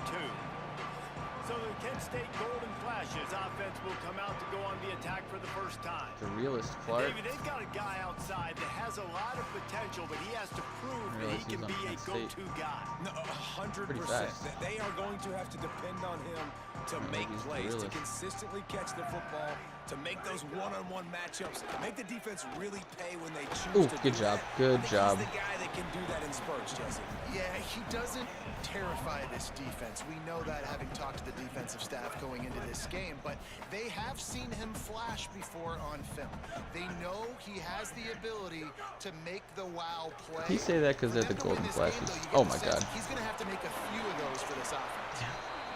So the Kent State Golden Flashes offense will come out to go on the attack for the first time. The realist Clark. David, they've got a guy outside that has a lot of potential, but he has to prove that he can be a go-to guy. No, 100%. fast. They are going to have to depend on him to make he's the plays, to realist. consistently catch the football, to make those one-on-one matchups, make the defense really pay when they choose Ooh, to good do job. that. Good I think job. He's the guy that can do that in spurts, Jesse. Yeah, he doesn't terrify this defense. We know that, having talked to the defensive staff going into this game, but they have seen him flash before on film. They know he has the ability to make the wow play. He say that because they're the Golden Flashes. Oh my God. He's going to have to make a few of those for this offense.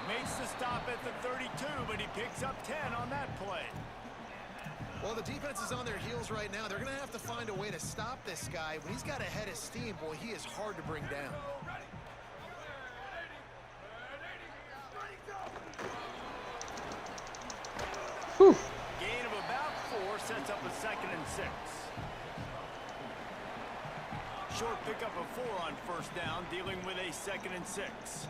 Makes the stop at the 32, but he picks up 10 on that play. Well, the defense is on their heels right now. They're going to have to find a way to stop this guy. When he's got a head of steam, boy, he is hard to bring down. Whew. Gain of about 4 sets up a 2nd and 6. Short pickup of 4 on first down, dealing with a 2nd and 6.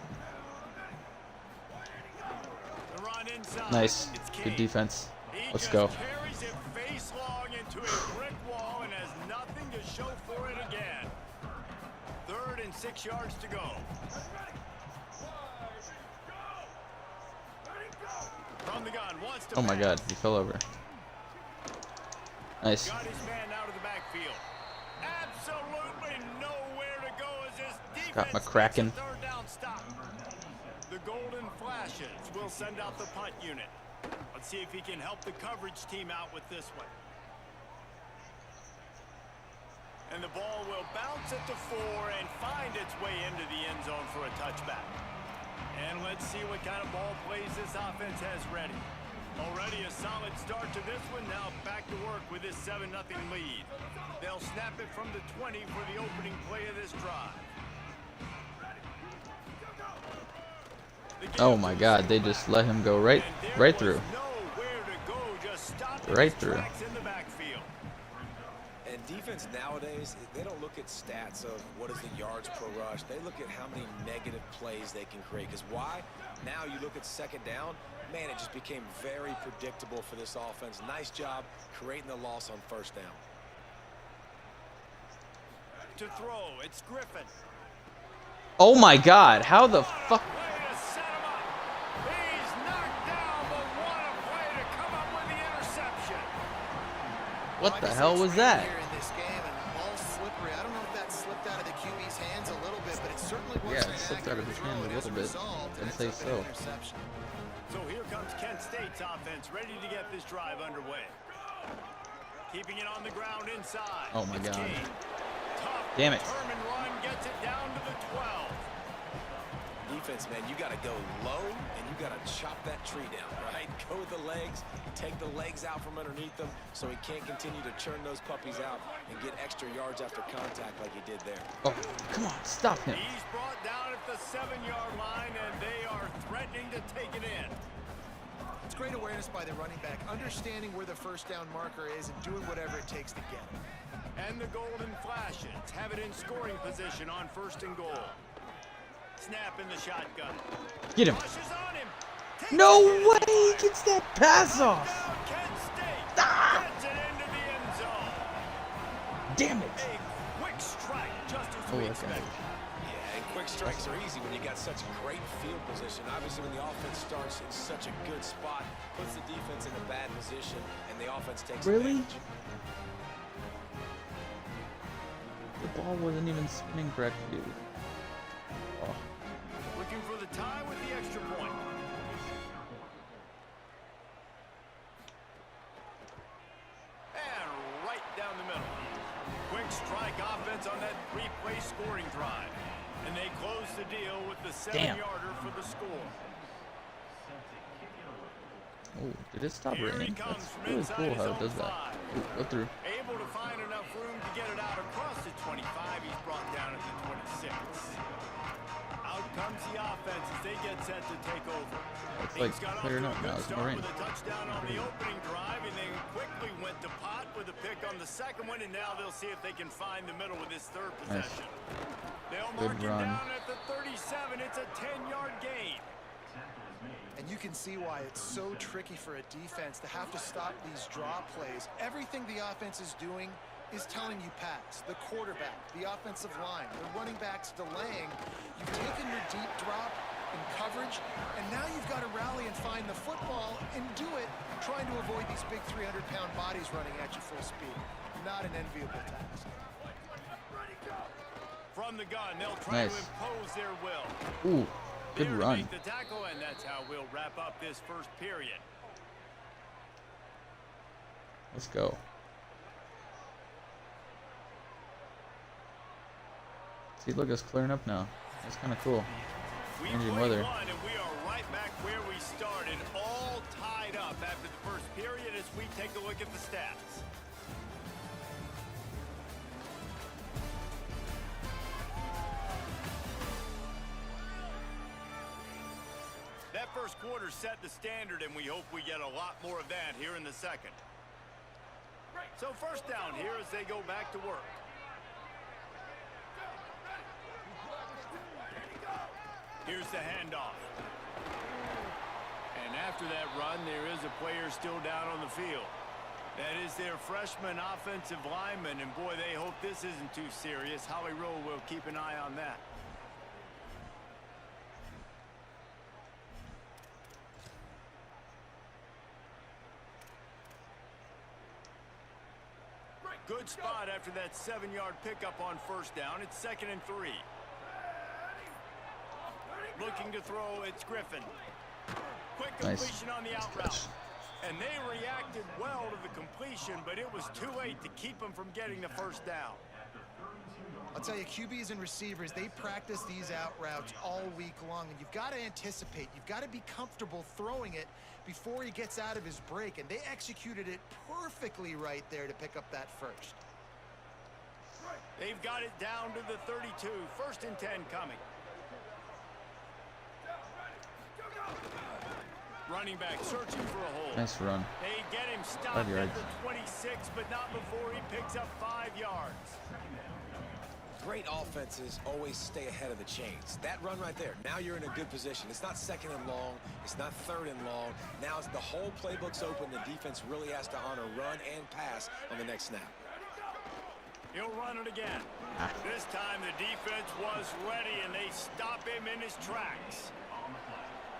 The run inside. Nice. It's Good King. defense. He Let's just go. carries it face long into a brick wall and has nothing to show for it again. 3rd and 6 yards to go. From the gun, wants to Oh my pass. God. He fell over. Nice. Got his man out of the backfield. Absolutely nowhere to go as this defense Got McCracken. makes a 3rd down stop. The Golden Flashes will send out the punt unit. Let's see if he can help the coverage team out with this one. And the ball will bounce at the 4 and find its way into the end zone for a touchback. And let's see what kind of ball plays this offense has ready. Already a solid start to this one. Now back to work with this 7-0 lead. They'll snap it from the 20 for the opening play of this drive. Oh my God. They just let him go right through. Nowhere to go, just stopping Right his through. tracks in the backfield. And defense nowadays, they don't look at stats of what is the yards per rush. They look at how many negative plays they can create. Because why? Now you look at 2nd down, man, it just became very predictable for this offense. Nice job creating the loss on 1st down. To throw, it's Griffin. Oh my God. How the fuck? Way to set him up. He's knocked down, but what a play to come up with the interception. What the hell was that? Here in this game, and ball slippery. I don't know if that slipped out of the QB's hands a little bit, but it certainly wasn't Yeah, it slipped out of his hand a little bit. I'd say so. So here comes Kent State's offense, ready to get this drive underway. Keeping it on the ground inside. Oh my It's God. King. Tough, Damn it. determined run gets it down to the 12. Defense, man, you got to go low and you got to chop that tree down, right? Go with the legs, take the legs out from underneath them so he can't continue to churn those puppies out and get extra yards after contact like he did there. Oh, come on. Stop him. He's brought down at the 7-yard line, and they are threatening to take it in. It's great awareness by the running back, understanding where the 1st down marker is and doing whatever it takes to get it. And the Golden Flashes have it in scoring position on 1st and goal. Snap in the shotgun. Get him. Rushes on him. Takes No it. way he gets that pass off. Down Kent State. Ah! Gets it into the end zone. Damn it. A quick strike, just as Oh, we okay. expected. Yeah, and quick strikes are easy when you got such great field position. Obviously, when the offense starts in such a good spot, puts the defense in a bad position, and the offense takes Really? advantage. The ball wasn't even spinning correctly. Oh. Looking for the tie with the extra point. And right down the middle. Quick strike offense on that 3-play scoring drive. And they close the deal with the 7-yarder for the score. Oh, did it stop Here he raining? comes That's from really inside cool his how own it does that. 5. Ooh, go through. Able to find enough room to get it out across the 25. He's brought down at the 26. Out comes the offense as they get set to take over. It's like Things got off clearing to a up good now. It's start gonna rain. with a touchdown on the opening drive, and then quickly went to pot with a pick on on the second one, and now they'll see if they can find the middle with this third possession. They'll Good mark it run. down at the 37. It's a 10-yard gain. And you can see why it's so tricky for a defense to have to stop these draw plays. Everything the offense is doing is telling you pass. The quarterback, the offensive line, the running backs delaying. You've taken your deep drop in coverage, and now you've got to rally and find the football and do it trying to avoid these big 300-pound bodies running at you full speed. Not an enviable task. From the gun, they'll try to impose their will. Ooh, good run. Make the tackle, and that's how we'll wrap up this first period. Let's go. See, look, it's clearing up now. That's kind of cool. We Changing played weather. one, and we are right back where we started, all tied up after the first period as we take a look at the stats. That first quarter set the standard, and we hope we get a lot more of that here in the second. So first down here as they go back to work. Here's the handoff. And after that run, there is a player still down on the field. That is their freshman offensive lineman, and boy, they hope this isn't too serious. Howie Rowe will keep an eye on that. Good spot after that 7-yard pickup on first down. It's 2nd and 3. Looking to throw, it's Griffin. Quick completion on the out route. And they reacted well to the completion, but it was too late to keep them from getting the first down. I'll tell you, QBs and receivers, they practice these out routes all week long, and you've got to anticipate. You've got to be comfortable throwing it before he gets out of his break, and they executed it perfectly right there to pick up that first. They've got it down to the 32. 1st and 10 coming. Running back searching for a hole. Nice run. They get him stopped 5 yards. at the 26, but not before he picks up 5 yards. Great offenses always stay ahead of the chains. That run right there, now you're in a good position. It's not 2nd and long. It's not 3rd and long. Now the whole playbook's open. The defense really has to honor run and pass on the next snap. He'll run it again. This time the defense was ready, and they stop him in his tracks.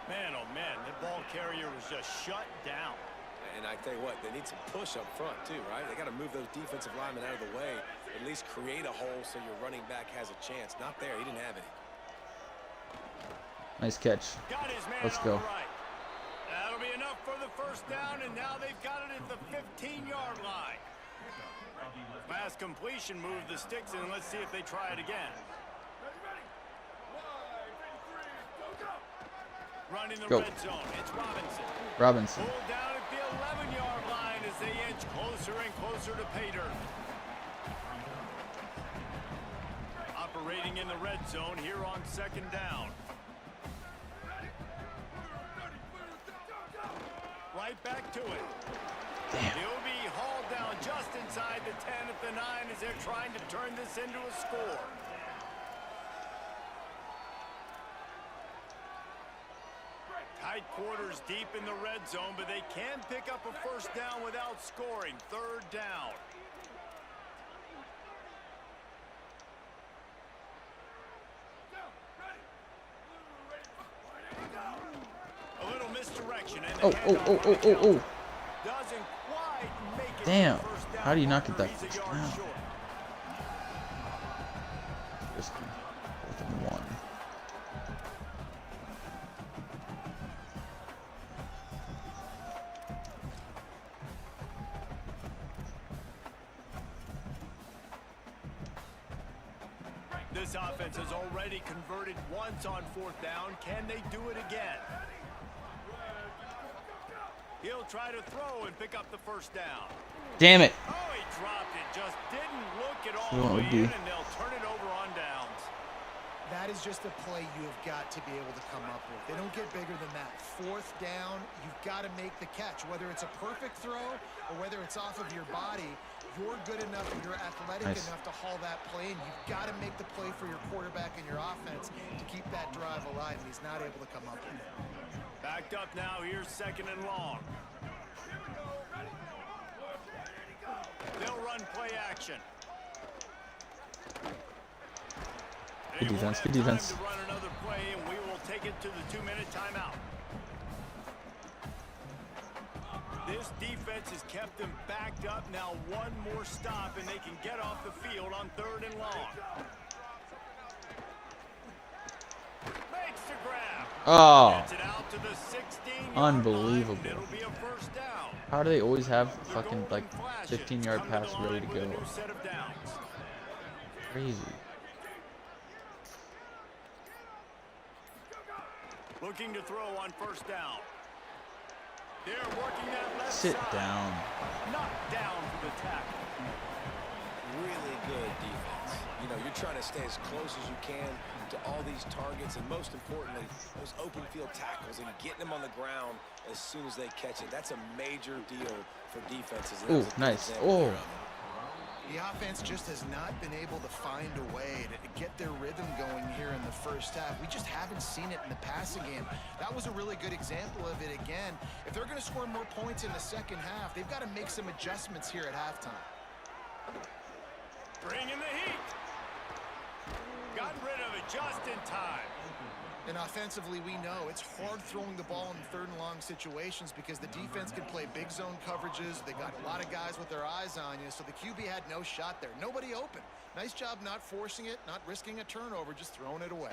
Man, oh man, the ball carrier was just shut down. And I tell you what, they need some push up front too, right? They got to move those defensive linemen out of the way, at least create a hole so your running back has a chance. Not there, he didn't have any. Nice catch. Got his man Let's on go. the right. That'll be enough for the first down, and now they've got it at the 15-yard line. Fast completion moved the sticks, and let's see if they try it again. Running the red zone, it's Robinson. Pulled down at the 11-yard line as they inch closer and closer to pay dirt. Operating in the red zone here on 2nd down. Right back to it. Damn. He'll be hauled down just inside the 10 at the 9 as they're trying to turn this into a score. Tight quarters deep in the red zone, but they can pick up a first down without scoring. 3rd down. A little misdirection. And Oh. doesn't quite make it. Damn. First down. How do you not get that He's a first yard down? short. Risky. 4th and 1. This offense has already converted once on 4th down. Can they do it again? He'll try to throw and pick up the first down. Damn it. Oh, he dropped it. Just didn't look at See all what the it way would in, be. and they'll turn it over on downs. That is just a play you have got to be able to come up with. They don't get bigger than that. 4th down, you've got to make the catch. Whether it's a perfect throw or whether it's off of your body, you're good enough and you're athletic enough to haul that play in. You've got to make the play for your quarterback and your offense to keep that drive alive, and he's not able to come up with it. Backed up now, here's 2nd and long. They'll run play action. Good defense, good defense. To run another play, and we will take it to the 2-minute timeout. This defense has kept them backed up. Now one more stop, and they can get off the field on 3rd and long. Makes the grab. Oh, Gets it out to the 16-yard unbelievable. line. It'll be a 1st down. How do they always have fucking like 15-yard pass ready to go? Crazy. Looking to throw on 1st down. They're working that left Sit side. down. Knocked down for the tackle. Really good defense. You know, you're trying to stay as close as you can to all these targets, and most importantly, those open field tackles and getting them on the ground as soon as they catch it. That's a major deal for defenses. Oh, nice. Oh. The offense just has not been able to find a way to get their rhythm going here in the 1st half. We just haven't seen it in the passing game. That was a really good example of it again. If they're going to score more points in the 2nd half, they've got to make some adjustments here at halftime. Bringing the heat. Got rid of it just in time. And offensively, we know it's hard throwing the ball in 3rd and long situations because the defense can play big zone coverages. They got a lot of guys with their eyes on you, so the QB had no shot there. Nobody open. Nice job not forcing it, not risking a turnover, just throwing it away.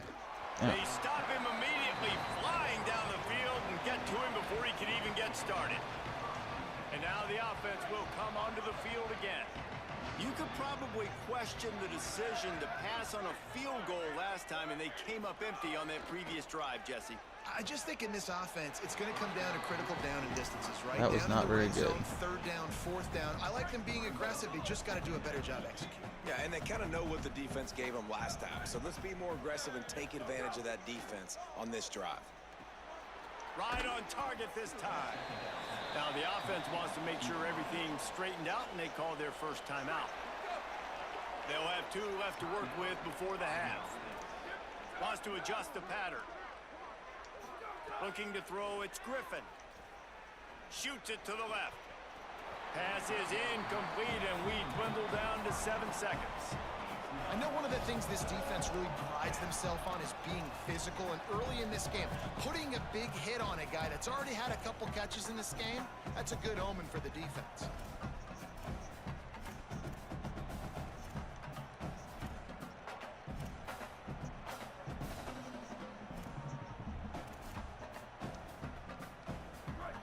They stop him immediately, flying down the field and get to him before he can even get started. And now the offense will come onto the field again. You could probably question the decision to pass on a field goal last time, and they came up empty on that previous drive, Jesse. I just think in this offense, it's going to come down to critical down and distances, right? That was not very good. 3rd down, 4th down. I like them being aggressive. They just got to do a better job executing. Yeah, and they kind of know what the defense gave them last time. So let's be more aggressive and take advantage of that defense on this drive. Right on target this time. Now the offense wants to make sure everything's straightened out, and they call their 1st timeout. They'll have 2 left to work with before the half. Wants to adjust the pattern. Looking to throw, it's Griffin. Shoots it to the left. Pass is incomplete, and we dwindle down to 7 seconds. I know one of the things this defense really prides themselves on is being physical, and early in this game, putting a big hit on a guy that's already had a couple catches in this game, that's a good omen for the defense.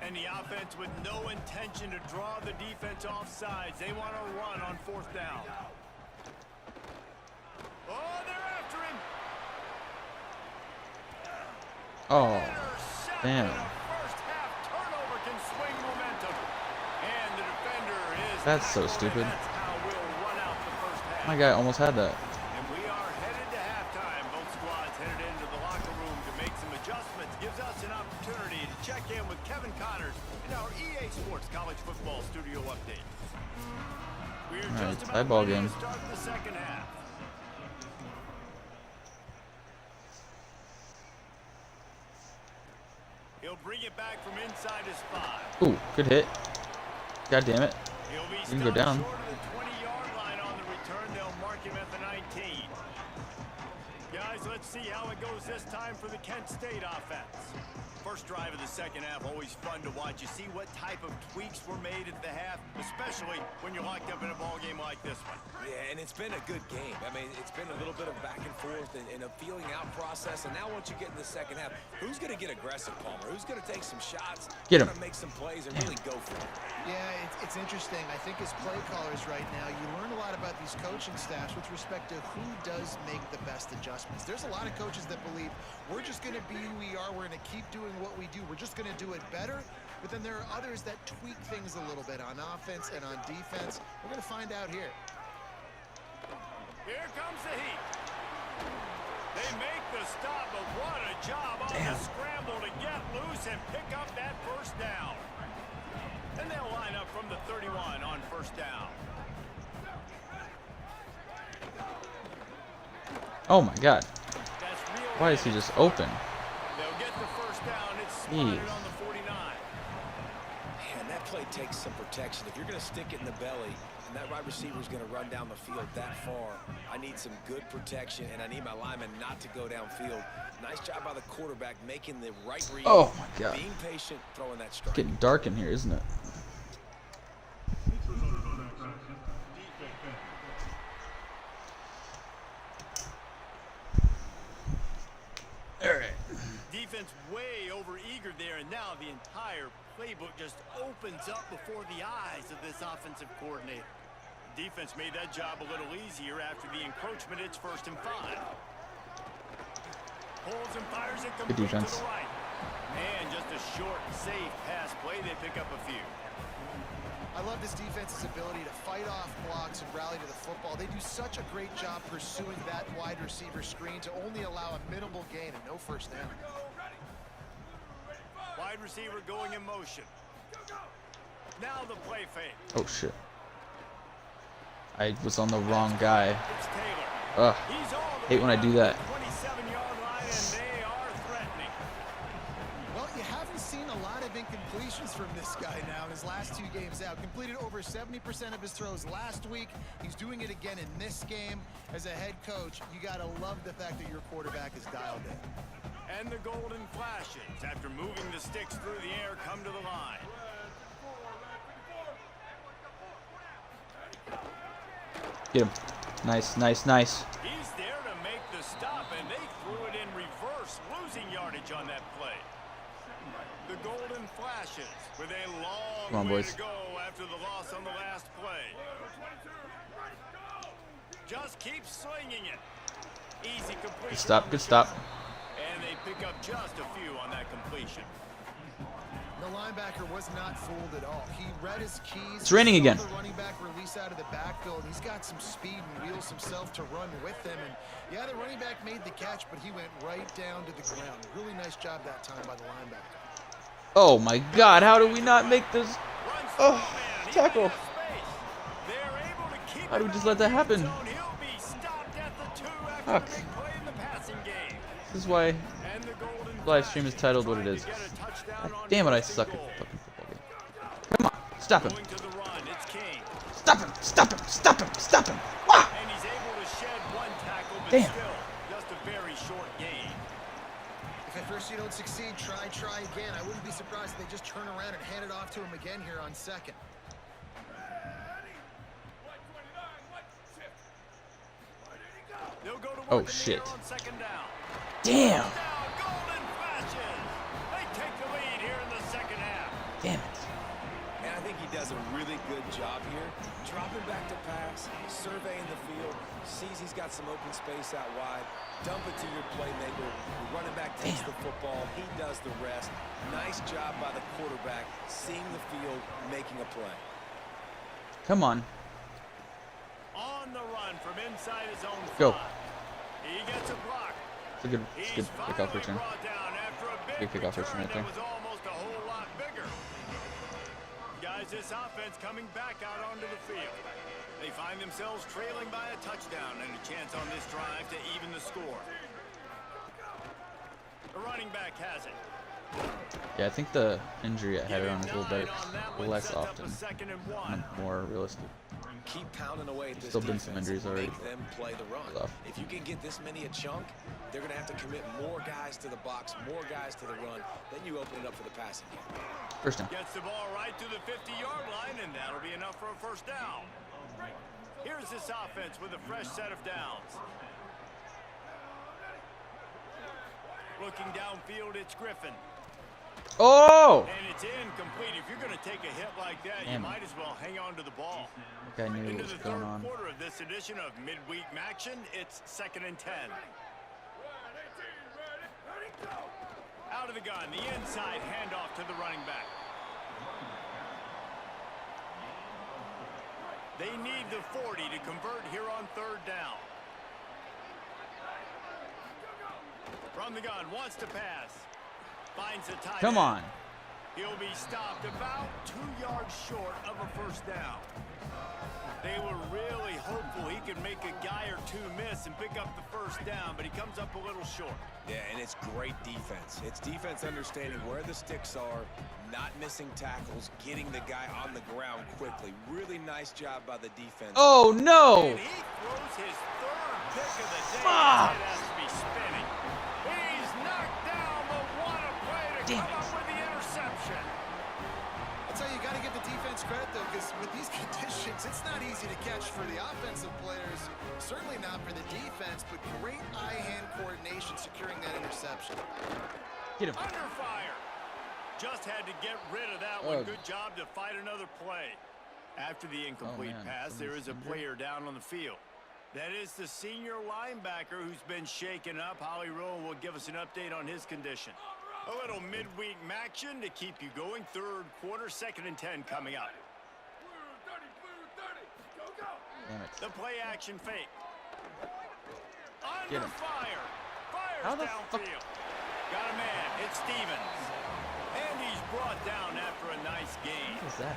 And the offense with no intention to draw the defense off sides. They want to run on 4th down. Oh, they're after him. Oh, damn. First half turnover can swing momentum. And the defender is. That's so stupid. That's how we'll run out the 1st half. My guy almost had that. And we are headed to halftime. Both squads headed into the locker room to make some adjustments. Gives us an opportunity to check in with Kevin Connors in our EA Sports College Football Studio Update. We're just tie about ball ready game. to start the 2nd half. He'll bring it back from inside his 5. Ooh, good hit. God damn it. He'll be You can go down. short of the 20-yard line on the return. They'll mark him at the 19. Guys, let's see how it goes this time for the Kent State offense. First drive of the 2nd half, always fun to watch. You see what type of tweaks were made at the half, especially when you're locked up in a ball game like this one. Yeah, and it's been a good game. I mean, it's been a little bit of back and forth and a feeling out process. And now once you get in the 2nd half, who's going to get aggressive, Palmer? Who's going to take some shots? Get him. Who's gonna make some plays and really go for it? Yeah, it's interesting. I think as play callers right now, you learn a lot about these coaching staffs with respect to who does make the best adjustments. There's a lot of coaches that believe we're just going to be who we are. We're going to keep doing what we do. We're just going to do it better. But then there are others that tweak things a little bit on offense and on defense. We're going to find out here. Here comes the heat. They make the stop, but what a job on the scramble to get loose and pick up that first down. And they'll line up from the 31 on first down. Oh my God. That's real. Why is he just open? They'll get the first down. It's spotted Jeez. on the 49. And that play takes some protection. If you're going to stick it in the belly and that wide receiver is going to run down the field that far, I need some good protection, and I need my lineman not to go downfield. Nice job by the quarterback making the right read. Oh my God. Being patient, throwing that strike. Getting dark in here, isn't it? Alright. Defense way over eager there, and now the entire playbook just opens up before the eyes of this offensive coordinator. Defense made that job a little easier after the encroachment. It's 1st and 5. Pulls and fires it complete to the right. And just a short, safe pass play. They pick up a few. I love this defense's ability to fight off blocks and rally to the football. They do such a great job pursuing that wide receiver screen to only allow a minimal gain and no first down. Wide receiver going in motion. Now the play fake. Oh shit. I was on the wrong guy. It's Taylor. Ugh. He's all the Hate when I way do down that. to the 27-yard line, and they are threatening. Well, you haven't seen a lot of incompletions from this guy now in his last 2 games out. Completed over 70% of his throws last week. He's doing it again in this game. As a head coach, you got to love the fact that your quarterback is dialed in. And the golden flashes, after moving the sticks through the air, come to the line. Get him. Nice, nice, nice. He's there to make the stop, and they threw it in reverse, losing yardage on that play. The golden flashes with a long Come on, way boys. to go after the loss on the last play. Just keep slinging it. Easy completion. Good stop, good stop. And they pick up just a few on that completion. The linebacker was not fooled at all. He read his keys. It's raining He saw again. The running back release out of the backfield. He's got some speed and wheels himself to run with them. And yeah, the running back made the catch, but he went right down to the ground. Really nice job that time by the linebacker. Oh my God, how do we not make this? Oh, tackle. How do we just let that happen? Fuck. This is why live stream is titled what it is. God damn it, I suck at the fucking football game. Come on, stop him. Stop him, stop him, stop him, stop him. Wow. And he's able to shed 1 tackle, but Damn. still just a very short gain. If at first you don't succeed, try again. I wouldn't be surprised if they just turn around and hand it off to him again here on 2nd. They'll go to work Oh in the shit. air on 2nd down. Damn. Now, golden flashes. They take the lead here in the 2nd half. Damn it. And I think he does a really good job here. Dropping back to pass, surveying the field, sees he's got some open space out wide, dump it to your playmaker. The running back takes the football, he does the rest. Nice job by the quarterback, seeing the field, making a play. Come on. On the run from inside his own Go. 5. He gets a block. It's a good kickoff return. Brought down after a big Good kickoff return right that there. was almost a whole lot bigger. Guys, this offense coming back out onto the field. They find themselves trailing by a touchdown and a chance on this drive to even the score. The running back has it. Yeah, I think the injury I had it on is a little better, Nine on that one, less sets up often, a 2nd and 1. more realistic. Keep pounding away at this Still been some defense. injuries already. Make them play the run. Tough. If you can get this many a chunk, they're going to have to commit more guys to the box, more guys to the run. Then you open it up for the passing game. First down. Gets the ball right to the 50-yard line, and that'll be enough for a first down. Here's this offense with a fresh set of downs. Looking downfield, it's Griffin. Oh! And it's incomplete. If you're going to take a hit like that, Damn. you might as well hang on to the ball. I think I knew Into what was the going third on. quarter of this edition of Midweek Action, it's 2nd and 10. Out of the gun, the inside handoff to the running back. They need the 40 to convert here on 3rd down. From the gun, wants to pass. Finds a tight Come end. on. He'll be stopped about 2 yards short of a first down. They were really hopeful he could make a guy or two miss and pick up the first down, but he comes up a little short. Yeah, and it's great defense. It's defense understanding where the sticks are, not missing tackles, getting the guy on the ground quickly. Really nice job by the defense. Oh, no. And he throws his third pick of the day. Fuck. His head has to be spinning. He's knocked down, but what a play to Damn come it. up with the interception. I'll tell you, you got to give the defense credit, though, because with these conditions, it's not easy to catch for the offensive players. Certainly not for the defense, but great eye-hand coordination securing that interception. Get him. Under fire. Just had to get rid of that one. Good job to fight another play. After the incomplete pass, there is a player down on the field. That is the senior linebacker who's been shaken up. Holly Rowan will give us an update on his condition. A little midweek action to keep you going. Third quarter, 2nd and 10 coming up. Damn it. The play action fake. Get Under him. fire. How Fires the fuck? downfield. Got a man. It's Stevens. And he's brought down after a nice game. How does that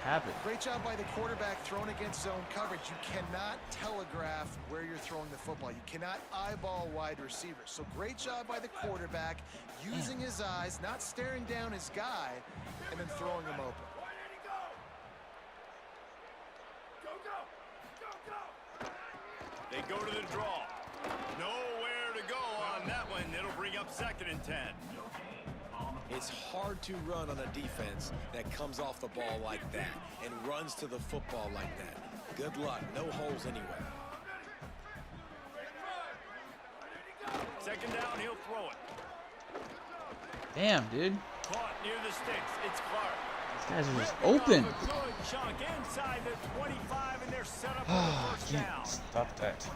happen? Great job by the quarterback thrown against zone coverage. You cannot telegraph where you're throwing the football. You cannot eyeball wide receivers. So great job by the quarterback using his eyes, not staring down his guy, and then throwing him open. They go to the draw. Nowhere to go on that one. It'll bring up 2nd and 10. It's hard to run on a defense that comes off the ball like that and runs to the football like that. Good luck. No holes anywhere. 2nd down, he'll throw it. Damn, dude. Caught near the sticks. It's Clark. These guys are just Ripping off open. a good chunk inside the 25, and they're set up for the first down. Stop that.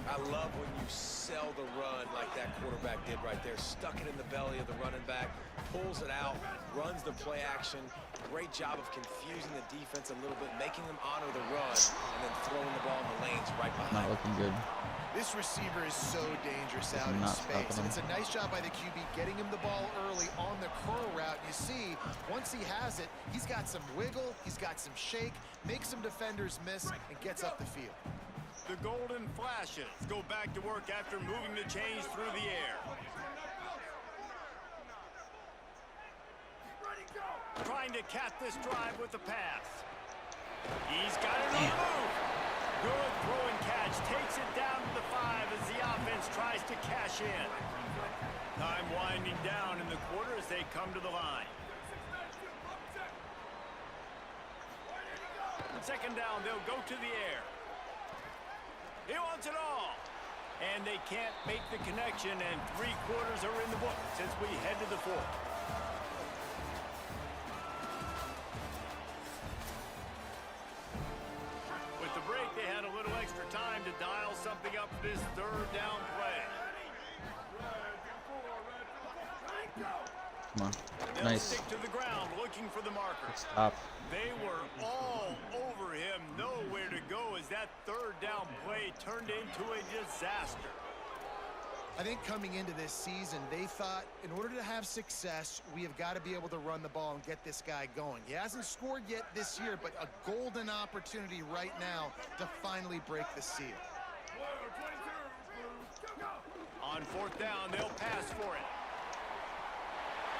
I love when you sell the run like that quarterback did right there. Stuck it in the belly of the running back, pulls it out, runs the play action. Great job of confusing the defense a little bit, making them honor the run, and then throwing the ball in the lanes right behind. Not looking good. This receiver is so dangerous out in Not space. stopping And him. it's a nice job by the QB getting him the ball early on the curl route. You see, once he has it, he's got some wiggle, he's got some shake, makes some defenders miss, and gets up the field. The golden flashes go back to work after moving the chains through the air. Trying to cap this drive with the pass. He's got it on the move. Good throw and catch. Takes it down to the 5 as the offense tries to cash in. Time winding down in the quarter as they come to the line. 2nd down, they'll go to the air. He wants it all. And they can't make the connection, and 3 quarters are in the books as we head to the 4th. With the break, they had a little extra time to dial something up for this 3rd down play. Come on. They'll Nice. stick to the ground looking for the marker. Stop. They were all over him, nowhere to go as that 3rd down play turned into a disaster. I think coming into this season, they thought in order to have success, we have got to be able to run the ball and get this guy going. He hasn't scored yet this year, but a golden opportunity right now to finally break the seal. On 4th down, they'll pass for it.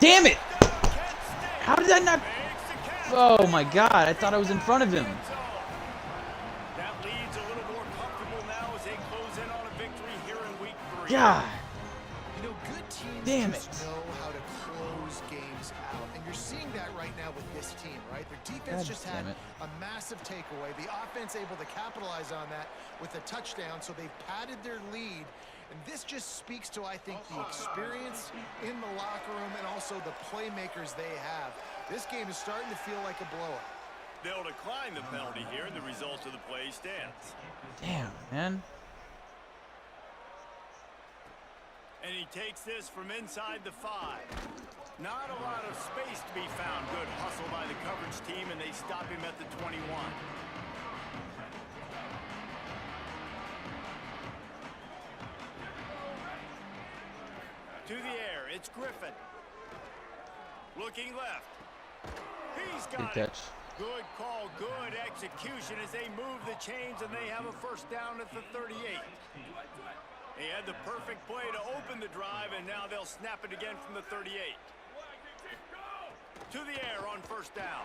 Damn it! Kent State How did I not? makes the catch. Oh my God! I thought I was in front of him. That leads a little more comfortable now as they close in on a victory here in week 3. God. You know, good teams Damn just it. know how to close games out. And you're seeing that right now with this team, right? Their defense God just had damn it. a massive takeaway. The offense able to capitalize on that with a touchdown, so they've padded their lead. And this just speaks to, I think, the experience in the locker room and also the playmakers they have. This game is starting to feel like a blowout. They'll decline the penalty here, and the result of the play stands. Damn, man. And he takes this from inside the 5. Not a lot of space to be found. Good hustle by the coverage team, and they stop him at the 21. To the air, it's Griffin. Looking left. He's got Good it. catch. Good call, good execution as they move the chains and they have a first down at the 38. They had the perfect play to open the drive, and now they'll snap it again from the 38. To the air on first down.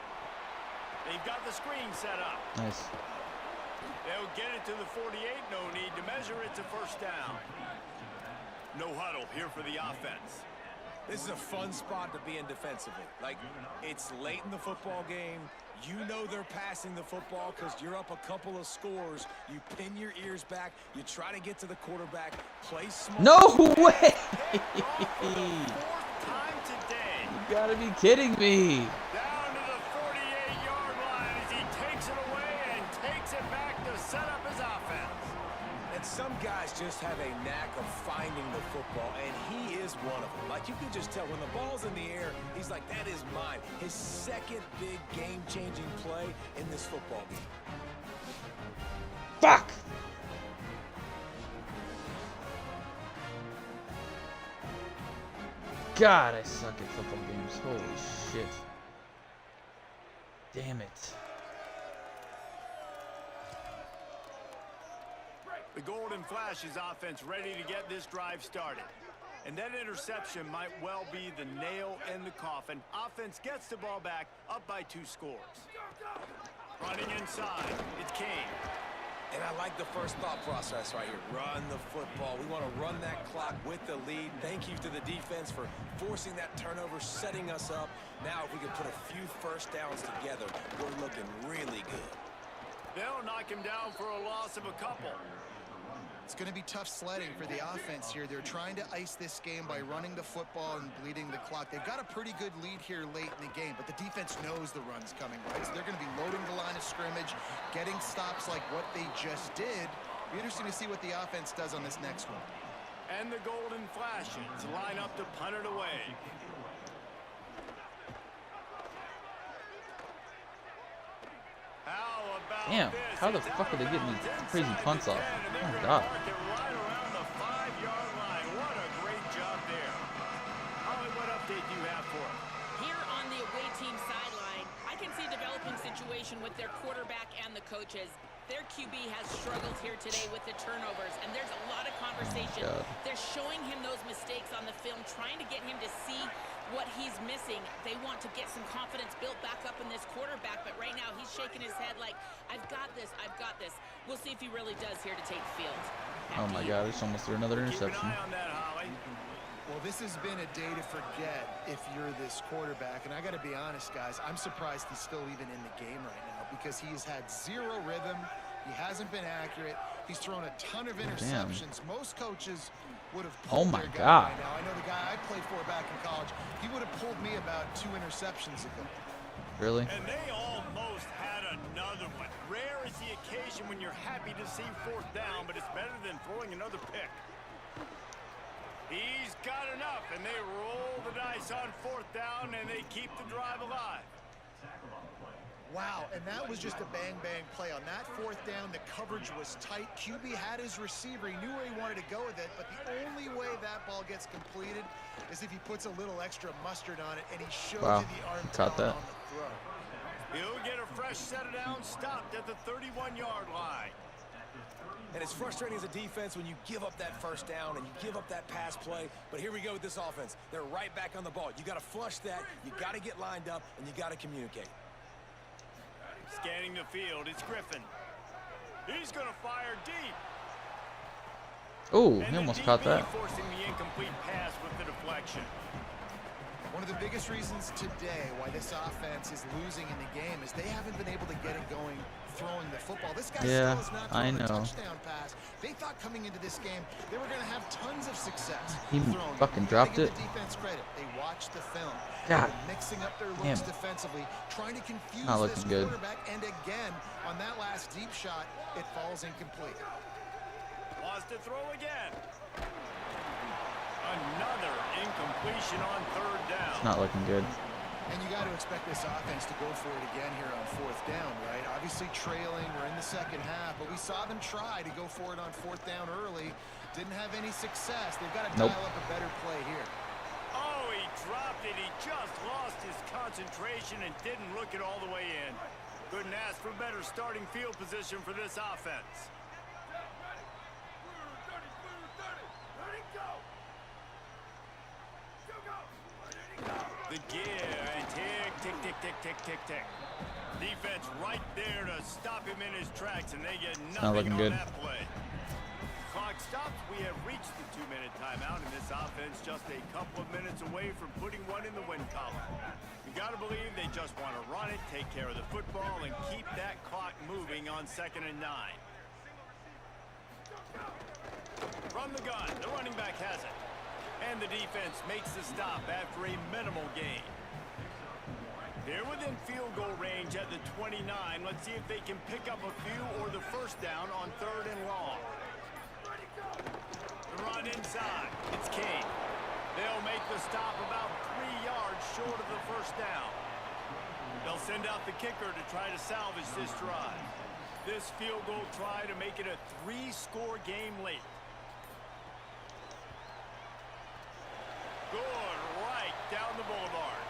They've got the screen set up. Nice. They'll get it to the 48. No need to measure. It's a first down. No huddle here for the offense. This is a fun spot to be in defensively. Like, it's late in the football game. You know they're passing the football because you're up a couple of scores. You pin your ears back. You try to get to the quarterback. Play smart. No way! Fourth time today. You gotta be kidding me. Down to the 48-yard line as he takes it away and takes it back to set up his offense. And some guys just have a knack of finding the football, and he is one of them. Like, you can just tell when the ball's in the air, he's like, that is mine. His second big game-changing play in this football game. Fuck! God, I suck at football games. Holy shit. Damn it. The Golden Flash's offense ready to get this drive started. And that interception might well be the nail in the coffin. Offense gets the ball back, up by 2 scores. Running inside, it's King. And I like the first thought process right here. Run the football. We want to run that clock with the lead. Thank you to the defense for forcing that turnover, setting us up. Now, if we can put a few first downs together, we're looking really good. They'll knock him down for a loss of a couple. It's going to be tough sledding for the offense here. They're trying to ice this game by running the football and bleeding the clock. They've got a pretty good lead here late in the game, but the defense knows the run's coming, right? So they're going to be loading the line of scrimmage, getting stops like what they just did. Be interesting to see what the offense does on this next one. And the Golden Flashes line up to punt it away. How about Damn, this? how the It's fuck are they getting these crazy inside punts the off? 10, and Oh they're my gonna god. mark it right around the 5-yard line. What a great job there. Holly, what update do you have for us? Here on the away team sideline, I can see a developing situation with their quarterback and the coaches. Their QB has struggled here today with the turnovers, and there's a lot of conversation. They're showing him those mistakes on the film, trying to get him to see what he's missing. They want to get some confidence built back up in this quarterback, but right now he's shaking his head like, I've got this, I've got this. We'll see if he really does here to take the field. Oh my god, it's almost through another interception. Keep an eye on that, Holly. Well, this has been a day to forget if you're this quarterback. And I got to be honest, guys, I'm surprised he's still even in the game right now because he's had zero rhythm. He hasn't been accurate. He's thrown a ton of interceptions. Damn. Most coaches would have Oh pulled my their guy God. by now. I know the guy I played for back in college. He would have pulled me about 2 interceptions ago. Really? And they almost had another one. Rare is the occasion when you're happy to see 4th down, but it's better than throwing another pick. He's got enough, and they roll the dice on 4th down, and they keep the drive alive. Wow, and that was just a bang-bang play. On that 4th down, the coverage was tight. QB had his receiver. He knew where he wanted to go with it, but the only way that ball gets completed is if he puts a little extra mustard on it, and he shows you the arm caught talent that. on the throw. He'll get a fresh set of downs, stopped at the 31-yard line. And it's frustrating as a defense when you give up that first down and you give up that pass play. But here we go with this offense. They're right back on the ball. You got to flush that. You got to get lined up, and you got to communicate. Scanning the field, it's Griffin. He's going to fire deep. Oh, And he the almost DB caught that. forcing the incomplete pass with the deflection. One of the biggest reasons today why this offense is losing in the game is they haven't been able to get it going throwing the football. This guy Yeah, still has not I thrown a know. touchdown pass. They thought coming into this game they were going to have tons of success. He throwing fucking it. dropped They give it. the defense credit. They watched the film. God. They're mixing up their Damn looks it. defensively, trying to confuse Not this looking good. quarterback. And again, on that last deep shot, it falls incomplete. Wants to throw again. Another incompletion on 3rd down. It's not looking good. And you got to expect this offense to go for it again here on 4th down, right? obviously trailing. We're in the second half, but we saw them try to go for it on 4th down early. Didn't have any success. They've got to dial up a better play here. Oh, he dropped it. He just lost his concentration and didn't look it all the way in. Couldn't ask for better starting field position for this offense. The gear and tick, tick, tick, tick, tick, tick, tick. Defense right there to stop him in his tracks, and they get nothing on that play. Clock stops. We have reached the 2-minute timeout, and this offense just a couple of minutes away from putting one in the win column. You got to believe they just want to run it, take care of the football, and keep that clock moving on 2nd and 9. From the gun, the running back has it. And the defense makes the stop after a minimal gain. They're within field goal range at the 29. Let's see if they can pick up a few or the first down on 3rd and long. The run inside. It's Kane. They'll make the stop about 3 yards short of the first down. They'll send out the kicker to try to salvage this drive. This field goal try to make it a 3-score game late. Good, right down the boulevard.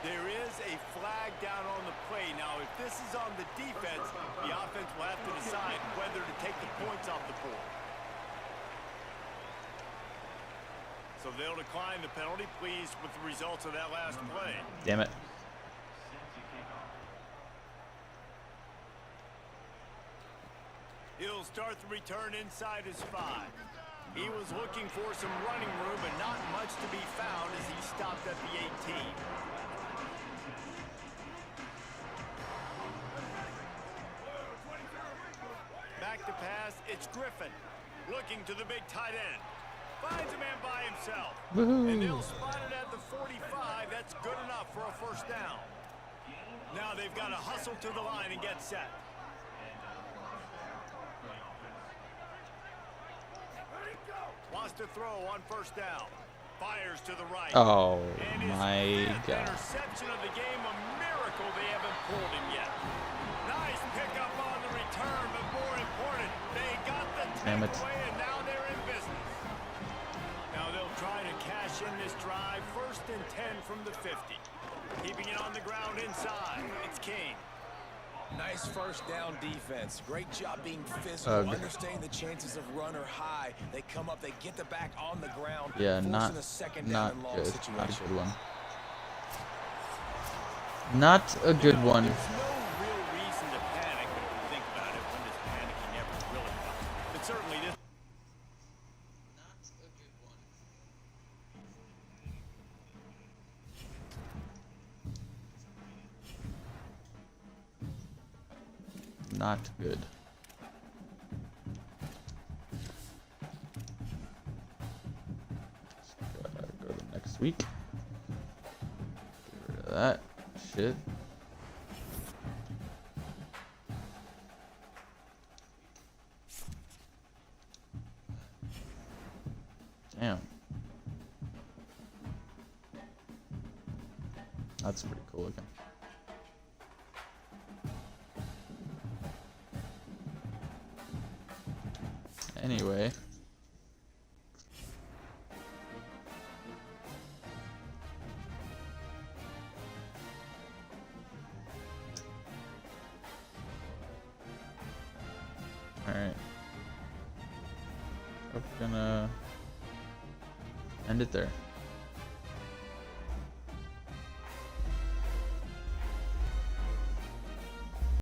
There is a flag down on the play. Now, if this is on the defense, the offense will have to decide whether to take the points off the board. So they'll decline the penalty, pleased with the results of that last play. Damn it. He'll start the return inside his 5. He was looking for some running room, but not much to be found as he stopped at the 18. Back to pass, it's Griffin. Looking to the big tight end. Finds a man by himself. And they'll spot it at the 45. That's good enough for a first down. Now they've got to hustle to the line and get set. Wants to throw on first down. Fires to the right. Oh, and his my 5th God. interception of the game. A miracle they haven't pulled him yet. Nice pickup on the return, but more important, they got the takeaway, and now they're in business. Now they'll try to cash in this drive. 1st and 10 from the 50. Keeping it on the ground inside. It's Kane. Nice first down defense. Great job being physical, understanding the chances of run are high. They come up, they get the back on the ground. Yeah, not a second down and long good. situation. Not a good one. Not a good one. There's no real reason to panic, but if you think about it, when does panicking ever really come? But certainly this. Not a good one. Not good. Go to next week. Get rid of that shit. Damn. That's pretty cool looking. Anyway. Alright. I'm gonna end it there.